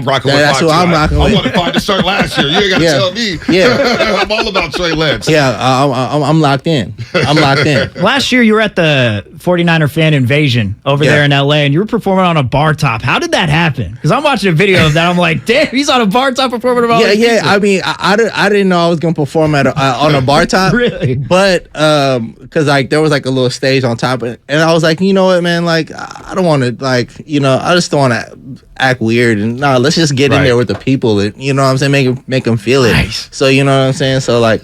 rocking with. That's who I'm rocking with. I wanted Five to start last year. You ain't got to tell me. Yeah. I'm all about Trey Lance. Yeah, I'm locked in. Last year, you were at the 49er fan invasion over there in LA, and you were performing on a bar top. How did that happen? Because I'm watching a video of that. I'm like, damn, he's on a bar top performing about I mean, I didn't know I was going to perform on a bar top. Really? But because like there was like a little stage on top, and I was like, you know what, man, like I don't want to I just don't want to act weird, and let's just get in there with the people, and you know what I'm saying, make them feel it. Nice. So you know what I'm saying. So like,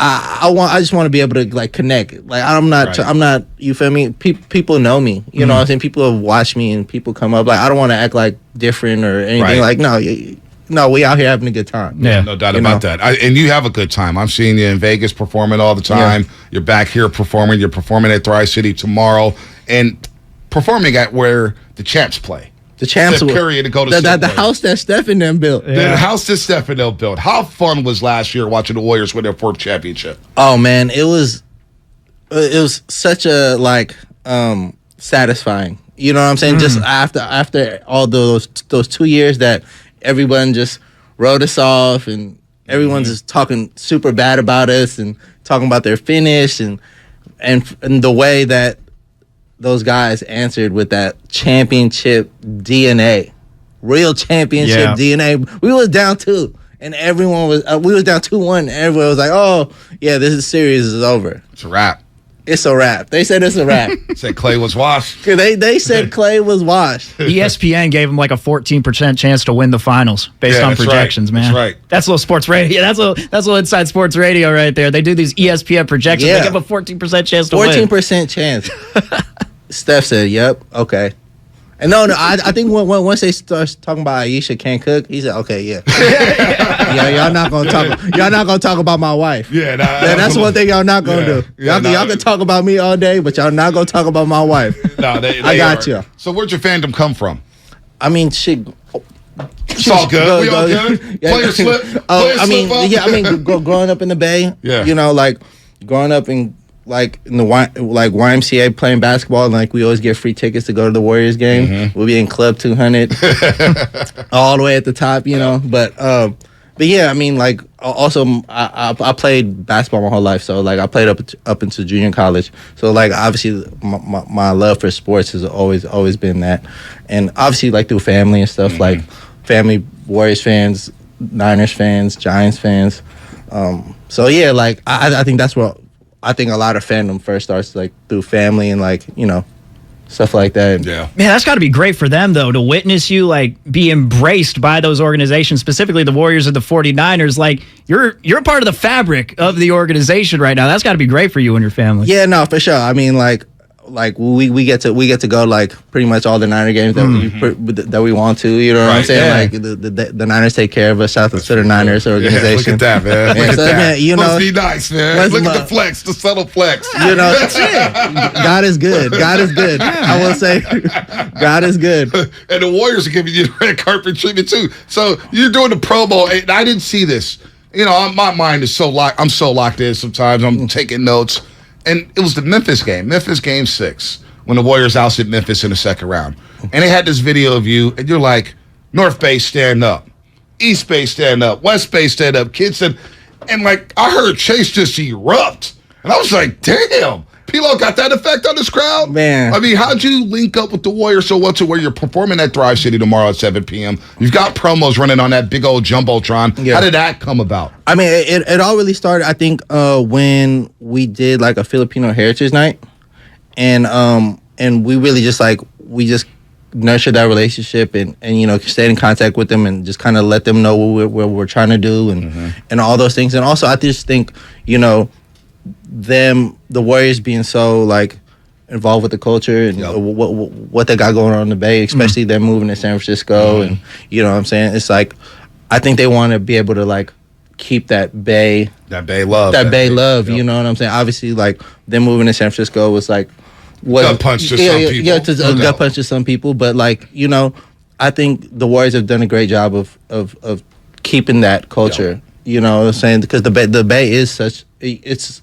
I just want to be able to like connect. Like I'm not. You feel me? People know me. You know what I'm saying? People have watched me and people come up. Like I don't want to act like different or anything. Like no, we out here having a good time. Yeah, no doubt about that. And you have a good time. I'm seeing you in Vegas performing all the time. Yeah. You're back here performing. You're performing at Thrive City tomorrow and performing at where the champs play. The champs, Steph Curry and the house that Steph and them built. The house that Steph and them built. How fun was last year watching the Warriors win their 4th championship? Oh man, it was such a satisfying. You know what I'm saying? Just after all those 2 years that everyone just wrote us off and everyone's just talking super bad about us and talking about their finish and the way that those guys answered with that championship DNA, real championship DNA. We was down 2 and everyone was we was down 2-1 and everyone was like, oh yeah, this series is over. It's a wrap. It's a wrap. They said it's a wrap. Said Clay was washed. They said Clay was washed. ESPN gave him like a 14% chance to win the finals based on projections, man. That's right. That's a little sports radio. That's a little inside sports radio right there. They do these ESPN projections. They give a 14% chance to win. 14% chance. Steph said, "Yep, okay." And no, I think once they start talking about Aisha can't cook, he said, "Okay, yeah, yeah, y'all not gonna talk about my wife. Yeah, that's one thing y'all not gonna do. Y'all can talk about me all day, but y'all not gonna talk about my wife. I got you. So where'd your fandom come from? I mean, shit. It's all good. We all good. Yeah. Player slip. Growing up in the Bay. Yeah. You know, like growing up in the YMCA playing basketball, and like we always get free tickets to go to the Warriors game. We'll be in Club 200, all the way at the top, you know. But yeah, I mean, like also I played basketball my whole life, so like I played up into junior college. So like obviously my love for sports has always been that, and obviously like through family and stuff, like family Warriors fans, Niners fans, Giants fans. So yeah, like I think that's what. I think a lot of fandom first starts like through family and like, you know, stuff like that. Yeah. Man, that's got to be great for them, though, to witness you like be embraced by those organizations, specifically the Warriors and the 49ers. Like you're a part of the fabric of the organization right now. That's got to be great for you and your family. Yeah, no, for sure. I mean, like we get to go like pretty much all the Niner games that we want to. You know what I'm saying? Yeah. Like the Niners take care of us. Shout out to the Niners organization. Look at that, man. Look at that. Man, you know, must be nice, man. Look at the flex, the subtle flex. You know, that's it. God is good. God is good. I will say, God is good. And the Warriors are giving you the red carpet treatment too. So you're doing the promo, and I didn't see this. You know, my mind is so locked. I'm so locked in. Sometimes I'm taking notes. And it was the Memphis game 6, when the Warriors ousted Memphis in the second round. And they had this video of you, and you're like, North Bay, stand up. East Bay, stand up. West Bay, stand up. Kids said, and like, I heard Chase just erupt. And I was like, damn, P-Lo got that effect on this crowd? Man. I mean, how'd you link up with the Warriors so well to where you're performing at Thrive City tomorrow at 7 p.m.? You've got promos running on that big old Jumbotron. Yeah. How did that come about? I mean, it all really started, I think, when we did like a Filipino Heritage Night. And we really just nurtured that relationship and you know, stayed in contact with them and just kind of let them know what we're trying to do and all those things. And also, I just think, you know, the Warriors being so like involved with the culture and what they got going on in the Bay, especially them moving to San Francisco, and you know what I'm saying, it's like I think they want to be able to like keep that Bay love, you know what I'm saying. Obviously, like them moving to San Francisco was like gut punch to some people. Yeah, a gut punch to some people, but like, you know, I think the Warriors have done a great job of keeping that culture. You know what I'm saying? Because the Bay is such it's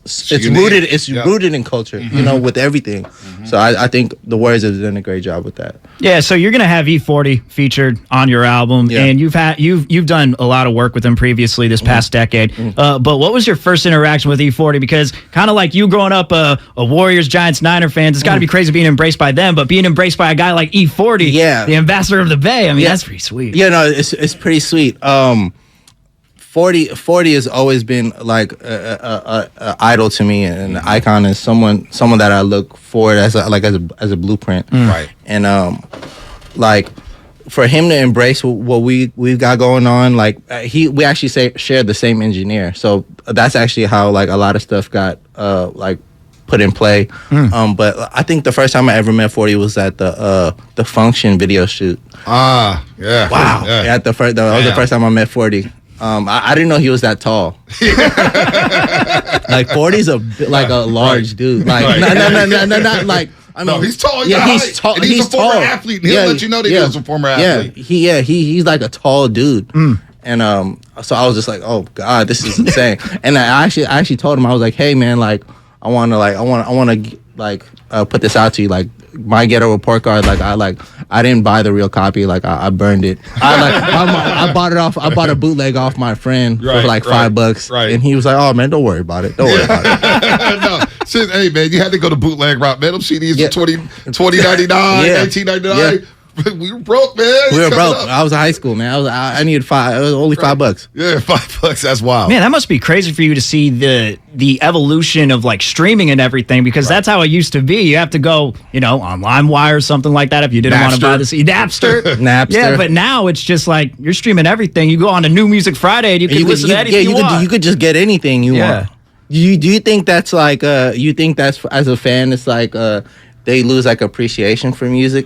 rooted in culture, you know, with everything. So I think the Warriors have done a great job with that. Yeah, so you're gonna have E40 featured on your album, and you've done a lot of work with him previously this past decade. But what was your first interaction with E40? Because kind of like you growing up a Warriors, Giants, Niner fans, it's got to be crazy being embraced by them, but being embraced by a guy like E40, the ambassador of the Bay. I mean, that's pretty sweet. Yeah, no, it's pretty sweet. 40 has always been like a idol to me, and an icon, is someone that I look forward as a blueprint. Right. And like, for him to embrace what we've got going on, like we actually shared the same engineer, so that's actually how like a lot of stuff got like put in play. But I think the first time I ever met 40 was at the Function video shoot. Wow. That was the first time I met 40. I didn't know he was that tall. Like 40's a large dude. Like no, not like. I mean, he's tall. He's tall. And he's a former athlete. He'll let you know that he was a former athlete. He's like a tall dude. And so I was just like, oh God, this is insane. And I actually told him, I was like, hey man, like I want to put this out to you, like my ghetto report card, I didn't buy the real copy, like I burned it. I bought it off. I bought a bootleg off my friend for like $5, and he was like, "Oh man, don't worry about it. Don't worry about it." No, hey man, you had to go to bootleg route, man. Them CDs were $20.99, $18.99. We were broke, man. We were broke. I was in high school, man. I needed $5. It was only $5. Yeah, $5. That's wild. Man, that must be crazy for you to see the evolution of like streaming and everything, because that's how it used to be. You have to go, on LimeWire or something like that if you didn't want to buy the CD. Napster. Yeah, but now it's just like you're streaming everything. You go on to New Music Friday and you can listen to anything you want. You could just get anything you want. Do you think that's like you think that's, as a fan, it's like they lose like appreciation for music?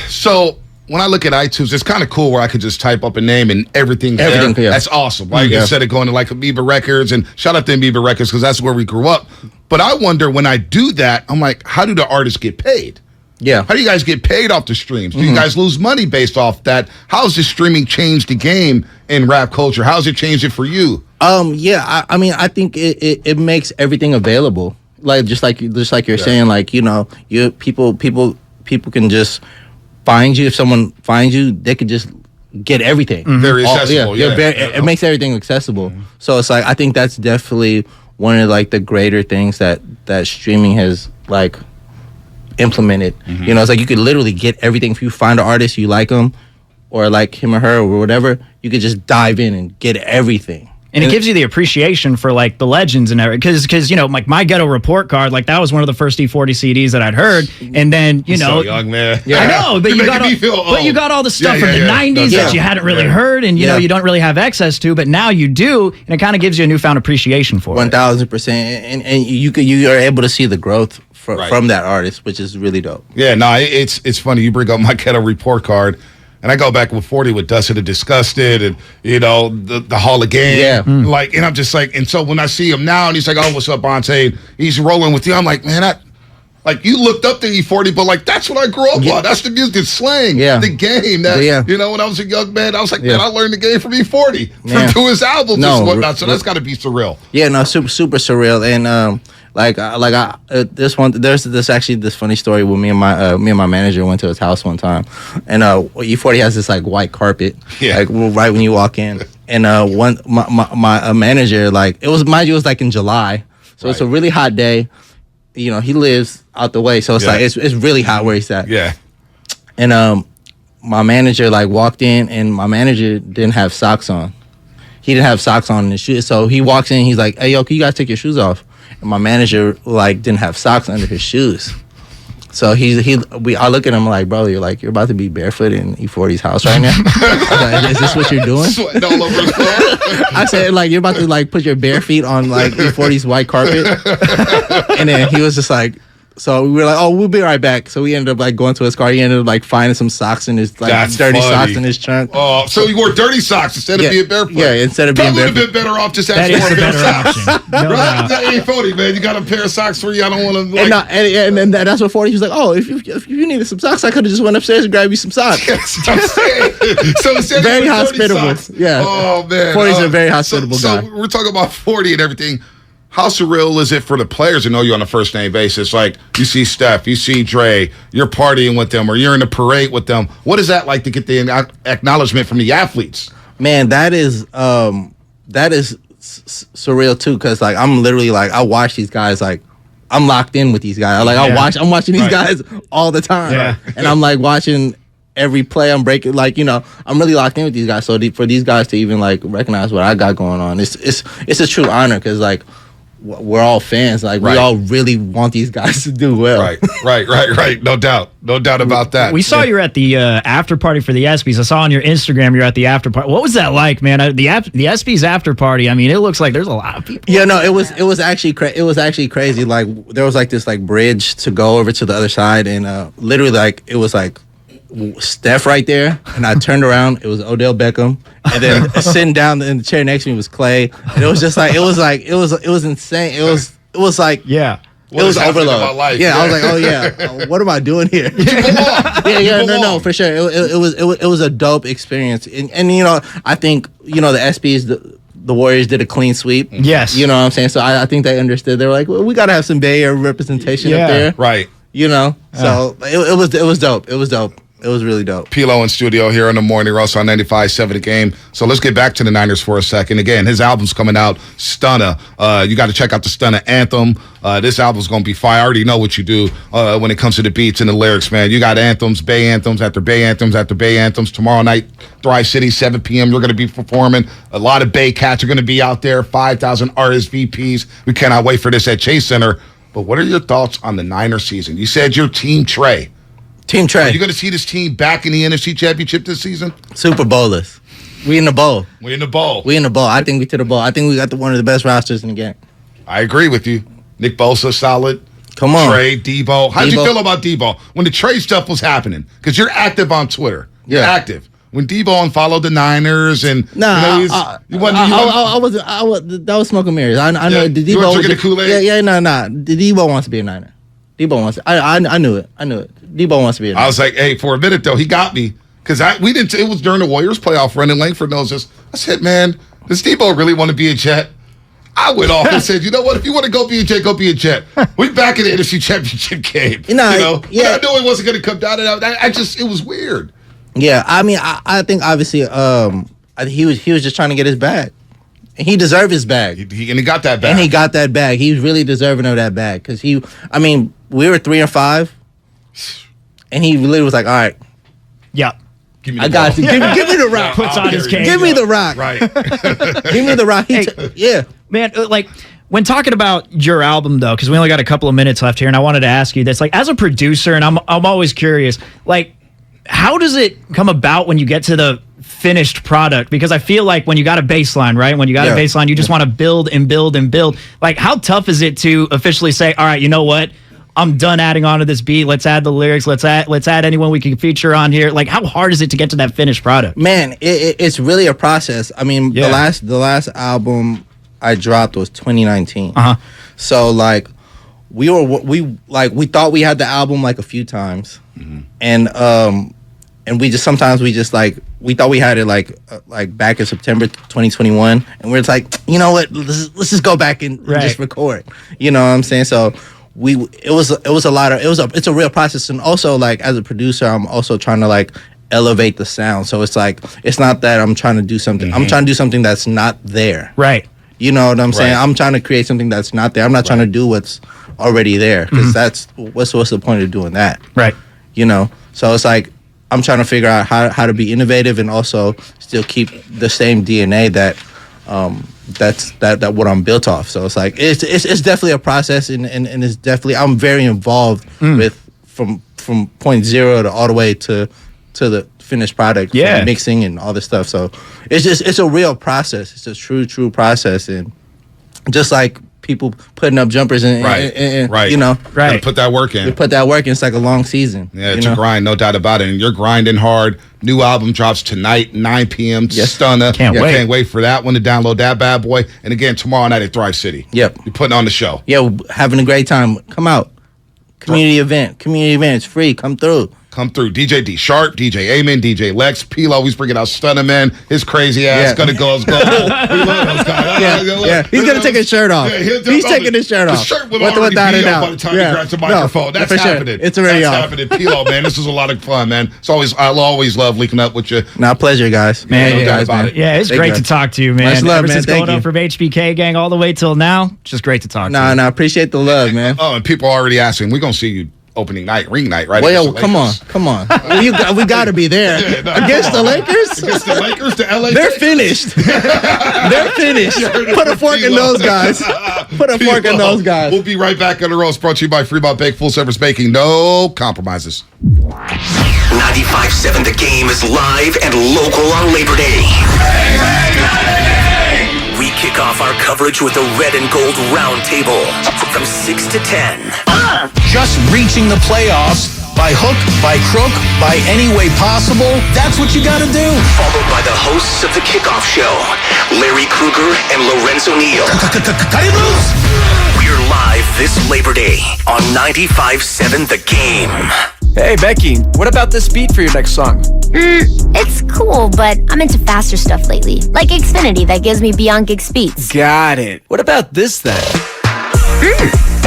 So when I look at iTunes, it's kind of cool where I could just type up a name and everything. Yeah. That's awesome. Like instead of going to like Amoeba Records, and shout out to Amoeba Records because that's where we grew up. But I wonder, when I do that, I'm like, how do the artists get paid? Yeah. How do you guys get paid off the streams? Do you guys lose money based off that? How has this streaming changed the game in rap culture? How has it changed it for you? I mean, I think it makes everything available. Like just like you're saying, like people can just find you. If someone finds you, they could just get everything. Very accessible. It makes everything accessible. So it's like, I think that's definitely one of like the greater things that streaming has like implemented. It's like you could literally get everything. If you find an artist, you like them or like him or her or whatever, you could just dive in and get everything. And it gives you the appreciation for like the legends and everything, because like my ghetto report card, like that was one of the first E40 CDs that I'd heard, and then so young, man. I know, but you got all the stuff from the '90s that you hadn't really heard, and you don't really have access to, but now you do, and it kind of gives you a newfound appreciation for it. 1000%, and you are able to see the growth from that artist, which is really dope. Yeah, no, it's funny you bring up my ghetto report card. And I go back with 40 with Dustin and Disgusted and, the Hall of Game. Yeah. And I'm just like, and so when I see him now and he's like, oh, what's up, Bonte? He's rolling with you. I'm like, man, you looked up to E40, but like, that's what I grew up on. That's the music, the slang, the game. When I was a young man, I was like, man, I learned the game from E40 through his albums and whatnot. So that's got to be surreal. Yeah, no, super surreal. And, there's actually this funny story with me and my manager went to his house one time, and E40 has this like white carpet, like right when you walk in, and my manager, like it was like in July, so it's a really hot day, he lives out the way, so it's like it's really hot where he's at, and my manager like walked in, and my manager didn't have socks on. He didn't have socks on in his shoes, so he walks in, he's like, hey yo, can you guys take your shoes off? And my manager like didn't have socks under his shoes, so I look at him like, bro, you're about to be barefoot in E40's house right now. I was like, is this what you're doing? Sweating all over his clothes. I said, like, you're about to like put your bare feet on like E40's white carpet, and then he was just like. So we were like, oh, we'll be right back. So we ended up like going to his car. He ended up like finding some socks in his dirty socks in his trunk. Oh, so you wore dirty socks instead of being barefoot. Yeah, instead of being barefoot. Probably would have been better off just having a pair of socks. Right? That ain't 40, man. You got a pair of socks for you. I don't want to. Like... And that's what 40. He was like, oh, if you needed some socks, I could have just went upstairs and grabbed you some socks. Yes, I'm saying. So instead very hospitable. Yeah. Oh man. 40's a very hospitable guy. So we're talking about 40 and everything. How surreal is it for the players to know you on a first name basis? Like you see Steph, you see Dre, you're partying with them, or you're in a parade with them. What is that like to get the acknowledgement from the athletes? Man, that is surreal too, because like I'm literally like I watch these guys, like I'm locked in with these guys. Like I'm watching these guys all the time, and I'm like watching every play. I'm breaking, like I'm really locked in with these guys. So for these guys to even like recognize what I got going on, it's a true honor, because like we're all fans. Like we all really want these guys to do well. Right. No doubt about that. We saw you were at the after party for the ESPYs. I saw on your Instagram you're at the after party. What was that like, man? The ESPYs after party. I mean, it looks like there's a lot of people. Yeah, no, it was actually crazy. Like there was like this like bridge to go over to the other side, and literally like it was like Steph right there, and I turned around, it was Odell Beckham, and then sitting down in the chair next to me was Clay, and it was just like it was insane. It was like yeah. It was overload. Yeah, I was like, oh yeah, what am I doing here? No, for sure. It was a dope experience, and you know, I think you know the ESPYs. The Warriors did a clean sweep. Yes. You know what I'm saying? So I think they understood. They were like, well, we got to have some Bay Area representation up there. Right. You know? So it was dope. It was dope. It was really dope. Pilo in studio here in the morning, Russ on 95.7 The Game. So let's get back to the Niners for a second. Again, his album's coming out, Stunna. You got to check out the Stunna anthem. This album's going to be fire. I already know what you do when it comes to the beats and the lyrics, man. You got anthems, Bay anthems after Bay anthems after Bay anthems. Tomorrow night, Thrive City, 7 p.m. You're going to be performing. A lot of Bay cats are going to be out there, 5,000 RSVPs. We cannot wait for this at Chase Center. But what are your thoughts on the Niner season? You said you're Team Trey. Team Trey. Are you going to see this team back in the NFC Championship this season? Super Bowlers. We in the bowl. We in the bowl. I think we to the bowl. I think we got one of the best rosters in the game. I agree with you. Nick Bosa, solid. Come on. Trey, Debo. How'd you feel about Debo when the Trey stuff was happening? Because you're active on Twitter. You're active. When Debo unfollowed the Niners and that was smoke and mirrors. I know the Debo. You weren't drinking the Kool-Aid? Yeah, no. The Debo wants to be a Niner. Debo wants. I knew it. Debo wants to be a Niner. I was like, hey, for a minute though, he got me because we didn't. It was during the Warriors playoff run, and Langford knows this. I said, man, does Debo really want to be a Jet? I went off and said, you know what? If you want to go be a Jet, go be a Jet. We back in the NFC Championship game. But I knew it wasn't going to come down to that. It was weird. Yeah, I mean, I think obviously, he was just trying to get his bag. And he deserved his bag. And he got that bag. He was really deserving of that bag. Because we were 3-5. And he literally was like, all right. Yeah. I got you. Give me the rock. Puts on his cane. Give me the rock. Right. Give me the rock. Man, like, when talking about your album, though, because we only got a couple of minutes left here, and I wanted to ask you this. Like, as a producer, and I'm always curious, like, how does it come about when you get to the finished product? Because I feel like when you got a baseline, right? When you got a baseline, you just want to build and build and build. Like, how tough is it to officially say, all right, you know what? I'm done adding on to this beat. Let's add the lyrics. Let's add anyone we can feature on here. Like, how hard is it to get to that finished product? Man, it's really a process. I mean, the last album I dropped was 2019. So like, we thought we had the album like a few times, and we thought we had it like back in September 2021, and we're just like, you know what? Let's just go back and just record. You know what I'm saying? So. It's a real process, and also like as a producer, I'm also trying to like elevate the sound. So it's like it's not that I'm trying to do something. I'm trying to do something that's not there. Right. You know what I'm saying? I'm trying to create something that's not there. I'm not trying to do what's already there because that's what's the point of doing that? Right. You know. So it's like I'm trying to figure out how to be innovative and also still keep the same DNA that. That's what I'm built off. So it's like it's definitely a process, and it's definitely I'm very involved with from point zero to all the way to the finished product, from mixing and all this stuff. So it's a real process. It's a true process, and just like people putting up jumpers and you know, Gotta put that work in. We put that work in. It's like a long season. Yeah, it's a grind, no doubt about it. And you're grinding hard. New album drops tonight, 9 p.m. Stunna. Can't wait. Can't wait for that one to download that bad boy. And again, tomorrow night at Thrive City. Yep. You're putting on the show. Yeah, having a great time. Come out. Community event. It's free. Come through. DJ D Sharp, DJ Amen, DJ Lex, Peel always bringing out Stunna, man. His crazy ass gonna go. We love those guys. He's gonna take his shirt off. He's taking his shirt off. The shirt will already be off by the time he grabs the microphone. That's happening. It's already off. That's happening. Peel, man, this is a lot of fun, man. I'll always love linking up with you. Pleasure, guys. Man, yeah, it's great to talk to you, man. Much love, Ever man. since going on from HBK gang all the way till now, just great to talk to you. I appreciate the love, man. Oh, and people are already asking, we're gonna see you opening night, ring night, right? Well, come on. We got to be there. Against the Lakers? Against the Lakers, the LA They're finished. They're finished. Put a fork in those guys. We'll be right back on the roast, brought to you by Fremont Bake, full-service baking, no compromises. 95.7 The Game is live and local on Labor Day. We kick off our coverage with a red and gold roundtable from 6 to 10. Just reaching the playoffs by hook, by crook, by any way possible. That's what you got to do. Followed by the hosts of the kickoff show, Larry Kruger and Lorenzo Neal. Cut it loose! We're live this Labor Day on 95.7 The Game. Hey, Becky, what about this beat for your next song? It's cool, but I'm into faster stuff lately. Like Xfinity that gives me beyond gig speeds. Got it. What about this then?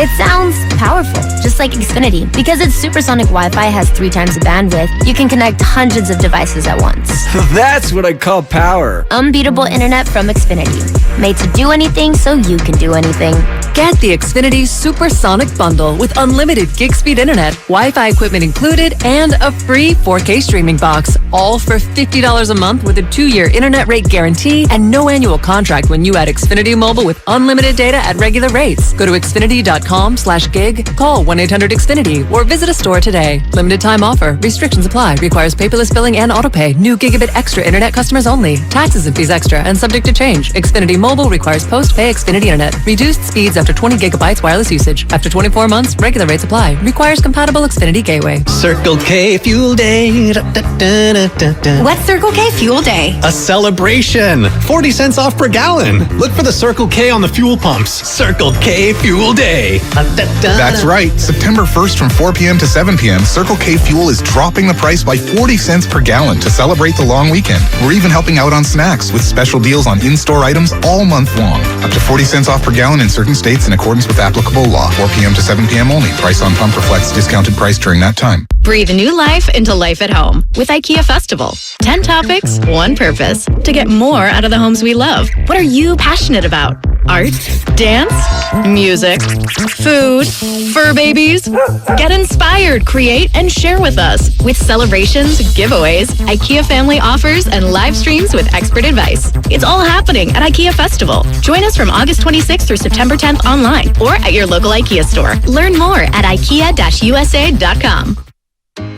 It sounds powerful, just like Xfinity. Because its supersonic Wi-Fi has 3 times the bandwidth, you can connect hundreds of devices at once. That's what I call power. Unbeatable internet from Xfinity. Made to do anything so you can do anything. Get the Xfinity Supersonic Bundle with unlimited gig speed internet, Wi-Fi equipment included, and a free 4K streaming box. All for $50 a month with a 2-year internet rate guarantee and no annual contract when you add Xfinity Mobile with unlimited data at regular rates. Go to Xfinity.com/gig, call 1-800-XFINITY, or visit a store today. Limited time offer. Restrictions apply. Requires paperless billing and autopay. New Gigabit Extra internet customers only. Taxes and fees extra and subject to change. Xfinity Mobile requires post-pay Xfinity internet. Reduced speeds after 20 gigabytes wireless usage. After 24 months, regular rates apply. Requires compatible Xfinity gateway. Circle K Fuel Day. What's Circle K Fuel Day? A celebration. 40 cents off per gallon. Look for the Circle K on the fuel pumps. Circle K Fuel Day. That's right. September 1st from 4 p.m. to 7 p.m., Circle K Fuel is dropping the price by 40 cents per gallon to celebrate the long weekend. We're even helping out on snacks with special deals on in-store items all month long. Up to 40 cents off per gallon in certain states in accordance with applicable law. 4 p.m. to 7 p.m. only. Price on pump reflects discounted price during that time. Breathe new life into life at home with IKEA Festival. 10 topics, one purpose. To get more out of the homes we love. What are you passionate about? Art? Dance? Music? Food? Fur babies? Get inspired, create, and share with us. With celebrations, giveaways, IKEA family offers, and live streams with expert advice. It's all happening at IKEA Festival. Join us from August 26th through September 10th online or at your local IKEA store. Learn more at IKEA-USA.com.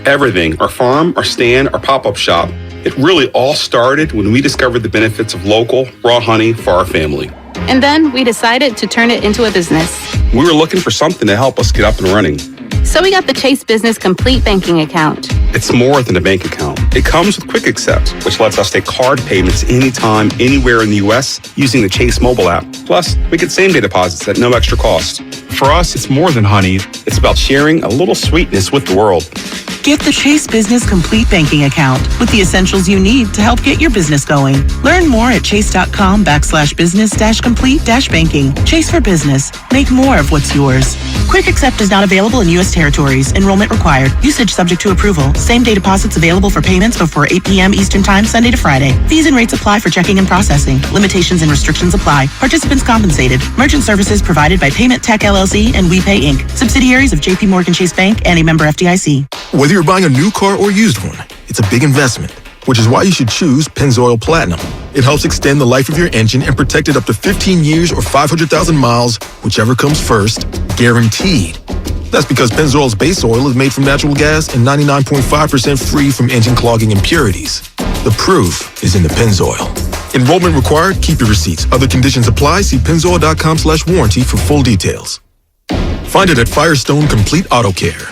Everything, our farm, our stand, our pop-up shop, it really all started when we discovered the benefits of local, raw honey for our family. And then we decided to turn it into a business. We were looking for something to help us get up and running. So we got the Chase Business Complete Banking Account. It's more than a bank account. It comes with Quick Accept, which lets us take card payments anytime, anywhere in the U.S. using the Chase mobile app. Plus, we get same-day deposits at no extra cost. For us, it's more than honey. It's about sharing a little sweetness with the world. Get the Chase Business Complete Banking Account with the essentials you need to help get your business going. Learn more at chase.com/business-complete-banking. Chase for Business. Make more of what's yours. Quick Accept is not available in U.S. territories. Enrollment required. Usage subject to approval. Same-day deposits available for payments before 8 p.m. Eastern Time, Sunday to Friday. Fees and rates apply for checking and processing. Limitations and restrictions apply. Participants compensated. Merchant services provided by Payment Tech LLC and WePay Inc. Subsidiaries of J.P. Morgan Chase Bank and a member FDIC. Whether you're buying a new car or used one, it's a big investment, which is why you should choose Pennzoil Platinum. It helps extend the life of your engine and protect it up to 15 years or 500,000 miles, whichever comes first, guaranteed. That's because Pennzoil's base oil is made from natural gas and 99.5% free from engine clogging impurities. The proof is in the Pennzoil. Enrollment required. Keep your receipts. Other conditions apply. See pennzoil.com/warranty for full details. Find it at Firestone Complete Auto Care.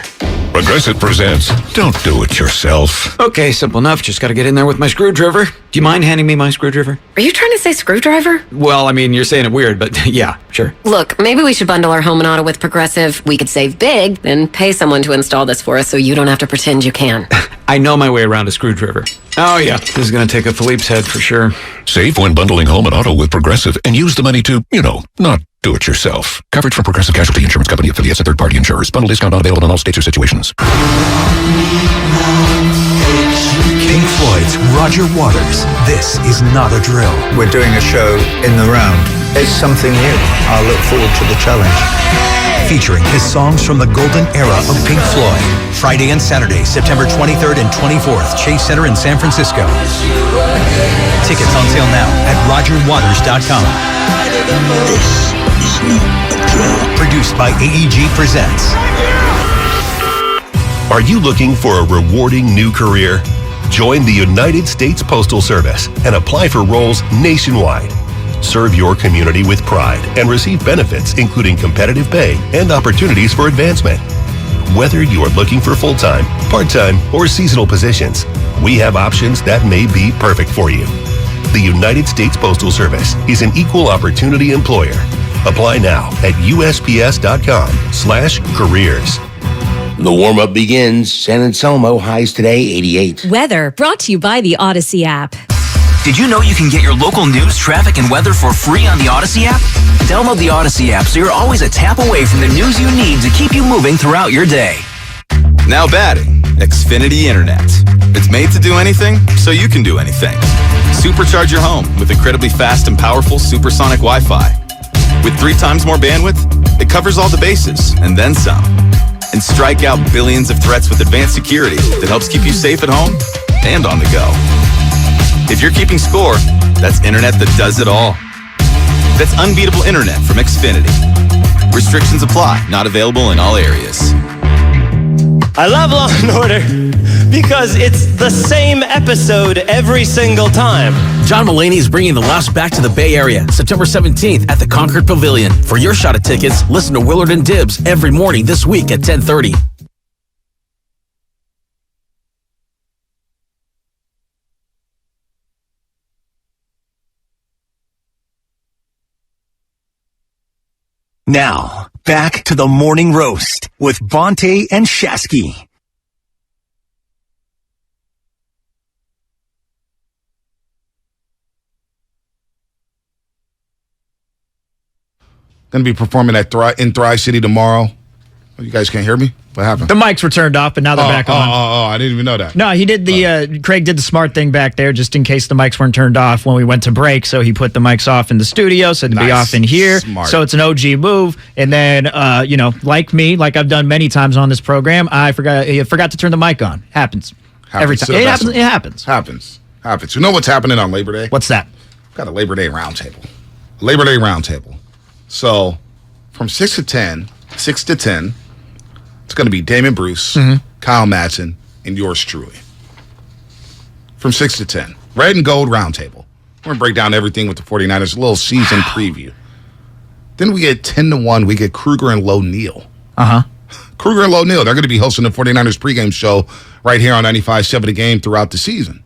Progressive presents Don't Do It Yourself. Okay, simple enough. Just got to get in there with my screwdriver. Do you mind handing me my screwdriver? Are you trying to say screwdriver? Well, I mean, you're saying it weird, but yeah, sure. Look, maybe we should bundle our home and auto with Progressive. We could save big, then pay someone to install this for us so you don't have to pretend you can. I know my way around a screwdriver. Oh, yeah. This is going to take a Philippe's head for sure. Save when bundling home and auto with Progressive and use the money to, not do it yourself. Coverage from Progressive Casualty Insurance Company affiliates and third-party insurers. Bundle discount not available in all states or situations. Pink Floyd's Roger Waters. This is not a drill. We're doing a show in the round. It's something new. I look forward to the challenge. Featuring his songs from the golden era of Pink Floyd. Friday and Saturday, September 23rd and 24th, Chase Center in San Francisco. Tickets on sale now at RogerWaters.com. This is not a drill. Produced by AEG Presents. Are you looking for a rewarding new career? Join the United States Postal Service and apply for roles nationwide. Serve your community with pride and receive benefits including competitive pay and opportunities for advancement. Whether you are looking for full-time, part-time, or seasonal positions, we have options that may be perfect for you. The United States Postal Service is an equal opportunity employer. Apply now at USPS.com/careers. The warm-up begins. San Anselmo highs today 88. Weather brought to you by the Odyssey app. Did you know you can get your local news, traffic, and weather for free on the Odyssey app? Download the Odyssey app so you're always a tap away from the news you need to keep you moving throughout your day. Now batting, Xfinity Internet. It's made to do anything, so you can do anything. Supercharge your home with incredibly fast and powerful supersonic Wi-Fi. With 3 times more bandwidth, it covers all the bases, and then some. And strike out billions of threats with advanced security that helps keep you safe at home and on the go. If you're keeping score, that's internet that does it all. That's unbeatable internet from Xfinity. Restrictions apply, not available in all areas. I love Law & Order because it's the same episode every single time. John Mulaney is bringing The Lost back to the Bay Area, September 17th at the Concord Pavilion. For your shot at tickets, listen to Willard and Dibbs every morning this week at 10:30. Now, back to the Morning Roast with Bonte and Shasky. Going to be performing at in Thrive City tomorrow. Oh, you guys can't hear me? What happened? The mics were turned off, but now they're back on. I didn't even know that. No, he did Craig did the smart thing back there just in case the mics weren't turned off when we went to break. So he put the mics off in the studio, so to be off in here. Smart. So it's an OG move. And then, like me, like I've done many times on this program, I forgot to turn the mic on. Happens. Every time. It happens. Happens. You know what's happening on Labor Day? What's that? We've got a Labor Day roundtable. So from 6 to 10, it's going to be Damon Bruce, Kyle Madsen, and yours truly. From 6 to 10. Red and Gold Roundtable. We're going to break down everything with the 49ers, a little season preview. Then we get 10 to 1, we get Kruger and Low Neal. Kruger and Low Neal, they're going to be hosting the 49ers pregame show right here on 95.7 The Game throughout the season.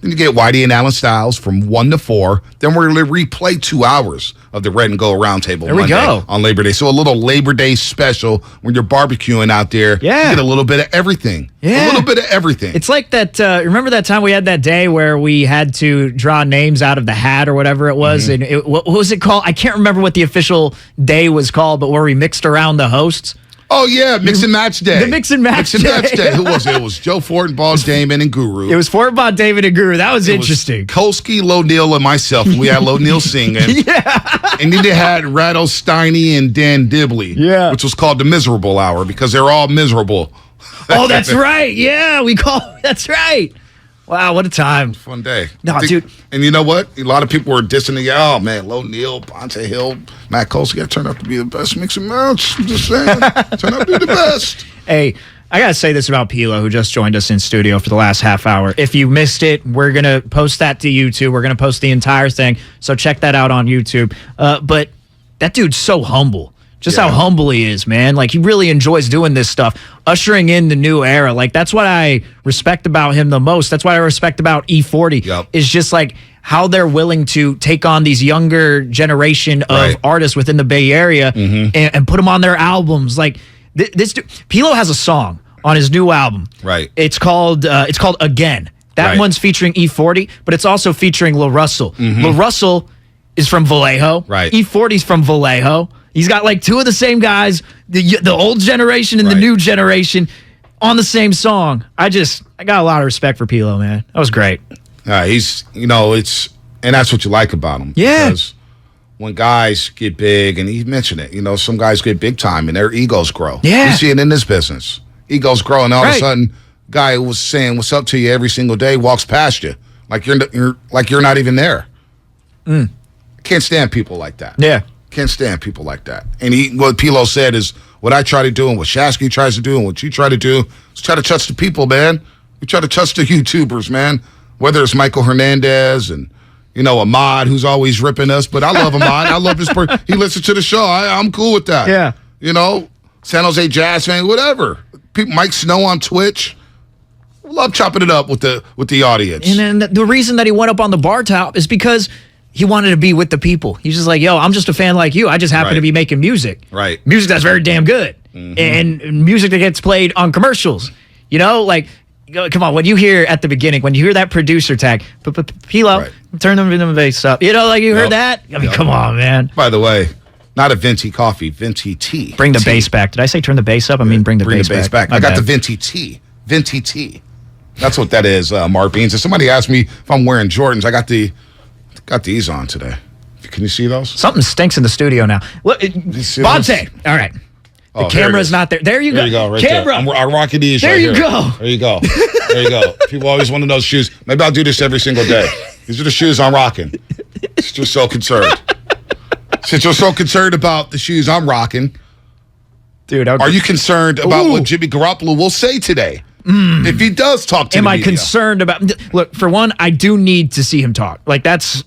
Then you get Whitey and Alan Styles from 1 to 4. Then we're going to replay 2 hours of the Red and Gold Roundtable Monday on Labor Day. So a little Labor Day special when you're barbecuing out there. Yeah. You get a little bit of everything. Yeah. A little bit of everything. It's like that, remember that time we had that day where we had to draw names out of the hat or whatever it was? And what was it called? I can't remember what the official day was called, but where we mixed around the hosts. Oh, yeah, Mix and Match Day. The Mix and Match Day. Who was it? It was Joe Fortenbaugh, Damon, and Guru. It was Fortenbaugh, David, and Guru. That was interesting. Kolsky, Low Neal, and myself. And we had Low Neal singing. And then they had Rattle Steiny and Dan Dibley. Yeah. Which was called the Miserable Hour because they're all miserable. Oh, that's right. Yeah, that's right. Wow, what a time. Fun day. No, dude. And you know what? A lot of people were dissing the, oh, man, Low Neal, Ponte Hill, Matt Kolsky turned out to be the best mix and match. I'm just saying. Turned out to be the best. Hey, I got to say this about Pilo, who just joined us in studio for the last half hour. If you missed it, we're going to post that to YouTube. We're going to post the entire thing. So check that out on YouTube. But that dude's so humble. Just how humble he is, man. Like, he really enjoys doing this stuff, ushering in the new era. Like, that's what I respect about him the most. That's what I respect about E40 is just, like, how they're willing to take on these younger generation of artists within the Bay Area and put them on their albums. Like, this dude, Pilo has a song on his new album. Right. It's called Again. That one's featuring E40, but it's also featuring Lil Russell. Lil Russell is from Vallejo. Right. E40's from Vallejo. He's got like two of the same guys, the old generation and the new generation on the same song. I got a lot of respect for Pilo, man. That was great. He's, and that's what you like about him. Yeah. Because when guys get big, and he mentioned it, some guys get big time and their egos grow. Yeah. You see it in this business. Egos grow, and all of a sudden, guy who was saying what's up to you every single day walks past you like you're not even there. Can't stand people like that. Yeah. Can't stand people like that. And what Pilo said is what I try to do and what Shasky tries to do and what you try to do is try to touch the people, man. We try to touch the YouTubers, man. Whether it's Michael Hernandez and Ahmad, who's always ripping us, but I love Ahmad. I love his he listens to the show. I'm cool with that. Yeah. San Jose Jazz fan, whatever. People, Mike Snow on Twitch. Love chopping it up with the audience. And then the reason that he went up on the bar top is because he wanted to be with the people. He's just like, yo, I'm just a fan like you. I just happen to be making music. Right. Music that's very damn good. And music that gets played on commercials. Come on, when you hear at the beginning, when you hear that producer tag, Pilo, turn the bass up. You heard that? I mean, come on, man. By the way, not a venti coffee, venti tea. Bring the bass back. Did I say turn the bass up? I mean, bring the bass back. I got the venti tea. Venti tea. That's what that is, Mark Beans. If somebody asked me if I'm wearing Jordans, I got these on today. Can you see those? Something stinks in the studio now. Look, Bonte. All right. The camera's not there. There you go. There you go, right Camera. there. I'm rocking these there right you here. Go. There you go. There you go. People always want to know those shoes. Maybe I'll do this every single day. These are the shoes I'm rocking. Since you're so concerned. Since you're so concerned about the shoes I'm rocking. Dude, are you concerned about what Jimmy Garoppolo will say today? If he does talk to the media. Concerned about... Look, for one, I do need to see him talk. Like, that's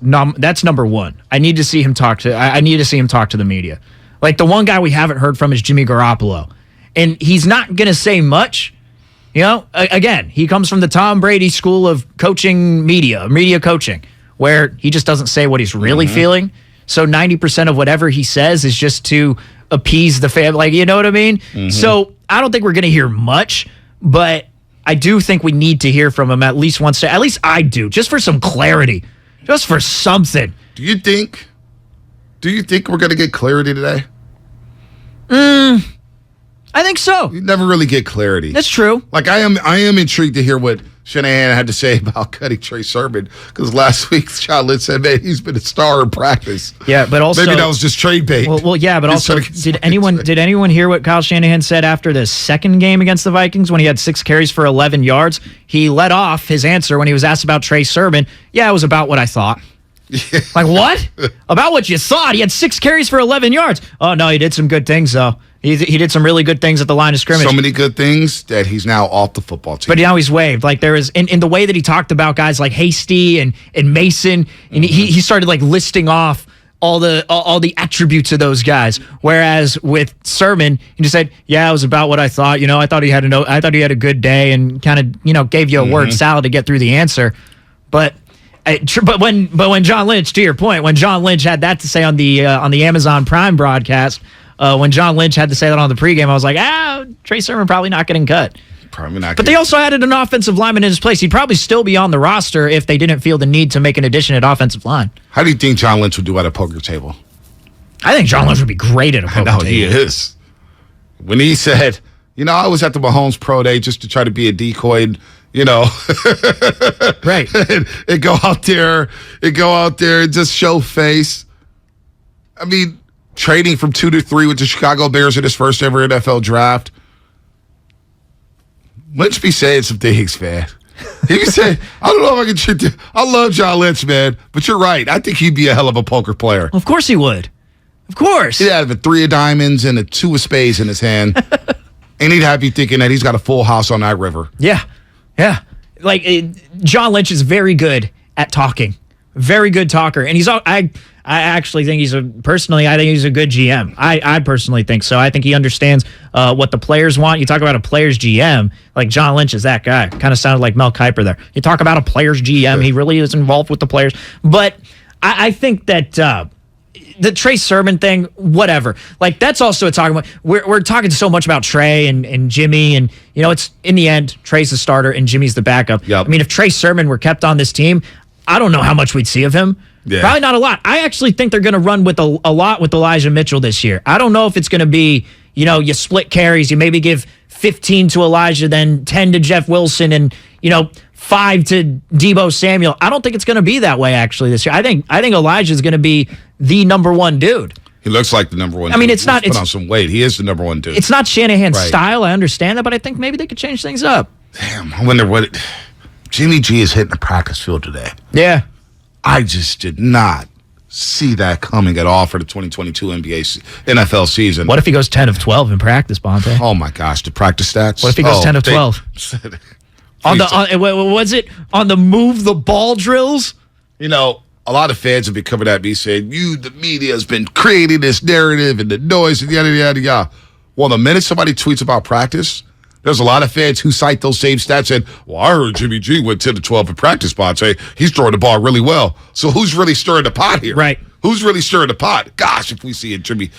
number one. I need to see him talk to... I need to see him talk to the media. Like, the one guy we haven't heard from is Jimmy Garoppolo. And he's not going to say much. Again, he comes from the Tom Brady school of coaching media coaching, where he just doesn't say what he's really feeling. So 90% of whatever he says is just to appease the fan. Like, you know what I mean? So I don't think we're going to hear much, but I do think we need to hear from him at least once. At least I do, just for some clarity, just for something. Do you think we're going to get clarity today? I think so. You never really get clarity. That's true. Like, I am intrigued to hear what Shanahan had to say about cutting Trey Sermon, because last week John Lynch said, man, he's been a star in practice. Yeah, but also maybe that was just trade bait. Well, yeah, but also did anyone hear what Kyle Shanahan said after the second game against the Vikings when he had 6 carries for 11 yards? He let off his answer when he was asked about Trey Sermon. Yeah, it was about what I thought. Like, what? About what you thought? He had 6 carries for 11 yards. Oh, no, he did some good things, though. He did some really good things at the line of scrimmage. So many good things that he's now off the football team. But now he's waived. Like, there is, in the way that he talked about guys like Hasty and Mason, and he started, like, listing off all the attributes of those guys. Whereas with Sermon, he just said, yeah, it was about what I thought. I thought he had a good day and kind of, gave you a word salad to get through the answer. But when John Lynch, to your point, when John Lynch had that to say on the Amazon Prime broadcast, when John Lynch had to say that on the pregame, I was like, Trey Sermon probably not getting cut. Probably not. But they also added an offensive lineman in his place. He'd probably still be on the roster if they didn't feel the need to make an addition at offensive line. How do you think John Lynch would do at a poker table? I think John Lynch would be great at a poker table. He is. When he said, I was at the Mahomes Pro Day just to try to be a decoy, right. and go out there and just show face. I mean, trading from 2 to 3 with the Chicago Bears in his first ever NFL draft. Lynch be saying some things, man. He be saying, I don't know if I can treat you. I love John Lynch, man, but you're right. I think he'd be a hell of a poker player. Of course he would. Of course. He'd have a 3 of diamonds and a 2 of spades in his hand. And he'd have you thinking that he's got a full house on that river. Yeah. Yeah. Like, John Lynch is very good at talking. Very good talker. And I actually think I think he's a good GM. I personally think so. I think he understands what the players want. You talk about a player's GM, like John Lynch is that guy. Kind of sounded like Mel Kiper there. You talk about a player's GM, he really is involved with the players. But I think that the Trey Sermon thing, whatever. Like, that's also a talking about. We're talking so much about Trey and Jimmy, and it's in the end, Trey's the starter and Jimmy's the backup. Yep. I mean, if Trey Sermon were kept on this team, I don't know how much we'd see of him. Yeah. Probably not a lot. I actually think they're going to run with a lot with Elijah Mitchell this year. I don't know if it's going to be, you split carries. You maybe give 15 to Elijah, then 10 to Jeff Wilson, and, 5 to Deebo Samuel. I don't think it's going to be that way actually this year. I think Elijah is going to be the number one dude. He looks like the number one. I mean, dude. it's not. He's put on some weight. He is the number one dude. It's not Shanahan's style. I understand that, but I think maybe they could change things up. Damn, I wonder what Jimmy G is hitting the practice field today. Yeah, I just did not see that coming at all for the 2022 NFL season. What if he goes 10 of 12 in practice, Bonte? Oh my gosh, the practice stats. What if he goes 10 of 12? On the move the ball drills? You know, a lot of fans have been coming at me saying, the media has been creating this narrative and the noise and yada, yada, yada. Well, the minute somebody tweets about practice, there's a lot of fans who cite those same stats and, well, I heard Jimmy G went 10 to 12 in practice, Bonte. He's throwing the ball really well. So who's really stirring the pot here? Right. Who's really stirring the pot? Gosh, if we see it, Jimmy.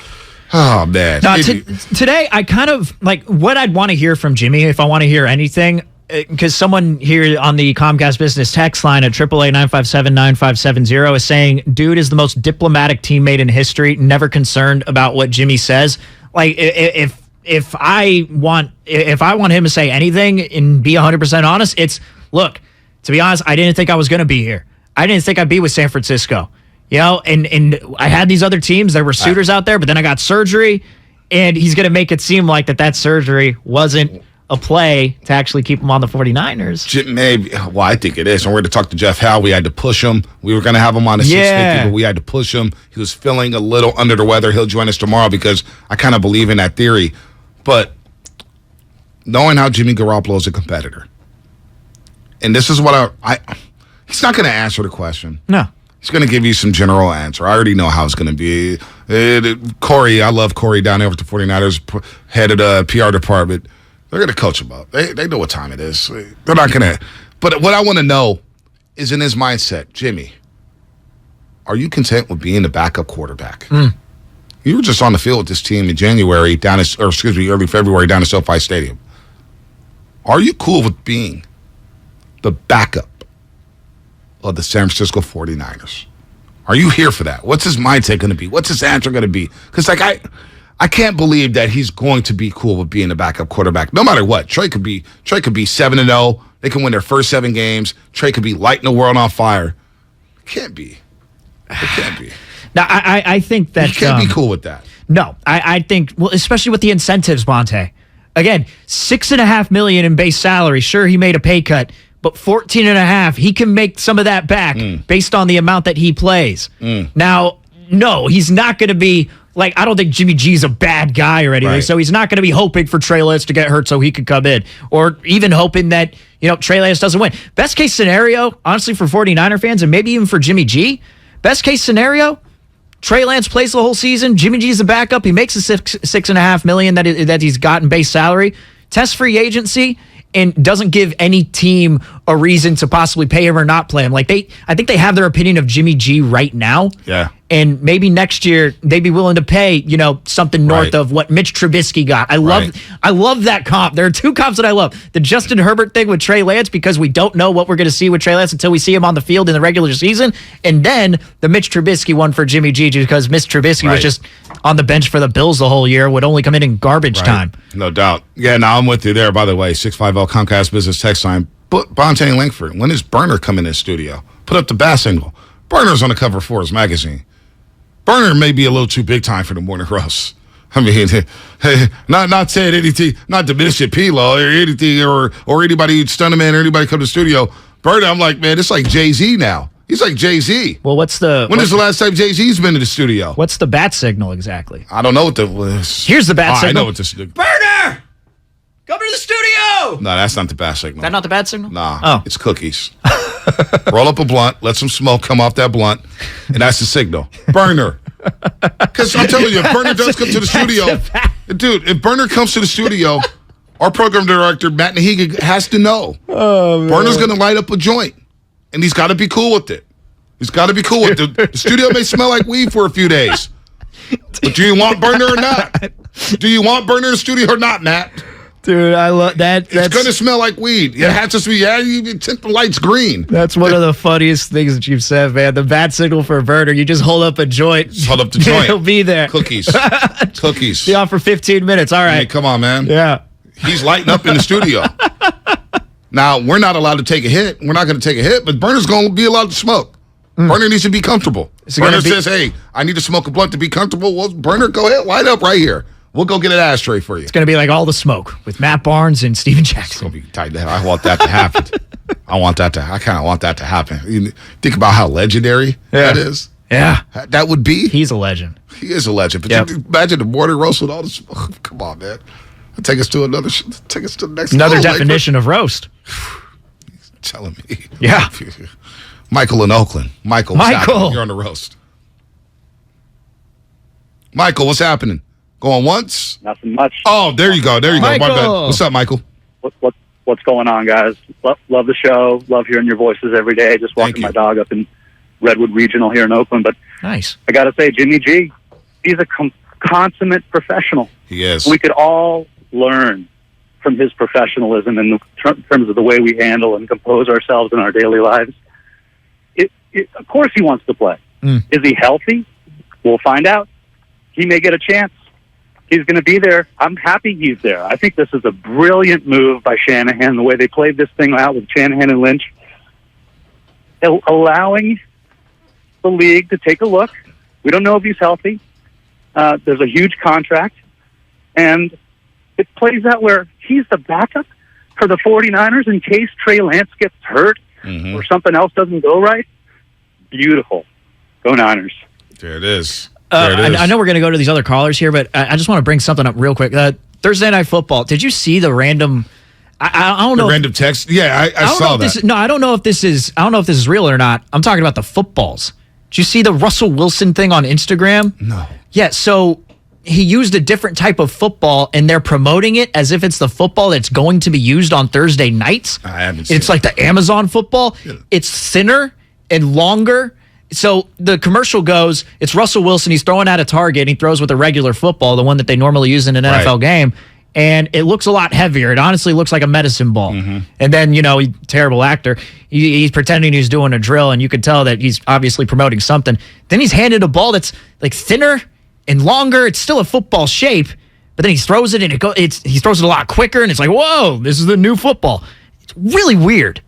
Oh, man. Now, today, I kind of, like, what I'd want to hear from Jimmy, if I want to hear anything, because someone here on the Comcast Business text line at 888-957-9570 is saying, dude is the most diplomatic teammate in history, never concerned about what Jimmy says. Like, if I want him to say anything and be 100% honest, it's, look, to be honest, I didn't think I was going to be here. I didn't think I'd be with San Francisco. You know, and I had these other teams. There were suitors out there, but then I got surgery, and he's going to make it seem like that surgery wasn't a play to actually keep him on the 49ers. Maybe. Well, I think it is. And we're going to talk to Jeff Howe. We had to push him. We were going to have him on a 650, but we had to push him. He was feeling a little under the weather. He'll join us tomorrow because I kind of believe in that theory. But knowing how Jimmy Garoppolo is a competitor, and this is what he's not going to answer the question. No. He's going to give you some general answer. I already know how it's going to be. Corey, I love Corey down there with the 49ers, head of the PR department. They're going to coach him up. They know what time it is. They're not going to. But what I want to know is in his mindset, Jimmy, are you content with being the backup quarterback? You were just on the field with this team in early February down at SoFi Stadium. Are you cool with being the backup of the San Francisco 49ers? Are you here for that? What's his mindset going to be? What's his answer going to be? Because I can't believe that he's going to be cool with being a backup quarterback, no matter what. Trey could be 7-0. They can win their first 7 games. Trey could be lighting the world on fire. It can't be. It can't be. Now, I think that... You can't be cool with that. No, I think, well, especially with the incentives, Bonte. Again, $6.5 million in base salary. Sure, he made a pay cut, but $14.5, he can make some of that back based on the amount that he plays. Now, no, he's not going to be... Like, I don't think Jimmy G's a bad guy or anything, so he's not going to be hoping for Trey Lance to get hurt so he could come in, or even hoping that, Trey Lance doesn't win. Best case scenario, honestly, for 49er fans, and maybe even for Jimmy G, best case scenario, Trey Lance plays the whole season, Jimmy G's the backup, he makes the $6.5 million that he's gotten base salary, tests free agency, and doesn't give any team a reason to possibly pay him or not play him. Like, I think they have their opinion of Jimmy G right now. Yeah. And maybe next year they'd be willing to pay, something north of what Mitch Trubisky got. I love that comp. There are 2 comps that I love. The Justin Herbert thing with Trey Lance, because we don't know what we're going to see with Trey Lance until we see him on the field in the regular season. And then the Mitch Trubisky one for Jimmy G, because Mitch Trubisky was just on the bench for the Bills the whole year, would only come in garbage time. No doubt. Yeah, no, I'm with you there, by the way. 650 Comcast Business text line. Bonte Langford, when does Burner come in his studio? Put up the bat signal. Burner's on the cover of Forbes magazine. Burner may be a little too big time for the morning roast. I mean, not saying anything, not diminishing P-Law or anything, or anybody who'd stun a man or anybody come to the studio. Burner, I'm like, man, it's like Jay-Z now. He's like Jay-Z. Well, when is the last time Jay-Z's been to the studio? What's the bat signal exactly? I don't know what Here's the bat signal. I know what this. Burner! Come to the studio! No, that's not the bat signal. Is that not the bat signal? Nah, It's cookies. Roll up a blunt, let some smoke come off that blunt, and that's the signal. Burner. Because I'm telling you, if Burner does come to the studio, dude, if Burner comes to the studio, our program director, Matt Nahiga, has to know. Burner's going to light up a joint, and he's got to be cool with it. He's got to be cool with it. The studio may smell like weed for a few days, but do you want Burner or not? Do you want Burner in the studio or not, Matt? Dude, I love that. It's going to smell like weed. It has to be, you tint the lights green. That's one of the funniest things that you've said, man. The bat signal for a burner, you just hold up a joint. Just hold up the joint. He'll be there. Cookies. Cookies. Be on for 15 minutes. All right. Hey, come on, man. Yeah. He's lighting up in the studio. Now, we're not allowed to take a hit. We're not going to take a hit, but Burner's going to be allowed to smoke. Burner needs to be comfortable. Burner says, hey, I need to smoke a blunt to be comfortable. Well, Burner, go ahead. Light up right here. We'll go get an ashtray for you. It's going to be like All the Smoke with Matt Barnes and Steven Jackson. It's going to be tight. I want that to happen. I kind of want that to happen. You think about how legendary that is. Yeah. That would be. He's a legend. He is a legend. But you imagine the morning roast with all this. Oh, come on, man. Take us to the next Another level, definition of roast. Telling me. Yeah. Michael in Oakland. Michael, what's happening? You're on the roast. Michael, what's happening? Going once? Nothing much. Oh, there you go. There you go. My bad. What's up, Michael? What's going on, guys? Love the show. Love hearing your voices every day. Just walking my dog up in Redwood Regional here in Oakland. But nice. I got to say, Jimmy G, he's a consummate professional. He is. We could all learn from his professionalism in terms of the way we handle and compose ourselves in our daily lives. Of course he wants to play. Is he healthy? We'll find out. He may get a chance. He's going to be there. I'm happy he's there. I think this is a brilliant move by Shanahan, the way they played this thing out with Shanahan and Lynch, allowing the league to take a look. We don't know if he's healthy. There's a huge contract, and it plays out where he's the backup for the 49ers in case Trey Lance gets hurt or something else doesn't go right. Beautiful. Go Niners. There it is. I know we're going to go to these other callers here, but I just want to bring something up real quick. Thursday Night Football. Did you see the random? I don't know. The random text. Yeah, I saw that. I don't know if this is real or not. I'm talking about the footballs. Did you see the Russell Wilson thing on Instagram? No. Yeah. So he used a different type of football, and they're promoting it as if it's the football that's going to be used on Thursday nights. I haven't seen It's like the Amazon football. Yeah. It's thinner and longer. So the commercial goes, it's Russell Wilson. He's throwing at a target. And he throws with a regular football, the one that they normally use in an NFL game. And it looks a lot heavier. It honestly looks like a medicine ball. And then, terrible actor. He's pretending he's doing a drill, and you could tell that he's obviously promoting something. Then he's handed a ball that's like thinner and longer. It's still a football shape, but then he throws it, and he throws it a lot quicker, and it's like, whoa, this is the new football. It's really weird.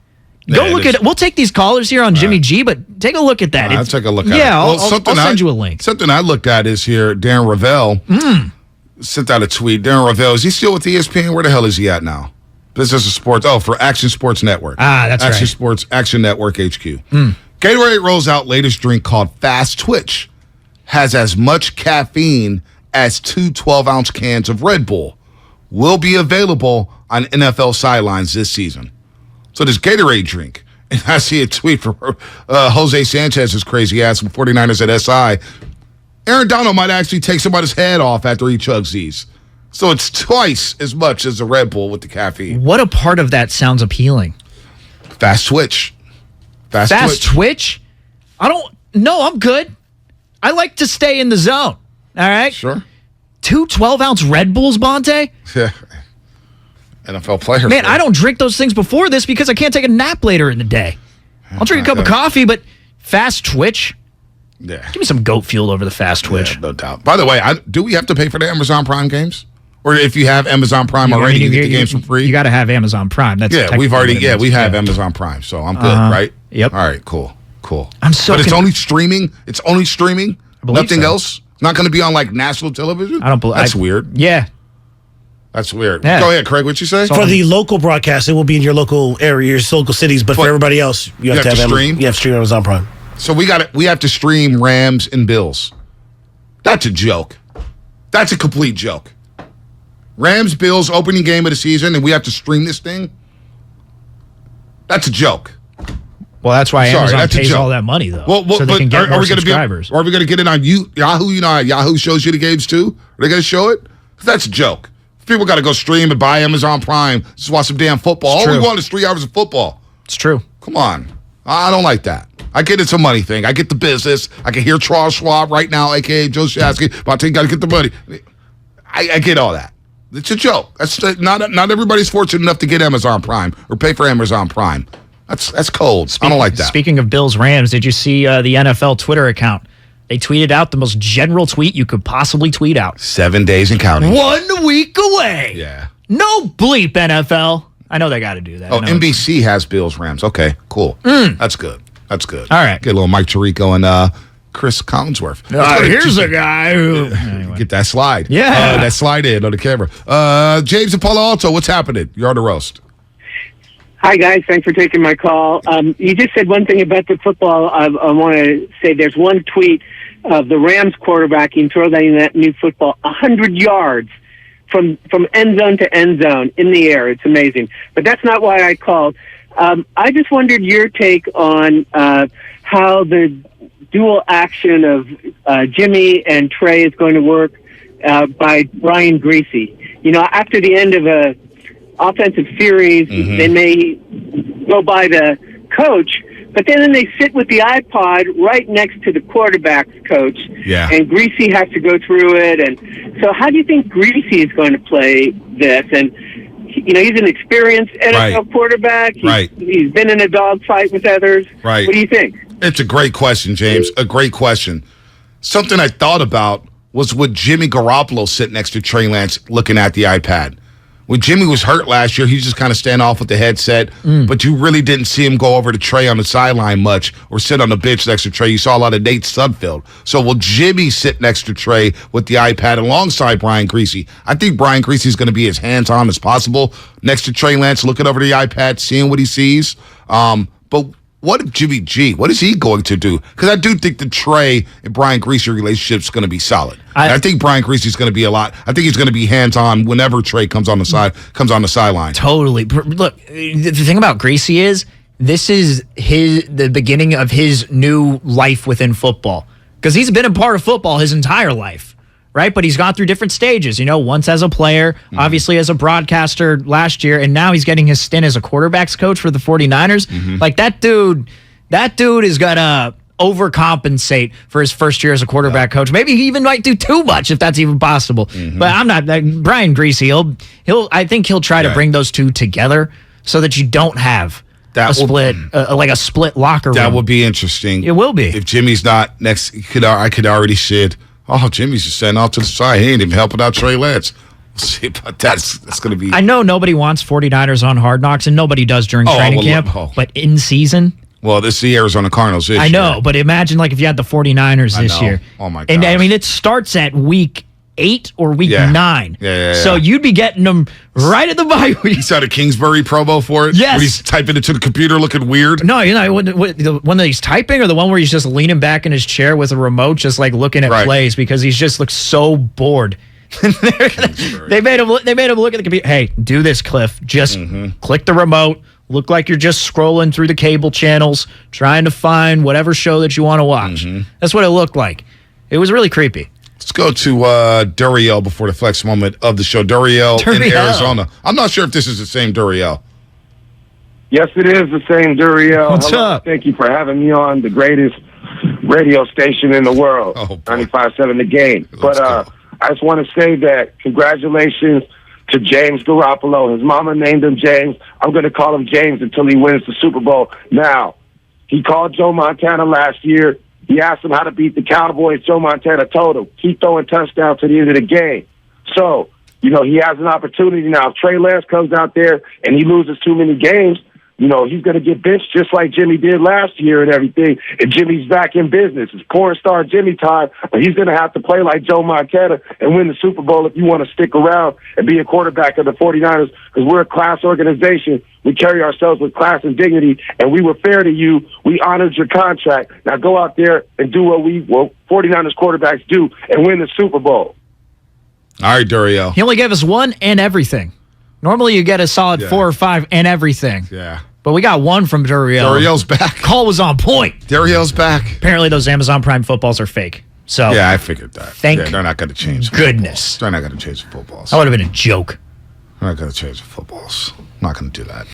Go look at it. We'll take these callers here on Jimmy G, but take a look at that. I'll take a look at it. Yeah, I'll send you a link. Something I looked at is here, Darren Ravel sent out a tweet. Darren Ravel, is he still with ESPN? Where the hell is he at now? Business of Sports. Oh, for Action Sports Network. That's Action right. Sports, Action Network HQ. Gatorade rolls out latest drink called Fast Twitch. Has as much caffeine as 2 12-ounce cans of Red Bull. Will be available on NFL sidelines this season. So this Gatorade drink, and I see a tweet from Jose Sanchez's crazy ass from 49ers at SI. Aaron Donald might actually take somebody's head off after he chugs these. So it's twice as much as a Red Bull with the caffeine. What a part of that sounds appealing? Fast Twitch. Fast Twitch? I'm good. I like to stay in the zone. All right? Sure. 2 12-ounce Red Bulls, Bonte? Yeah. NFL player. Man, I don't drink those things before this because I can't take a nap later in the day. I'll drink a cup of coffee, but Fast Twitch? Yeah. Give me some goat fuel over the Fast Twitch. Yeah, no doubt. By the way, do we have to pay for the Amazon Prime games? Or if you have Amazon Prime already, you get the games for free? You got to have Amazon Prime. That's we have Amazon Prime, so I'm good, right? Yep. All right, cool. But it's only streaming? It's only streaming? Nothing else? Not going to be on, like, national television? That's weird. Yeah. That's weird. Yeah. Go ahead, Craig. What'd you say? For the local broadcast, it will be in your local area, your local cities. But for everybody else, you have to stream. You have to stream Amazon Prime. So we have to stream Rams and Bills. That's a joke. That's a complete joke. Rams, Bills, opening game of the season, and we have to stream this thing? That's a joke. Well, that's why Amazon pays all that money, though. So they can get more subscribers. Are we going to get it on Yahoo? You know how Yahoo shows you the games, too? Are they going to show it? That's a joke. People got to go stream and buy Amazon Prime. Just watch some damn football. All we want is 3 hours of football. It's true. Come on. I don't like that. I get it's a money thing. I get the business. I can hear Charles Schwab right now, a.k.a. Joe Shasky, but I think got to get the money. I get all that. It's a joke. That's not everybody's fortunate enough to get Amazon Prime or pay for Amazon Prime. That's cold. I don't like that. Speaking of Bills Rams, did you see the NFL Twitter account? They tweeted out the most general tweet you could possibly tweet out. 7 days and counting. 1 week away. Yeah. No bleep, NFL. I know they got to do that. Oh, NBC has Bills Rams. Okay, cool. That's good. That's good. All right. Get a little Mike Tirico and Chris Collinsworth. Here's a guy who... Anyway. Get that slide. Yeah. That slide in on the camera. James and Palo Alto, what's happening? You're on the roast. Hi, guys. Thanks for taking my call. You just said one thing about the football. I want to say there's one tweet of the Rams quarterbacking, throwing that new football 100 yards from end zone to end zone in the air. It's amazing. But that's not why I called. I just wondered your take on how the dual action of Jimmy and Trey is going to work by Brian Greasy. You know, after the end of a offensive series, they may go by the coach, but then they sit with the iPod right next to the quarterback's coach, and Greasy has to go through it. And so how do you think Greasy is going to play this? And, you know, he's an experienced NFL quarterback. He's been in a dogfight with others. Right. What do you think? It's a great question, James. A great question. Something I thought about was would Jimmy Garoppolo sit next to Trey Lance looking at the iPad? When Jimmy was hurt last year, he just kind of stand off with the headset, but you really didn't see him go over to Trey on the sideline much or sit on the bench next to Trey. You saw a lot of Nate Sudfeld. So will Jimmy sit next to Trey with the iPad alongside Brian Greasy? I think Brian Greasy is going to be as hands-on as possible next to Trey Lance, looking over the iPad, seeing what he sees. But what if Jimmy G, what is he going to do? Because I do think the Trey and Brian Greasy relationship is going to be solid. I think Brian Greasy is going to be I think he's going to be hands-on whenever Trey comes on the sideline. Totally. Look, the thing about Greasy is this is the beginning of his new life within football. Because he's been a part of football his entire life, right? But he's gone through different stages, you know, once as a player, obviously as a broadcaster last year, and now he's getting his stint as a quarterbacks coach for the 49ers. Like that dude is going to overcompensate for his first year as a quarterback coach. Maybe he even might do too much if that's even possible. But I'm not Brian Greasy. I think he'll try to bring those two together so that you don't have a split locker room. That would be interesting. It will be. If Jimmy's not next, I could already said, oh, Jimmy's just standing off to the side. He ain't even helping out Trey Lance. We'll see about that. That's going to be... I know nobody wants 49ers on Hard Knocks, and nobody does during training camp. But in season... Well, this is the Arizona Cardinals this year. I know, but imagine like if you had the 49ers this year. Oh, my God. And I mean, it starts at week 8 or week 9. So you'd be getting them right at the bye week. You saw the Kingsbury promo for it? Yes. When he's typing into the computer looking weird? No, you know, the one that he's typing or the one where he's just leaning back in his chair with a remote just like looking at plays because he just looks so bored. They made him look at the computer. Hey, do this, Cliff. Just click the remote. Look like you're just scrolling through the cable channels, trying to find whatever show that you want to watch. That's what it looked like. It was really creepy. Let's go to Duriel before the flex moment of the show. Duriel in Arizona. I'm not sure if this is the same Duriel. Yes, it is the same Duriel. What's up? Thank you for having me on the greatest radio station in the world, 95.7 The Game. But I just want to say that congratulations to James Garoppolo. His mama named him James. I'm going to call him James until he wins the Super Bowl. Now, he called Joe Montana last year. He asked him how to beat the Cowboys. Joe Montana told him, keep throwing touchdowns to the end of the game. So, you know, he has an opportunity now. If Trey Lance comes out there and he loses too many games, you know, he's going to get benched just like Jimmy did last year and everything. And Jimmy's back in business. It's porn star Jimmy time, but he's going to have to play like Joe Montana and win the Super Bowl if you want to stick around and be a quarterback of the 49ers, because we're a class organization. We carry ourselves with class and dignity, and we were fair to you. We honored your contract. Now go out there and do what 49ers quarterbacks do and win the Super Bowl. All right, Duriel. He only gave us one and everything. Normally you get a solid 4 or 5 and everything. Yeah. But we got one from Duriel. Duriel's back. Call was on point. Duriel's back. Apparently those Amazon Prime footballs are fake. So yeah, I figured that. They're not going to change. Goodness. They're not going to change the footballs. That would have been a joke. They're not going to change the footballs. I'm not going to do that.